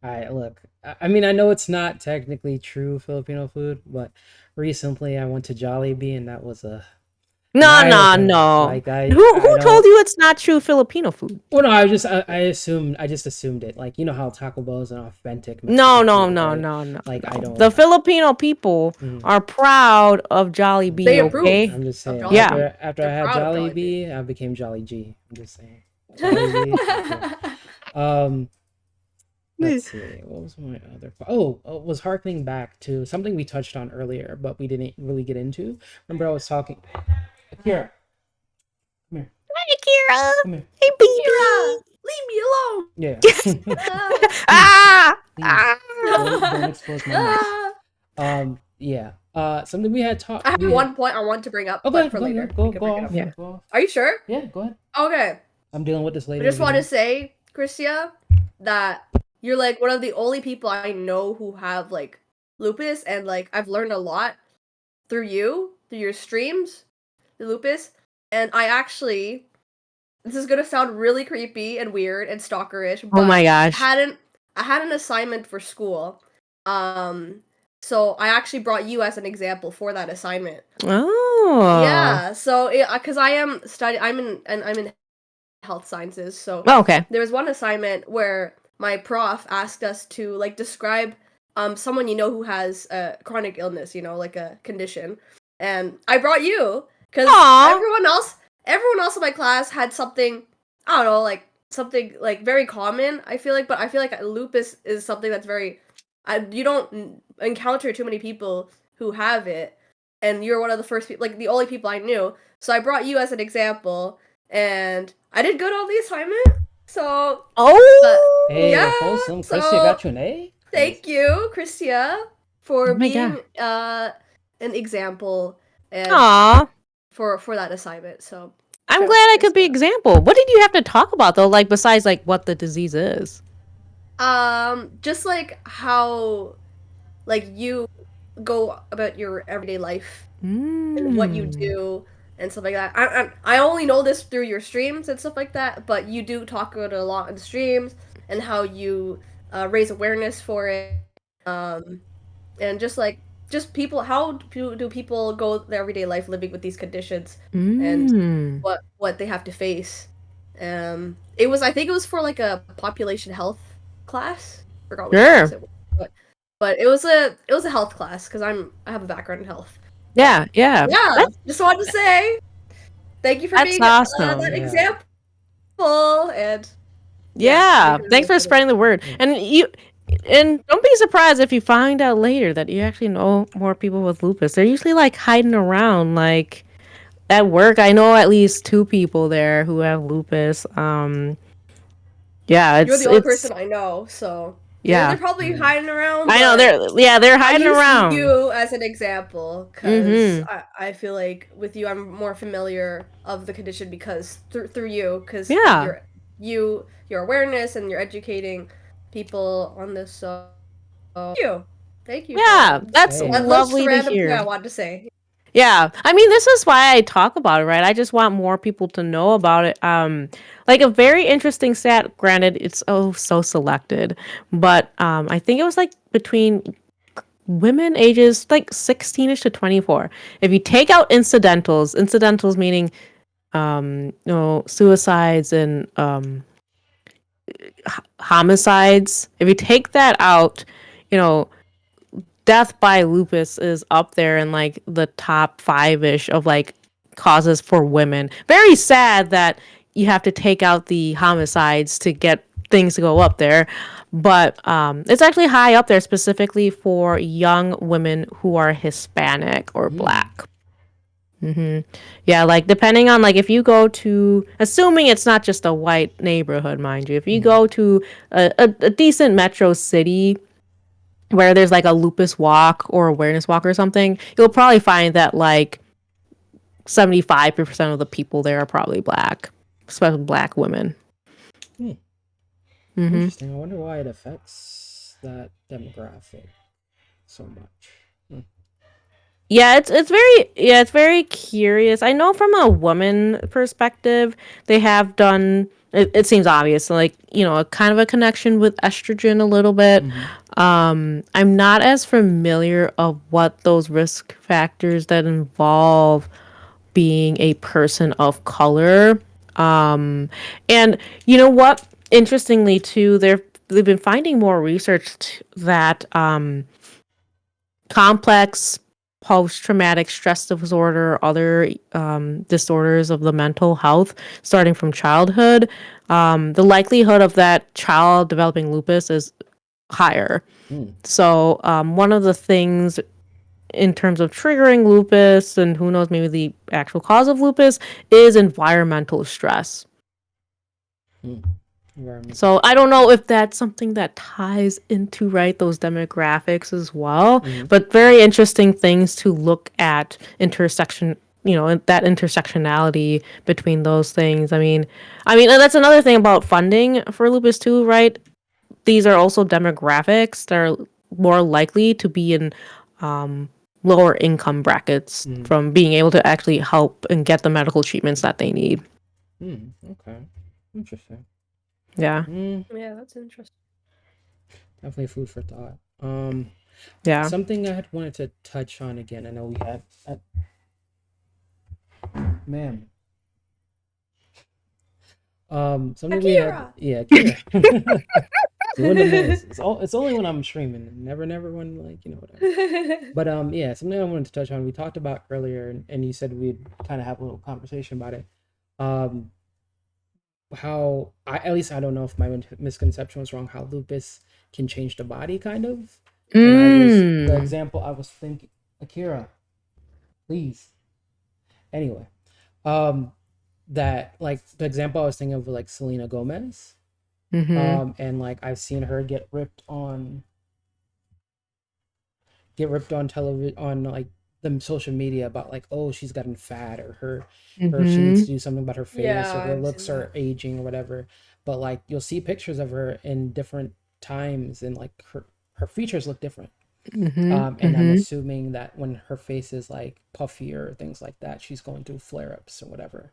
I look. I mean, I know it's not technically true Filipino food, but recently I went to Jollibee and that was an No, eye no, opener. no. Like I Who told don't. you it's not true Filipino food? Well, no, I just assumed it. Like you know how Taco Bell is an authentic No, Mexican no, food, no, right? no, no, Like I no. don't. The Filipino people Mhm. are proud of They Jollibee, approve okay? I'm just of saying. Yeah. Jollibee. After I They're had proud of Jollibee. Jollibee, I became Jolly G. I'm just saying. Jolly G. Yeah. Um. Let's see. What was my other? Was harkening back to something we touched on earlier, but we didn't really get into. Remember, I was talking. Akira, come here. Hey, Kira. Come here. Hey, Kira, baby. leave me alone. Yeah. Please, Ah! please, don't Ah! expose my nuts. Yeah. Something we had I talked. have We had. one point I want to bring up, Oh, go but ahead. for Go ahead. later. Go We can go bring it up. off. Yeah. Go off. Are you sure? Yeah. Go ahead. Okay. I'm dealing with this I later. just If you want to don't. say, Christia, that you're like one of the only people I know who have like lupus, and like I've learned a lot through you, through your streams, the lupus. And I actually, this is gonna sound really creepy and weird and stalkerish, Oh my but gosh. I had an assignment for school. Um, so I actually brought you as an example for that assignment. Oh. Yeah, so because I'm in health sciences, so Oh, okay. there was one assignment where my prof asked us to like describe someone who has a chronic illness, like a condition, and I brought you because Aw. everyone else in my class had something, I don't know, like something like very common. But I feel like lupus is something that's you don't encounter too many people who have it, and you're one of the first people, like the only people I knew. So I brought you as an example, and I did good on the assignment. So, but Hey, yeah, Oh. wholesome. Christy so got you an A? Nice. thank you, Christia, Oh for my god. being an example and Aw. for that assignment. So I'm shout glad out to I could be Christia. example. What did you have to talk about though? Like besides like what the disease is? Just like how like you go about your everyday life and what you Mm. do and stuff like that. I only know this through your streams and stuff like that, but you do talk about it a lot in the streams and how you raise awareness for it. Um, and just people, how do people go their everyday life living with these conditions and Mm. what they have to face. I think it was for like a population health class. Forgot which class Sure. it was, but it was a health class because I have a background in health. But Yeah, yeah. yeah, That's just wanted to say thank you for that's being that awesome. Yeah. example, and yeah, Yeah. making me Thanks feel for good. spreading the word. Yeah. And don't be surprised if you find out later that you actually know more people with lupus. They're usually like hiding around like at work. I know at least two people there who have lupus. Yeah, You're the only it's person I know, so they're yeah. probably Mm. hiding around, I know but they're I hiding use around. you as an example because Mhm. I feel like with you I'm more familiar of the condition because through you because of Yeah. your awareness and you're educating people on this. So thank you for Yeah, that. that's Hey. That's just a lovely to random thing hear. I wanted to say. Yeah. I mean, this is why I talk about it, right? I just want more people to know about it. Like a very interesting stat, granted, it's oh so selected, but I think it was like between women ages like 16ish to 24. If you take out incidentals meaning suicides and homicides, if you take that out, you know, death by lupus is up there in like the top 5ish of like causes for women. Very sad that you have to take out the homicides to get things to go up there, but it's actually high up there specifically for young women who are Hispanic or Mm. black. Yeah, like depending on like if you go to, assuming it's not just a white neighborhood, mind you, if you Mm. go to a decent metro city where there's like a lupus walk or awareness walk or something, you'll probably find that like 75% of the people there are probably black, especially black women. Hmm. Hmm. Interesting. I wonder why it affects that demographic so much. Hmm. Yeah, it's very curious. I know from a woman perspective, they have done it seems obvious, like, a kind of a connection with estrogen a little bit. Mm-hmm. I'm not as familiar of what those risk factors that involve being a person of color. And you know what? Interestingly, too, they've been finding more research that complex post-traumatic stress disorder, other disorders of the mental health, starting from childhood, the likelihood of that child developing lupus is higher. Mm. So one of the things in terms of triggering lupus and who knows maybe the actual cause of lupus is environmental stress. Mm. Environmental So I stress. don't know if that's something that ties into right those demographics as well, Mm-hmm. but very interesting things to look at intersection, that intersectionality between those things. I mean, and that's another thing about funding for lupus too, right? These are also demographics that are more likely to be in lower income brackets Mm. from being able to actually help and get the medical treatments that they need. Mm. Okay. Interesting. Yeah. Mm. Yeah, that's interesting. Definitely food for thought. Yeah. Something I had wanted to touch on again. I know we had ma'am. Something we had, Akira. yeah, Kira. Doing the most. It's only when I'm streaming. Never when, like, whatever. But yeah, something I wanted to touch on. We talked about earlier, and you said we'd kind of have a little conversation about it. Um, how at least I don't know if my misconception was wrong. How lupus can change the body, kind of. And the Mm. example I was thinking, Akira, please. Anyway, um, that like the example I was thinking of was like Selena Gomez. Mm-hmm. And like I've seen her get ripped on television, on like the social media, about like, oh, she's gotten fat, or her she needs Mm-hmm. to do something about her face, Yeah, or her I've seen looks that. are aging or whatever. But like you'll see pictures of her in different times, and like her features look different. Mm-hmm. And I'm Mm-hmm. assuming that when her face is like puffier or things like that, she's going through flare-ups or whatever.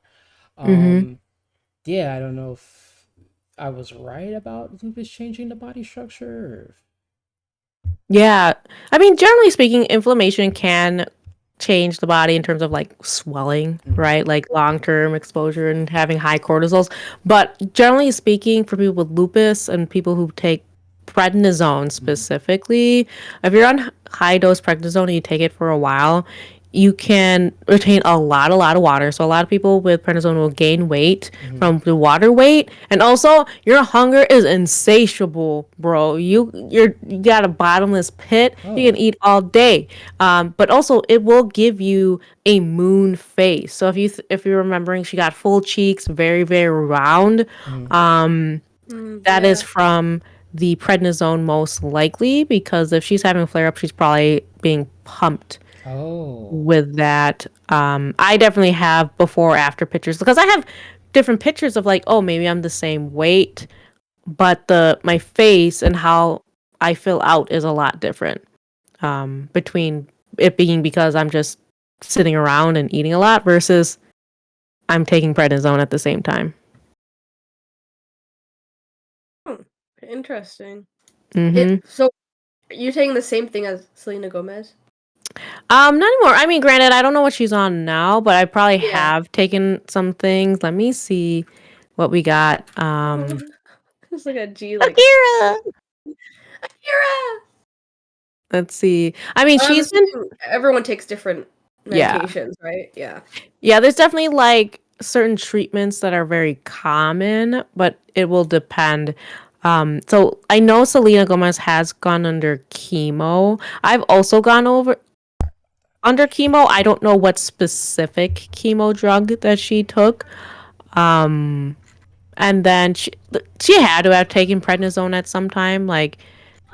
Mm-hmm. um yeah, I don't know if I was right about lupus changing the body structure. Yeah. I mean, generally speaking, inflammation can change the body in terms of like swelling, Mhm. right? Like long-term exposure and having high cortisols. But generally speaking, for people with lupus and people who take prednisone Mhm. specifically, if you're on high dose prednisone and you take it for a while, you can retain a lot of water. So a lot of people with prednisone will gain weight Mhm. from the water weight, and also your hunger is insatiable, bro. You got a bottomless pit. You can Oh. eat all day, but also it will give you a moon face. So if you're remembering, she got full cheeks, very round. Mhm. That is Yeah. from the prednisone most likely, because if she's having a flare up, she's probably being pumped Oh. with that. I definitely have before after pictures, because I have different pictures of like, oh, maybe I'm the same weight, but the my face and how I fill out is a lot different. Between it being because I'm just sitting around and eating a lot versus I'm taking prednisone at the same time. Hmm, interesting. Mm-hmm. So you're taking the same thing as Selena Gomez? Not anymore. I mean, granted, I don't know what she's on now, but I probably Yeah. have taken some things. Let me see what we got. It's like a G, like Akira. Akira. Let's see. I mean, I'm she's been, assuming everyone takes different yeah. medications, right? Yeah. Yeah, there's definitely like certain treatments that are very common, but it will depend. So I know Selena Gomez has gone under chemo. I've also gone over under chemo. I don't know what specific chemo drug that she took. Um, and then she had to have taken prednisone at some time. Like,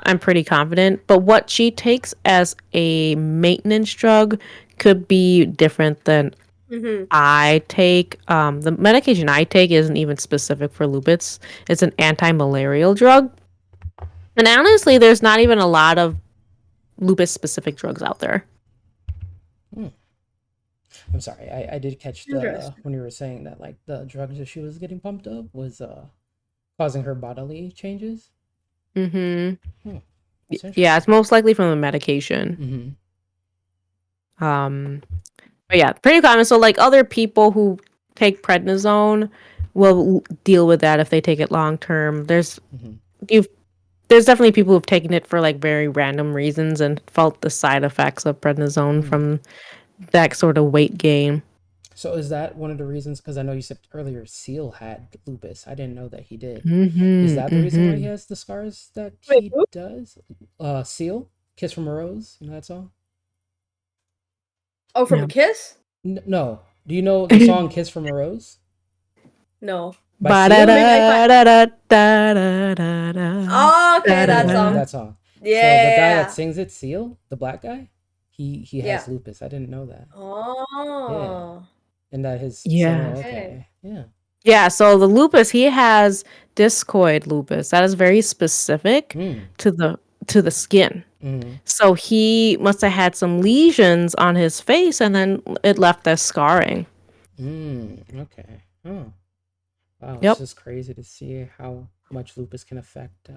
I'm pretty confident. But what she takes as a maintenance drug could be different than Mhm. I take. The medication I take isn't even specific for lupus. It's an anti-malarial drug. And honestly, there's not even a lot of lupus specific drugs out there. Hmm. I'm sorry. I did catch the Interesting. when you were saying that like the drugs that she was getting pumped up was causing her bodily changes. Mm-hmm. Hmm. That's Yeah, interesting. it's most likely from the medication. Mhm. Um, but yeah, pretty common. So like other people who take prednisone will deal with that if they take it long term. Mhm. You've there's definitely people who've taken it for like very random reasons and felt the side effects of prednisone Hmm. from that sort of weight gain. So is that one of the reasons? Because I know you said earlier Seal had lupus. I didn't know that he did. Is Mm-hmm. that the reason why he Mm-hmm. has the scars that Wait, he who? does? Seal, Kiss from a Rose. You know that song? Oh, from Yeah. Kiss? No. Do you know the song "Kiss from a Rose" No. by Ba da Or Seal? maybe I da da da da da da da Oh, okay, da that Yeah, da. song. that song. So the guy that Yeah. sings it, Seal, the black guy, he Yeah. has lupus. I didn't know that. Yeah, Oh. and that his so Yeah. Okay. okay, yeah. Yeah, so the lupus, he has discoid lupus. That is very specific Mm. to the skin. Mm. So he must have had some lesions on his face and then it left as scarring. Mm. Okay. Oh, wow. It's Yep. just crazy to see how much lupus can affect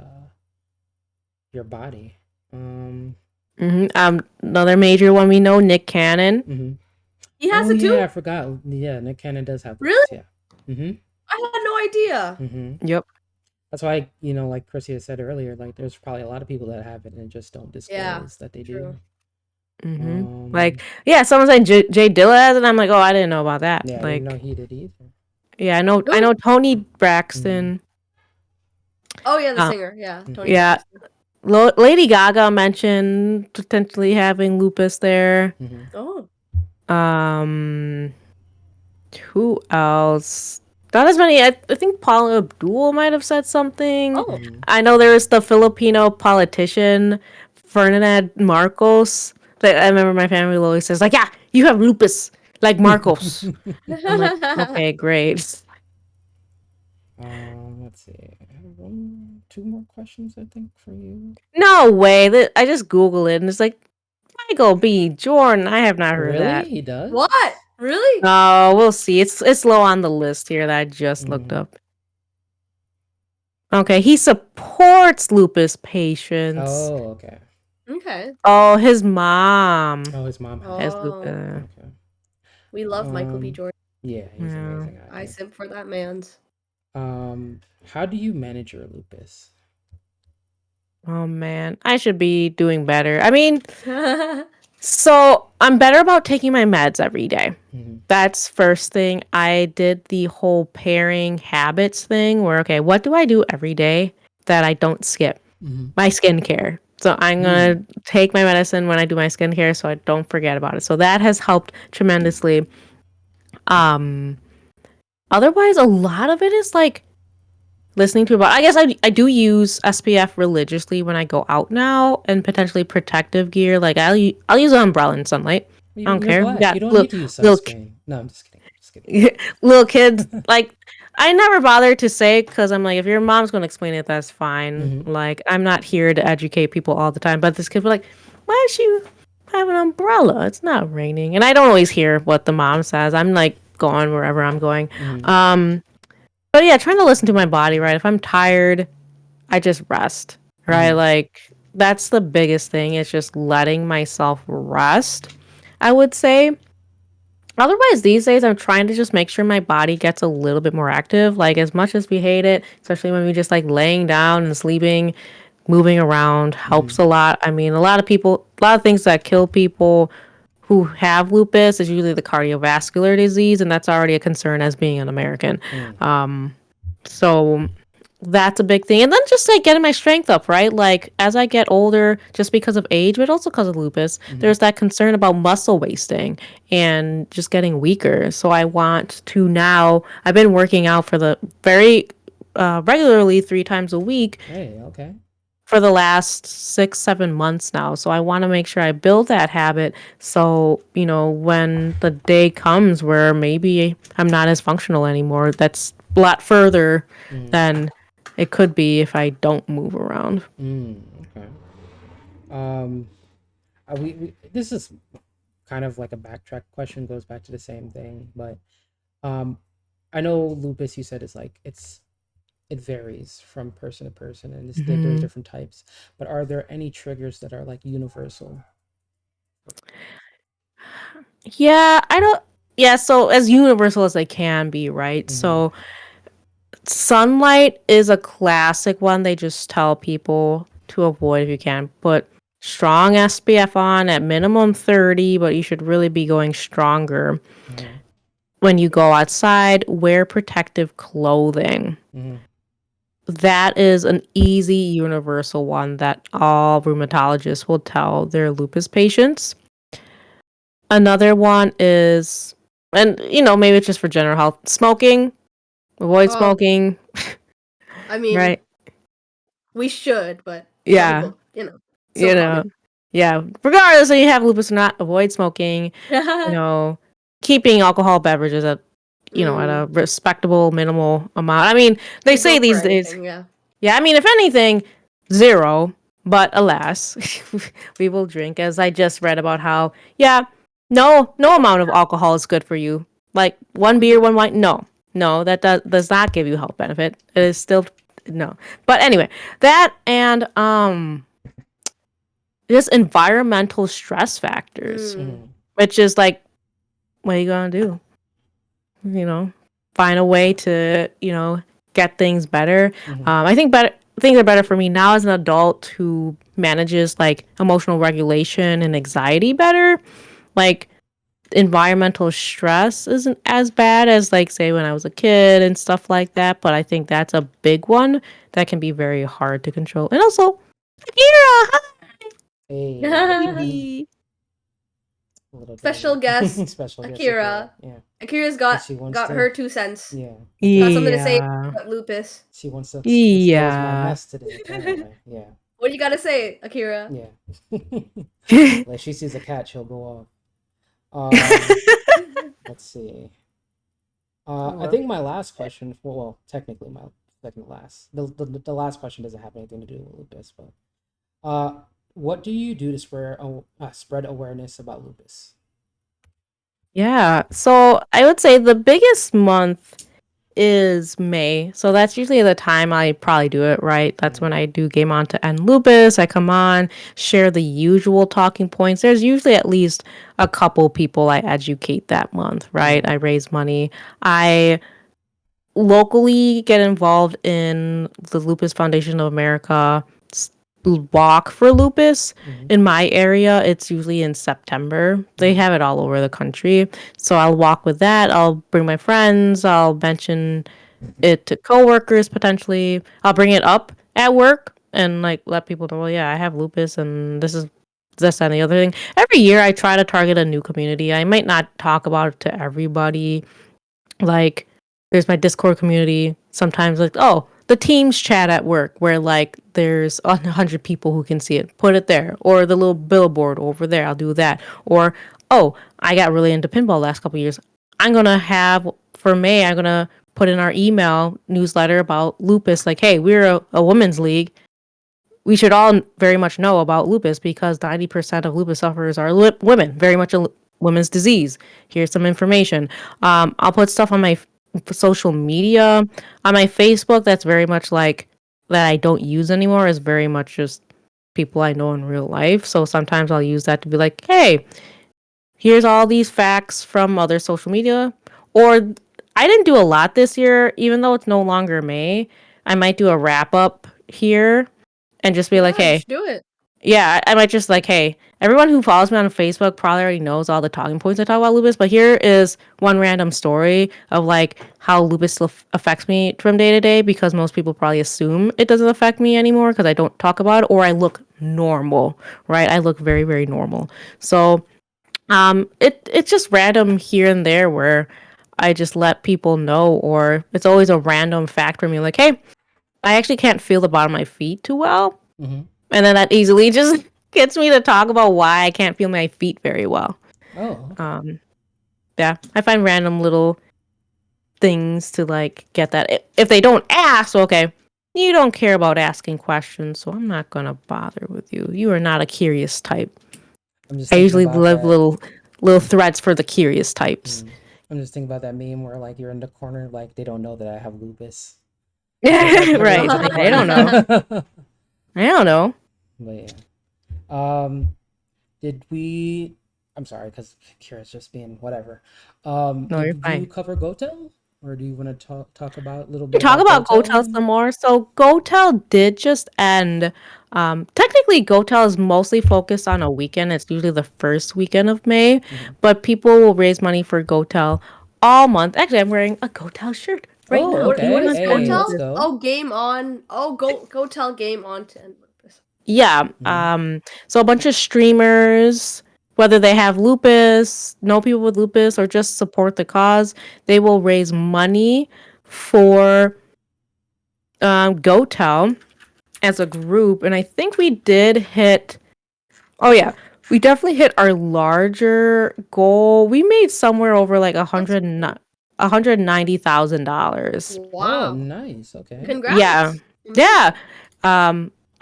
your body. Another major one we know, Nick Cannon. Mm-hmm. He has Oh it yeah, too? I forgot. Yeah, Nick Cannon does have Really? lupus. Yeah. Mm-hmm. I had no idea. Mm-hmm. Yep. That's why, like Chrissy said earlier, like there's probably a lot of people that have it and just don't Yeah, disclose that they do. true. Like, Um, yeah, someone saying Jay Dilla has it, and I'm like, oh, I didn't know about that. yeah, I didn't know Like, he did either. yeah, I Who? know Tony Mm-hmm. Braxton. Oh yeah, the Uh, singer. Yeah, Tony Mm-hmm. yeah, Braxton. Lady Gaga mentioned potentially having lupus there. Mm-hmm. Oh. Um, who else? Not as many. I think Paula Abdul might have said something. Oh. Mm-hmm. I know there was the Filipino politician Ferdinand Marcos. That I remember my family always says like, "Yeah, you have lupus like Marcos." I'm like, okay, great. Let's see. I have two more questions, I think, for you. No way. That I just Google it and it's like Michael B. Jordan. I have not heard of Really? that. He does? What? Really? Oh, we'll see. It's low on the list here that I just looked Mm. up. Okay, he supports lupus patients. Oh, okay. Okay. Oh, his mom Oh, his mom has has it. Oh, lupus. Okay. we love Michael B. Um, Jordan. yeah, he's an Yeah. amazing I actor. simp for that man's. How do you manage your lupus? Oh man, I should be doing better. I mean, so I'm better about taking my meds every day. Mm-hmm. That's first thing. I did the whole pairing habits thing where, okay, what do I do every day that I don't skip? Mm-hmm. My skincare. So I'm going to take my medicine when I do my skincare so I don't forget about it. So that has helped tremendously. Um, Otherwise, a lot of it is like listening to about. I guess I do use SPF religiously when I go out now and potentially protective gear. Like I'll use an umbrella in sunlight. I don't You're care. We black. got You don't need to use little sunscreen. No, I'm just kidding. Just kidding. little kids like I never bother to say because I'm like if your mom's gonna explain it that's fine, Mm-hmm. like I'm not here to educate people all the time, but this kid was like, why does she have an umbrella, it's not raining, and I don't always hear what the mom says. I'm like going wherever I'm going. Mm-hmm. But yeah, trying to listen to my body, right? If I'm tired I just rest, right? Mm-hmm. Like that's the biggest thing, is just letting myself rest, I would say. Otherwise, these days, I'm trying to just make sure my body gets a little bit more active. Like, as much as we hate it, especially when we just like laying down and sleeping, moving around Mm-hmm. helps a lot. I mean, a lot of things that kill people who have lupus is usually the cardiovascular disease, and that's already a concern as being an American. Mm-hmm. So that's a big thing. And then just like getting my strength up, right? Like as I get older, just because of age, but also because of lupus, there's that concern about muscle wasting and just getting weaker. So I want to now, I've been working out for the very regularly 3 times a week Hey, okay. for the last 6 7 months now. So I want to make sure I build that habit, so when the day comes where maybe I'm not as functional anymore, that's a lot further Mm. than it could be if I don't move around. Okay. Um, this is kind of like a backtrack question, goes back to the same thing, but um, I know lupus. You said is like it varies from person to person, and there's Hmm. different types. But are there any triggers that are like universal? Yeah, I don't. Yeah, so as universal as they can be, right? Mm-hmm. So sunlight is a classic one. They just tell people to avoid if you can. Put strong SPF on at minimum 30, but you should really be going stronger. Mm-hmm. When you go outside, wear protective clothing. Mm-hmm. That is an easy universal one that all rheumatologists will tell their lupus patients. Another one is, and maybe it's just for general health, smoking. Avoid Oh, smoking, I mean, right? we should, but some Yeah, people, so you know, common. yeah. Regardless if you have lupus or not, avoid smoking. You know, keeping alcohol beverages at at Mm, a respectable minimal amount. I mean, they we say go for these days, anything, yeah. yeah. I mean, if anything, zero. But alas, we will drink. As I just read about how, yeah, no amount of alcohol is good for you. Like one beer, one wine. No, that does not give you health benefit. It is still no. But anyway, that and just environmental stress factors, Mm, Mm-hmm. which is like what are you gonna do? You know, find a way to get things better. Mm-hmm. I think better things are better for me now as an adult who manages like emotional regulation and anxiety better. Like environmental stress isn't as bad as like say when I was a kid and stuff like that, but I think that's a big one that can be very hard to control. And also, Akira, Hey, hi! little Special doggy. guest Special guest Akira. Akira. Yeah, Akira's because got she wants got to. her 2 cents. Yeah, Got because something to say Yeah, about lupus. she wants to expose my yeah. mess today. Apparently, yeah, What do you gotta say, Akira? yeah. Like she sees a cat, she'll go off. Let's see. I think my last question, well, technically my second last. The last question doesn't have anything to do with lupus, but uh, what do you do to spread awareness about lupus? Yeah. So I would say the biggest month is May. So that's usually the time I probably do it, right? That's Mm-hmm. when I do Game On to End Lupus. I come on, share the usual talking points. There's usually at least a couple people I educate that month, right? Mm-hmm. I raise money. I locally get involved in the Lupus Foundation of America walk for lupus. Mm-hmm. In my area, it's usually in September. They Mm-hmm. have it all over the country. So I'll walk with that. I'll bring my friends. I'll mention it to coworkers potentially. I'll bring it up at work and like let people know, well, yeah, I have lupus and this is this and the other thing. Every year I try to target a new community. I might not talk about it to everybody, like there's my Discord community. Sometimes like, oh, the Teams chat at work where like there's 100 people who can see it. Put it there. Or the little billboard over there. I'll do that. Or oh, I got really into pinball last couple years. I'm gonna have for May. I'm gonna put in our email newsletter about lupus. Like, hey, we're a women's league. We should all very much know about lupus because 90% of lupus sufferers are women, very much a women's disease. Here's some information. I'll put stuff on my social media. On my Facebook, that's very much like that I don't use anymore, is very much just people I know in real life. So sometimes I'll use that to be like, hey, here's all these facts from other social media. Or I didn't do a lot this year, even though it's no longer May. I might do a wrap up here and just be like, Yeah, you hey, should do it. yeah, I might just like, hey, everyone who follows me on Facebook probably already knows all the talking points I talk about lupus, but here is one random story of like how lupus still affects me from day to day because most people probably assume it doesn't affect me anymore because I don't talk about it or I look normal, right? I look very, very normal. So, it's just random here and there where I just let people know, or it's always a random fact for me, like, hey, I actually can't feel the bottom of my feet too well, Mm-hmm. and then that easily just gets me to talk about why I can't feel my feet very well. Oh, okay. Um, yeah, I find random little things to like get that. If they don't ask, okay, you don't care about asking questions, so I'm not gonna bother with you. You are not a curious type. I'm just I thinking usually about leave that. little threads for the curious types. Mm. I'm just thinking about that meme where like you're in the corner, like they don't know that I have lupus. It's like Right? everyone's So in the they don't know. corner. I don't know. But yeah. Um, did we? I'm sorry, because Kira's just being whatever. No, you're Did you fine. cover Gotel, or do you want to talk about a little We bit talk about about Gotel? GoTel some more. So GoTel did just end. Technically, GoTel is mostly focused on a weekend. It's usually the first weekend of May, Mhm. but people will raise money for GoTel all month. Actually, I'm wearing a GoTel shirt right Oh, now. What If you what want okay. to is end Hey, with let's Gotel? this, go. Oh, game on. Oh, go tell game on to end lupus. yeah. Mhm. So a bunch of streamers, whether they have lupus, know people with lupus, or just support the cause, they will raise money for GoTel as a group, and I think we did hit. Oh yeah, we definitely hit our larger goal. We made somewhere over like That's $190,000. Oh, wow. nice. Okay. Yeah, Congrats. yeah.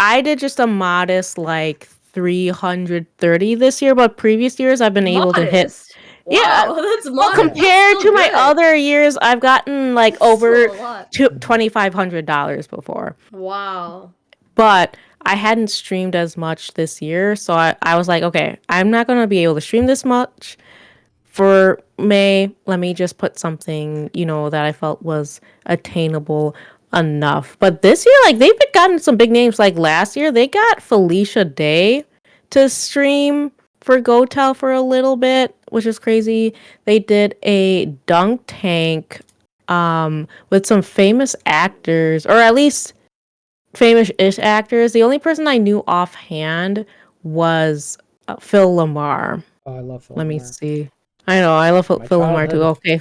I did just a modest like 330 this year, but previous years I've been able to hit. Modest. Yeah, Wow, that's well, Yeah. modest. That's compared still to my good. other years, I've gotten like That's over still a lot. Mhm. $2,500 before. Wow. But I hadn't streamed as much this year, so I was like, okay, I'm not gonna be able to stream this much for May, let me just put something, that I felt was attainable enough. But this year, like they've gotten some big names. Like last year, they got Felicia Day to stream for GoTel for a little bit, which is crazy. They did a dunk tank with some famous actors, or at least famous-ish actors. The only person I knew offhand was Phil Lamar. Oh, I love Let me Philmar. see. I know, I love My Phil Lamar too. childhood. Okay,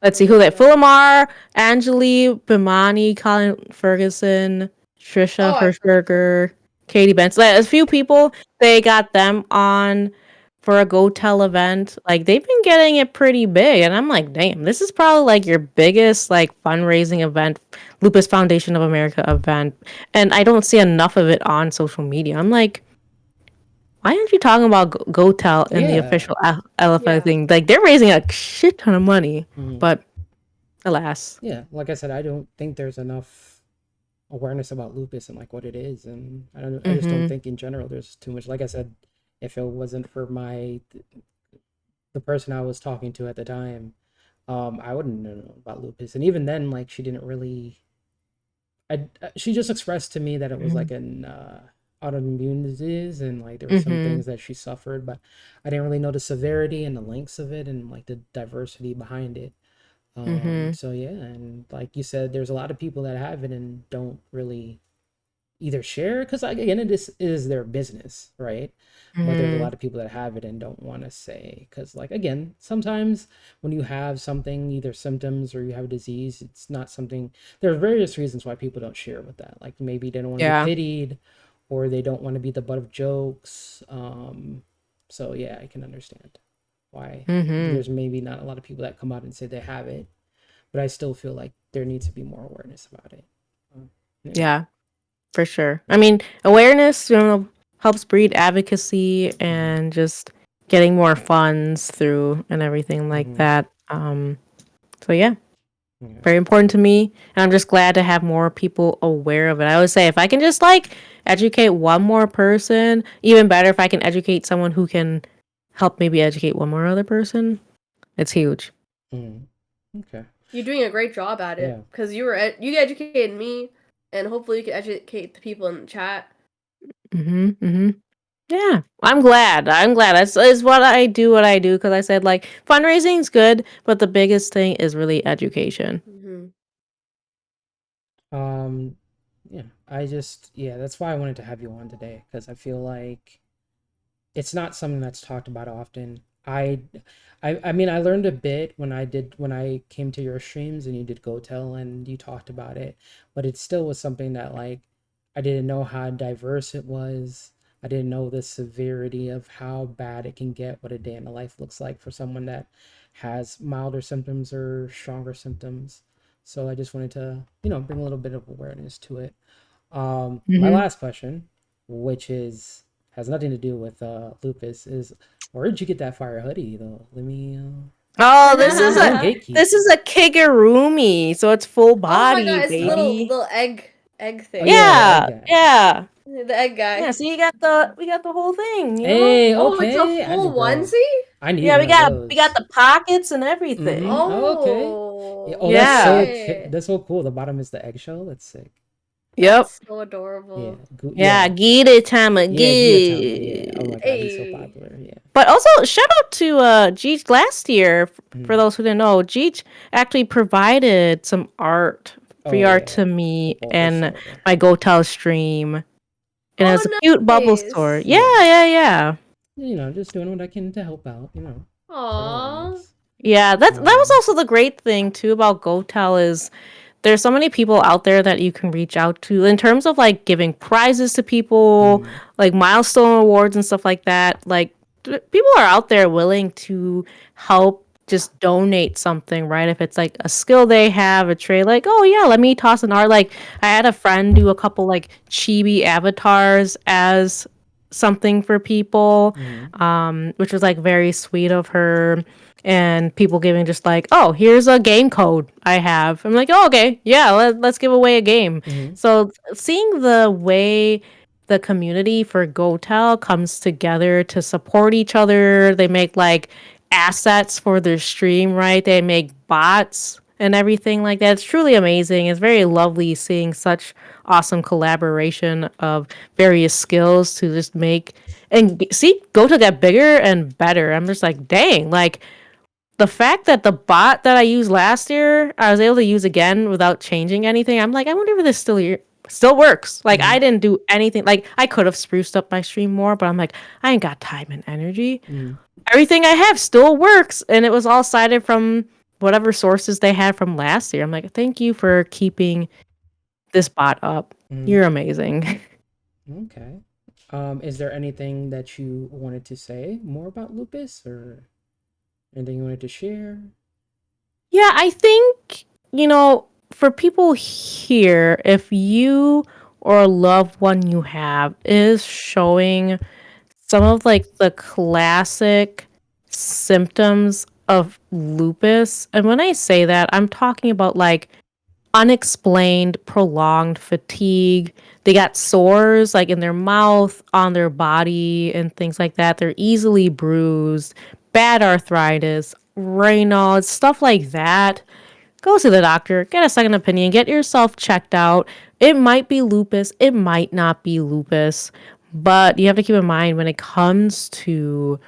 let's see Oh who my that. god. Phil Lamar, Angeli, Bimani, Colin Ferguson, Trisha Oh, I've heard of him. Hirschberger, Katie Benson. Like, a few people. They got them on for a Go Tell event. Like they've been getting it pretty big, and I'm like, damn, this is probably like your biggest like fundraising event, Lupus Foundation of America event, and I don't see enough of it on social media. I'm like, why aren't you talking about GoTel in the Yeah. official LFI Yeah. thing? Like they're raising a shit ton of money, Mhm. but alas. Yeah. Like I said, I don't think there's enough awareness about lupus and like what it is, and I just don't Mhm. think in general there's too much. Like I said, if it wasn't for the person I was talking to at the time, I wouldn't know about lupus. And even then, like she didn't really. She just expressed to me that it was Mhm. like an autoimmune disease, and like there were some Mhm. things that she suffered, but I didn't really know the severity and the lengths of it and like the diversity behind it. Mhm. So yeah, and like you said, there's a lot of people that have it and don't really either share because like again, it is their business, right? But there's a Mhm. lot of people that have it and don't want to say because like again, sometimes when you have something, either symptoms or you have a disease, it's not something. There are various reasons why people don't share with that. Like maybe they don't want to be Yeah. pitied, or they don't want to be the butt of jokes. So yeah, I can understand why Mhm. there's maybe not a lot of people that come out and say they have it, but I still feel like there needs to be more awareness about it. Yeah. Yeah, for sure. I mean, awareness, helps breed advocacy Mm-hmm. and just getting more funds through and everything like Mm-hmm. that. So yeah, Yeah. very important to me, and I'm just glad to have more people aware of it. I always say if I can just like educate one more person, even better if I can educate someone who can help maybe educate one more other person. It's huge. Mm-hmm. Okay. You're doing a great job at it Yeah. because you educated me, and hopefully you can educate the people in the chat. Mhm. Mhm. Yeah, I'm glad. I'm glad. That's is what I do. What I do because I said like fundraising's good, but the biggest thing is really education. Hmm. Um, yeah. Yeah, that's why I wanted to have you on today because I feel like it's not something that's talked about often. I mean, I learned a bit when I came to your streams and you did Go Tell and you talked about it, but it still was something that like I didn't know how diverse it was. I didn't know the severity of how bad it can get, what a day in the life looks like for someone that has milder symptoms or stronger symptoms. So I just wanted to, bring a little bit of awareness to it. My Hmm. last question, which is has nothing to do with lupus, is where did you get that fire hoodie though? Let me Oh, this is a don't Oh gatekeep. kigurumi, so it's full my body, god, it's the little baby. little egg Oh thing. yeah, the egg Yeah, guy. yeah, The egg yeah. guy. So we got the whole thing, Hey, Oh, it's a okay, full bro. onesie? I need Yeah, one of we got those. the pockets and Mm-hmm. everything. Oh, okay. Yeah, Oh, oh, that's Yeah. okay. that's so cool. The bottom is the eggshell. That's sick. Yep. That's so Yeah, adorable. Yeah. yeah, Get it, time of yeah. Gigantama. Yeah. Oh good. my God, he's so Hey. popular. Yeah. But also, shout out to Jeech last year. For Mm. those who didn't know, Jeech actually provided some art, free Oh art yeah, to for me both our and server. my GoTel stream. And it was a Oh, cute bubble store. nice. Yeah, Yeah. yeah, yeah. Just doing what I can to help out. Spread Aw. awareness. Yeah, that was Um. also the great thing too about GoTel is there's so many people out there that you can reach out to in terms of like giving prizes to people, Mm, like milestone awards and stuff like that. Like people are out there willing to help just donate something, right? If it's like a skill they have, a trade, like, oh yeah, let me toss an art. Like I had a friend do a couple like chibi avatars as something for people, mm, which was like very sweet of her, and people giving just like, oh, here's a game code I have. I'm like, oh, okay, yeah, let's give away a game. mm, So seeing the way the community for GoTel comes together to support each other, they make like assets for their stream, right? They make bots and everything like that. It's truly amazing. It's very lovely seeing such awesome collaboration of various skills to just make and see go to get bigger and better. I'm just like, dang, like the fact that the bot that I used last year, I was able to use again without changing anything. I'm like, I wonder if this still works. Like Mm-hmm. I didn't do anything. Like I could have spruced up my stream more, but I'm like, I ain't got time and energy. Mm-hmm. Everything I have still works, and it was all cited from whatever sources they had from last year. I'm like, thank you for keeping this bot up. Mm-hmm. You're amazing. Okay. Is there anything that you wanted to say more about Lupus, or anything you wanted to share? Yeah, I think, for people here, if you or a loved one you have is showing some of like the classic symptoms of lupus, and when I say that, I'm talking about like unexplained prolonged fatigue. They got sores like in their mouth, on their body, and things like that. They're easily bruised, bad arthritis, Raynaud's, stuff like that. Go see the doctor, get a second opinion, get yourself checked out. It might be lupus, it might not be lupus, but you have to keep in mind when it comes to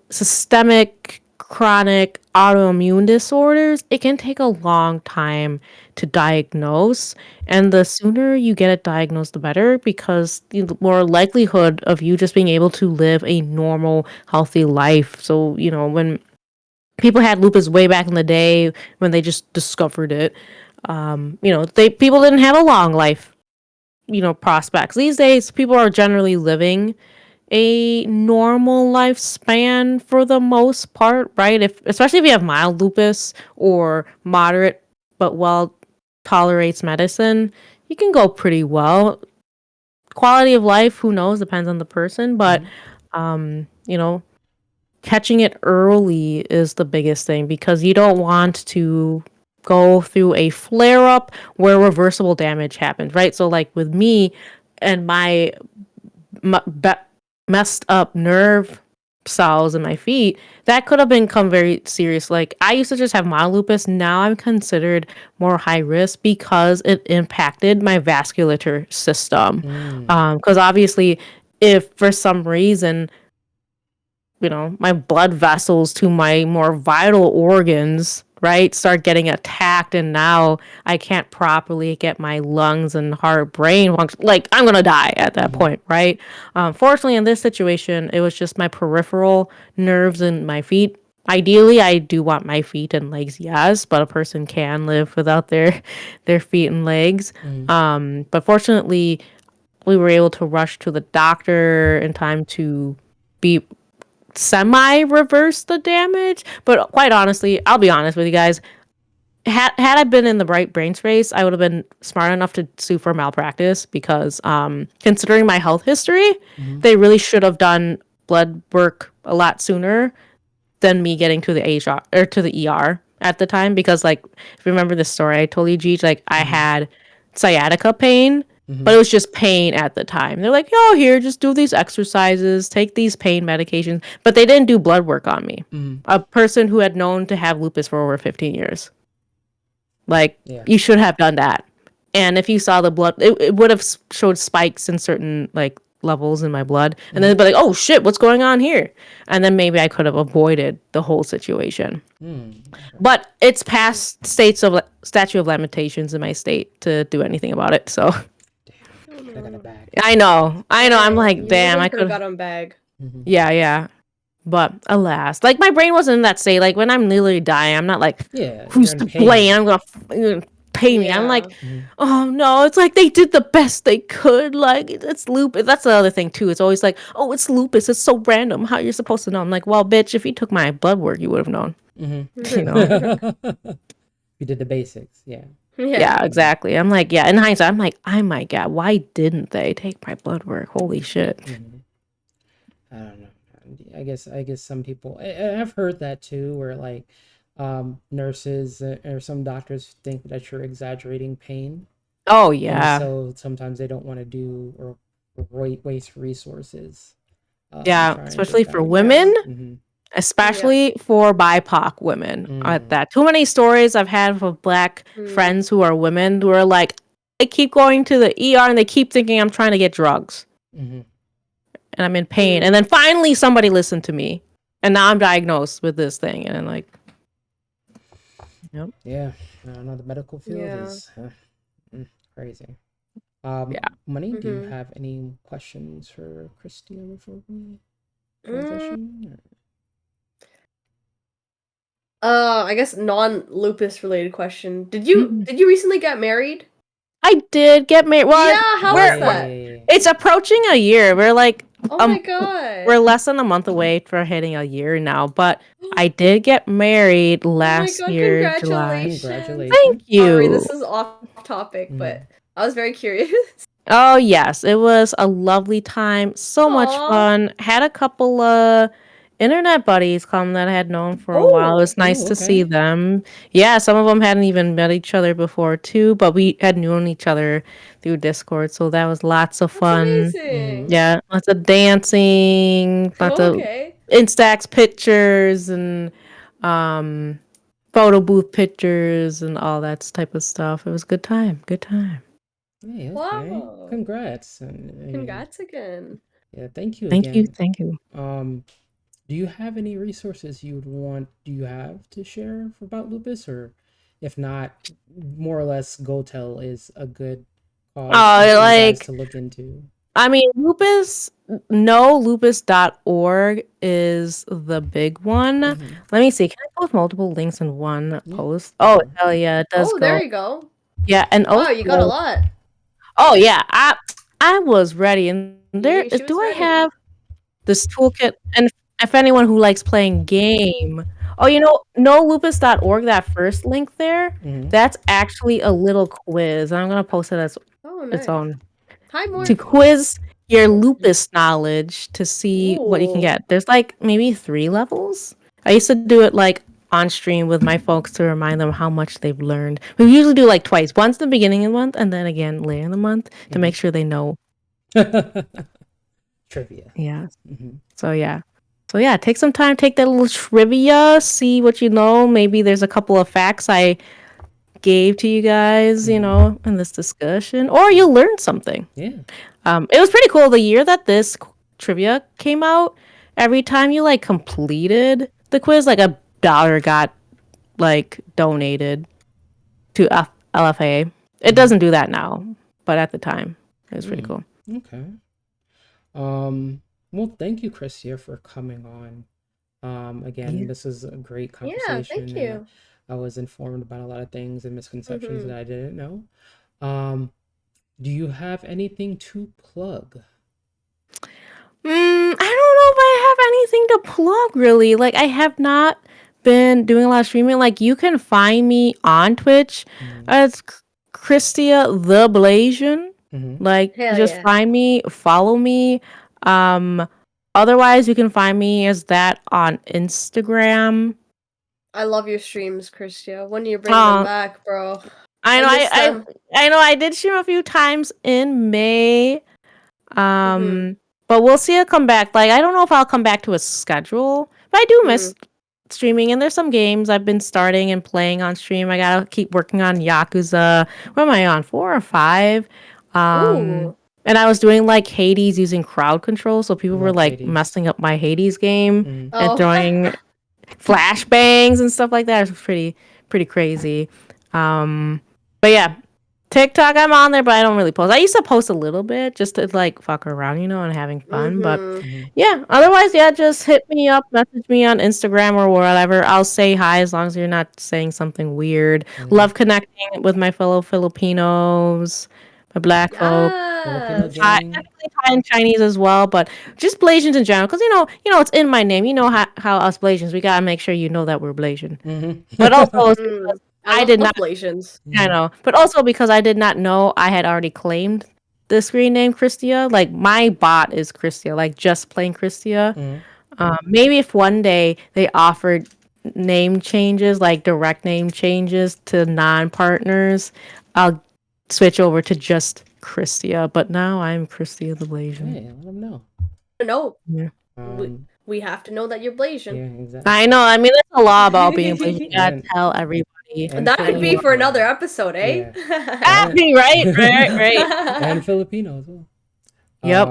systemic, chronic autoimmune disorders, it can take a long time to diagnose. And the sooner you get it diagnosed, the better, because the more likelihood of you just being able to live a normal, healthy life. So, when people had lupus way back in the day when they just discovered it, people didn't have a long life, prospects. These days, people are generally living a normal lifespan for the most part, right? If especially if you have mild lupus or moderate but well tolerates medicine, you can go pretty well. Quality of life, who knows, depends on the person, but Mm-hmm. um, you know, catching it early is the biggest thing because you don't want to go through a flare up where reversible damage happens, right? So like with me and my be- messed up nerve cells in my feet, that could have become very serious. Like I used to just have mild lupus. Now I'm considered more high risk because it impacted my vasculature system. Mm. Because obviously, if for some reason my blood vessels to my more vital organs, right, start getting attacked, and now I can't properly get my lungs and heart, brain function. Like, I'm gonna die at that Mm-hmm. point, right? Fortunately, in this situation, it was just my peripheral nerves in my feet. Ideally, I do want my feet and legs, yes, but a person can live without their feet and legs. Mm-hmm. But fortunately, we were able to rush to the doctor in time to be semi-reverse the damage. But quite honestly, I'll be honest with you guys. Had I been in the right brain space, I would have been smart enough to sue for malpractice because, considering my health history, Mm-hmm. they really should have done blood work a lot sooner than me getting to the HR or to the ER at the time. Because, like, if you remember the story I told you, G, like I Mm-hmm. had sciatica pain, Mm-hmm. but it was just pain at the time. They're like, "Oh, here, just do these exercises, take these pain medications," but they didn't do blood work on me. Mm-hmm. A person who had known to have lupus for over 15 years. Like, Yeah. you should have done that. And if you saw the blood, it would have showed spikes in certain like levels in my blood, and then Mm-hmm. it'd be like, "Oh shit, what's going on here?" And then maybe I could have avoided the whole situation. Mm. Okay. But it's past statute of limitations in my state to do anything about it. So Damn. Oh Could have got a no. bag. I know. I'm Dang, like, you damn, really I could have could. got him bag. Mm-hmm. Yeah, yeah. But alas, like my brain wasn't in that state. Like when I'm literally dying, I'm not like, Yeah, who's you're in to blame? pain. I'm gonna pay me. I'm like, Yeah. Mm-hmm. oh no, it's like they did the best they could. Like it's lupus. That's the other thing too. It's always like, oh, it's lupus. It's so random. How you're supposed to know? I'm like, well, bitch, if you took my blood work, you would have known. You know? Mm-hmm. You did the basics. Yeah. Yeah. Yeah, exactly. I'm like, yeah. In hindsight, I'm like, oh my god, why didn't they take my blood work? Holy shit. Mm-hmm. I don't know. I guess some people. I've heard that too, where like nurses or some doctors think that you're exaggerating pain, Oh and yeah, so sometimes they don't want to do or waste resources yeah. trying to Especially for diagnose. women. Yeah. Mm-hmm. Yeah. especially for BIPOC women. At Mm, that, too many stories I've had with Black Mm. friends who are women who are like, I keep going to the ER and they keep thinking I'm trying to get drugs hmm. and I'm in pain. And Mm. then finally somebody listened to me, and now I'm diagnosed with this thing. And I'm like, yep, Yeah, I don't know. The medical field Yeah. is crazy. yeah. Money, do you Mhm. have any questions for Christia before we Mm. transition? I guess non-lupus related question. Did you Mhm. did you recently get married? I did get married. Well, Yeah, how was we're that? Hey. it's approaching a year. We're like Oh my um god. we're less than a month away for hitting a year now, but I did get married Oh my last god, year, July. congratulations. Thank Congratulations. Sorry, you. this is off topic, Mm-hmm. but I was very curious. Oh yes, it was a lovely time. So much Aw. fun. Had a couple internet buddies come that I had known for a while. It Oh, was nice Oh, to see okay. them. Yeah, some of them hadn't even met each other before too, but we had known each other through Discord, so that was lots of that's fun. Mm-hmm. amazing. Yeah, lots of dancing, lots of Okay. Instax pictures and um photo booth pictures and all that type of stuff. It was a good time. Good time. Hey, okay. Wow. Congrats. And, I mean, Congrats again. yeah, thank you Thank you. again. Thank you. Um, do you have any resources do you have to share about lupus? Or if not, more or less, GoTel is a good cause Oh, for you guys like to look into. I mean, lupus, no, lupus.org is the big one. Mm-hmm. Let me see. Can I post multiple links in one Yeah. post? Oh, Mm-hmm. hell yeah, it does Oh, there go. you go. Yeah, and Wow, you got a also, lot. oh yeah, I was ready. And there, She do was I ready. have this toolkit? And if anyone who likes playing game, oh, no lupus.org, that first link there, Mm-hmm. that's actually a little quiz. I'm gonna post it as Oh, its nice. own Hi, to Mort. Okay. quiz your lupus knowledge to see what you can Ooh. get. There's like maybe 3 levels. I used to do it like on stream with my folks to remind them how much they've learned. We usually do like twice, once in the beginning of the month and then again later in the month to make sure they know. Trivia. Yeah. Mm-hmm. So yeah. So yeah, take some time, take that little trivia, see what you know. Maybe there's a couple of facts I gave to you guys, Mm-hmm. in this discussion, or you'll learn something. Yeah. It was pretty cool. The year that this trivia came out, every time you like completed the quiz, like $1 got like donated to LFA. It Mm-hmm. doesn't do that now, but at the time, it was pretty Mm. cool. Okay. Um, well, thank you, Christia, for coming on. Again, Yeah. this is a great Yeah, conversation, thank and you. I was informed about a lot of things and misconceptions that Mm-hmm. I didn't know. Um, do you have anything to plug? I don't know if I have anything to plug really. Like I have not been doing a lot of streaming. Like you can find me on Twitch Mm-hmm. as Christia the Blasian. Mm-hmm. Like Hell just yeah. find me, follow me. Um Otherwise you can find me as that on Instagram. I love your streams, Christia. When you bring them Uh back, bro. I I know miss them. I know I did stream a few times in May. Mm-hmm. Um, but we'll see it come back. Like I don't know if I'll come back to a schedule, but I do miss Mm. streaming. And there's some games I've been starting and playing on stream. I gotta keep working on Yakuza. What am I on? 4 or 5. Um, Ooh. and I was doing like Hades using crowd control, so people were Love like Hades. messing up my Hades game Mm-hmm. and Oh. throwing flashbangs and stuff like that. It was pretty crazy. Um, but yeah, TikTok I'm on there, but I don't really post. I used to post a little bit just to like fuck around, and having fun. But Mm-hmm. Mm-hmm. yeah, otherwise, yeah, just hit me up, message me on Instagram or whatever. I'll say hi as long as you're not saying something weird. Mm-hmm. Love connecting with my fellow Filipinos, my black folk. Filipino Yes. Thai, gang. technically Thai and Chinese as well, but just Blasians in general, because it's in my name. You know how us Blasians, we gotta make sure you know that we're Blasian. But also, Mm-hmm. it's because Mm. I I love did not, Blasians. I know, but also because I did not know I had already claimed the screen name Christia. Like my bot is Christia, like just plain Christia. Mm-hmm. Maybe if one day they offered name changes, like direct name changes to non-partners, I'll switch over to just Christia. But now I'm Christia the Blasian. Hey, let them know. No. Yeah. We, Um, we have to know that you're Blasian. Yeah, exactly. I know. I mean, there's a law about being Blasian. You gotta And- tell everybody. and That could be Filipino, for yeah. another episode, eh? Ah, right. And Filipino as well. Yep.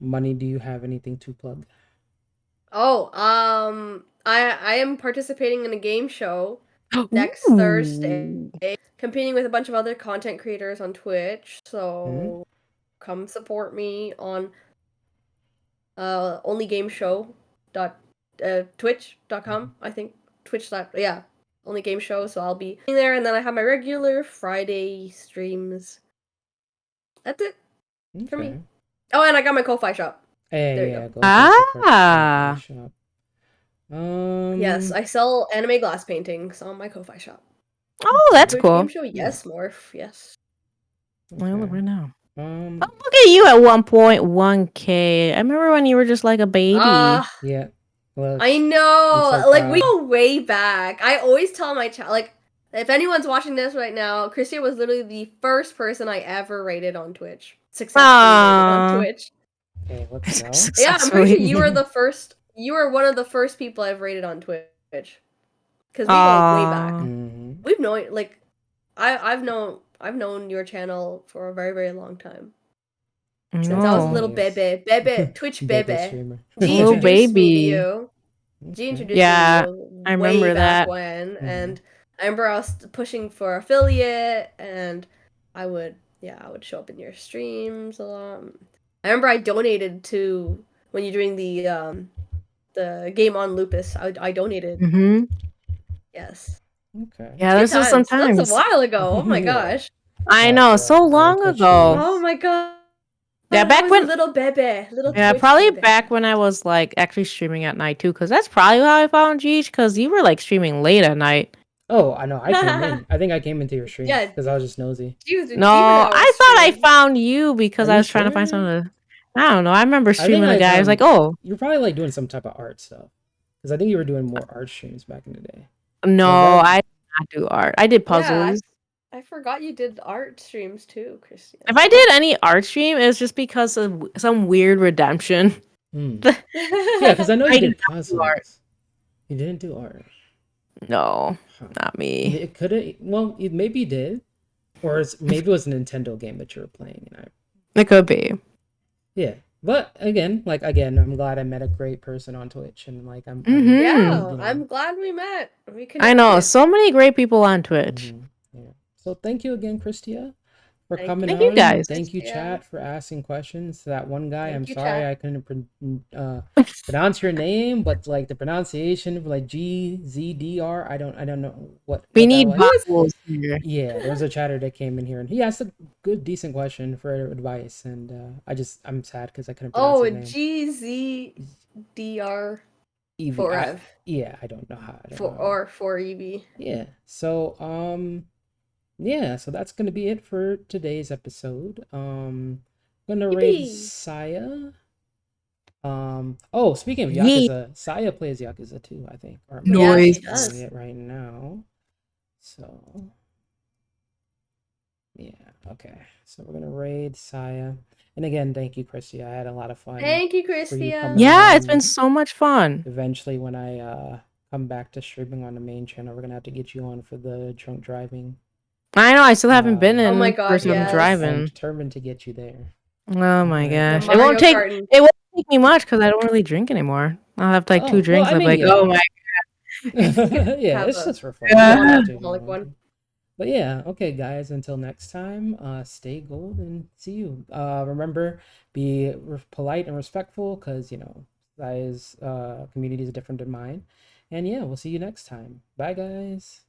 Money, do you have anything to plug? Oh, I am participating in a game show next Thursday, Ooh. competing with a bunch of other content creators on Twitch. So come support me on onlygameshow.twitch.com. I think yeah, only game show. So I'll be there, and then I have my regular Friday streams. That's it for me. Okay. Oh, and I got my Ko-Fi shop. Hey, There you yeah, go. go support the Ah. Ko-Fi shop. Yes, I sell anime glass paintings on my Ko-Fi shop. Oh, that's Twitch cool. game show, yes, Morph, yes. Well, look okay. right now. Um, Oh, look at you at 1.1K. I remember when you were just like a baby. yeah. Well, I know. I'm so Like we proud. go way back. I always tell my child, like, if anyone's watching this right now, Christia was literally the first person I ever rated on Twitch. Successfully rated on Aw. Twitch. Okay, let's go. Yeah, I'm pretty sure Successfully. you were the first. You were one of the first people I've rated on Twitch. Because we go way back. Aw. Mhm. We've known like, I've known your channel for a very, very long time. Since I was a No. little Nice. bebe, Twitch Bebe bebe. streamer. G Little introduced me to baby. you. G Okay. introduced Yeah, me to you I way remember back that. when, Mhm. and I remember I was pushing for affiliate, and I would show up in your streams a lot. I remember I donated to when you're doing the game on Lupus. I donated. Mm-hmm. Yes. Okay. Yeah, Good this is times. That's sometimes. a while ago. Oh my Yeah. gosh. I Back know, when so long Twitch ago. days. Oh my god. Yeah, I back was when. a little bebe, little Yeah, Twitch probably bebe. back when I was like actually streaming at night too, because that's probably how I found Geech, because you were like streaming late at night. Oh, I know. I came in. I think I came into your stream Yeah, because I was just nosy. she was a No, demon hour I thought I stream. found you because Are I you was trying to find sure? some of the. I don't know. I remember I think streaming a I guy. I was like, found oh, you're probably like doing some type of art stuff because I think you were doing more art streams back in the day. no, Was that- I did not do art. I did Yeah, puzzles. I forgot you did art streams too, Christian. If I did any art stream, it was just because of some weird redemption. Hmm. Yeah, because I know you I did did not do art. puzzles. You didn't do art. No, Huh. not me. It could have. Well, maybe you did, or maybe it was a Nintendo game that you were playing, and It could be. yeah. But again, I'm glad I met a great person on Twitch, and like I'm Mhm. Yeah, you know. I'm glad we met. We I know connected. so many great people on Twitch. Yeah. So thank you again, Christia, for Thank coming you. Thank you on. guys. Thank you, Christia. chat, for asking questions to that one guy. Thank I'm you, sorry chat. I couldn't pronounce your name, but like the pronunciation of like GZDR, I don't know what We that need was. vowels here. Yeah, there was a chatter that came in here, and he asked a good, decent question for advice, and I'm sad because I couldn't pronounce Oh, his name. GZDR Evie, for Ev. yeah, I don't know how. For Evie. Yeah. So yeah, so that's gonna be it for today's episode. Gonna raid Yippee. Saya. Oh, speaking of Yee. Yakuza, Saya plays Yakuza too, I think. Or Yeah, Noise. she does. it right now. So yeah, okay. So we're gonna raid Saya. And again, thank you, Christy. I had a lot of fun. Thank you, coming Christia. Yeah, it's been on. so much fun. Eventually, when I come back to streaming on the main channel, we're gonna have to get you on for the drunk driving. I know. I still haven't been Oh in my God, person yes. I'm driving. determined to get you there. Oh my Okay. gosh! The It won't take. Mario Kart. It won't take me much because I don't really drink anymore. I'll have like Oh, two well, drinks. I I'm mean, like, yeah. oh my. Yeah, Have it's a just for fun. Yeah. You don't have to, non-alcoholic one. But yeah, okay, guys. Until next time, stay gold and see you. Remember, be polite and respectful, because guys' community is different than mine. And yeah, we'll see you next time. Bye, guys.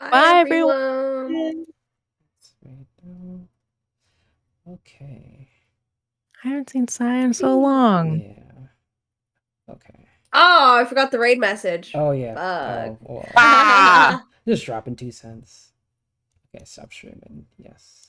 Bye, everyone. everyone. Right down. Okay. I haven't seen Sai in so long. Yeah. Okay. Oh, I forgot the raid message. Oh yeah. Fuck. Oh, well, Ah! just dropping 2 cents. Okay, stop streaming. Yes.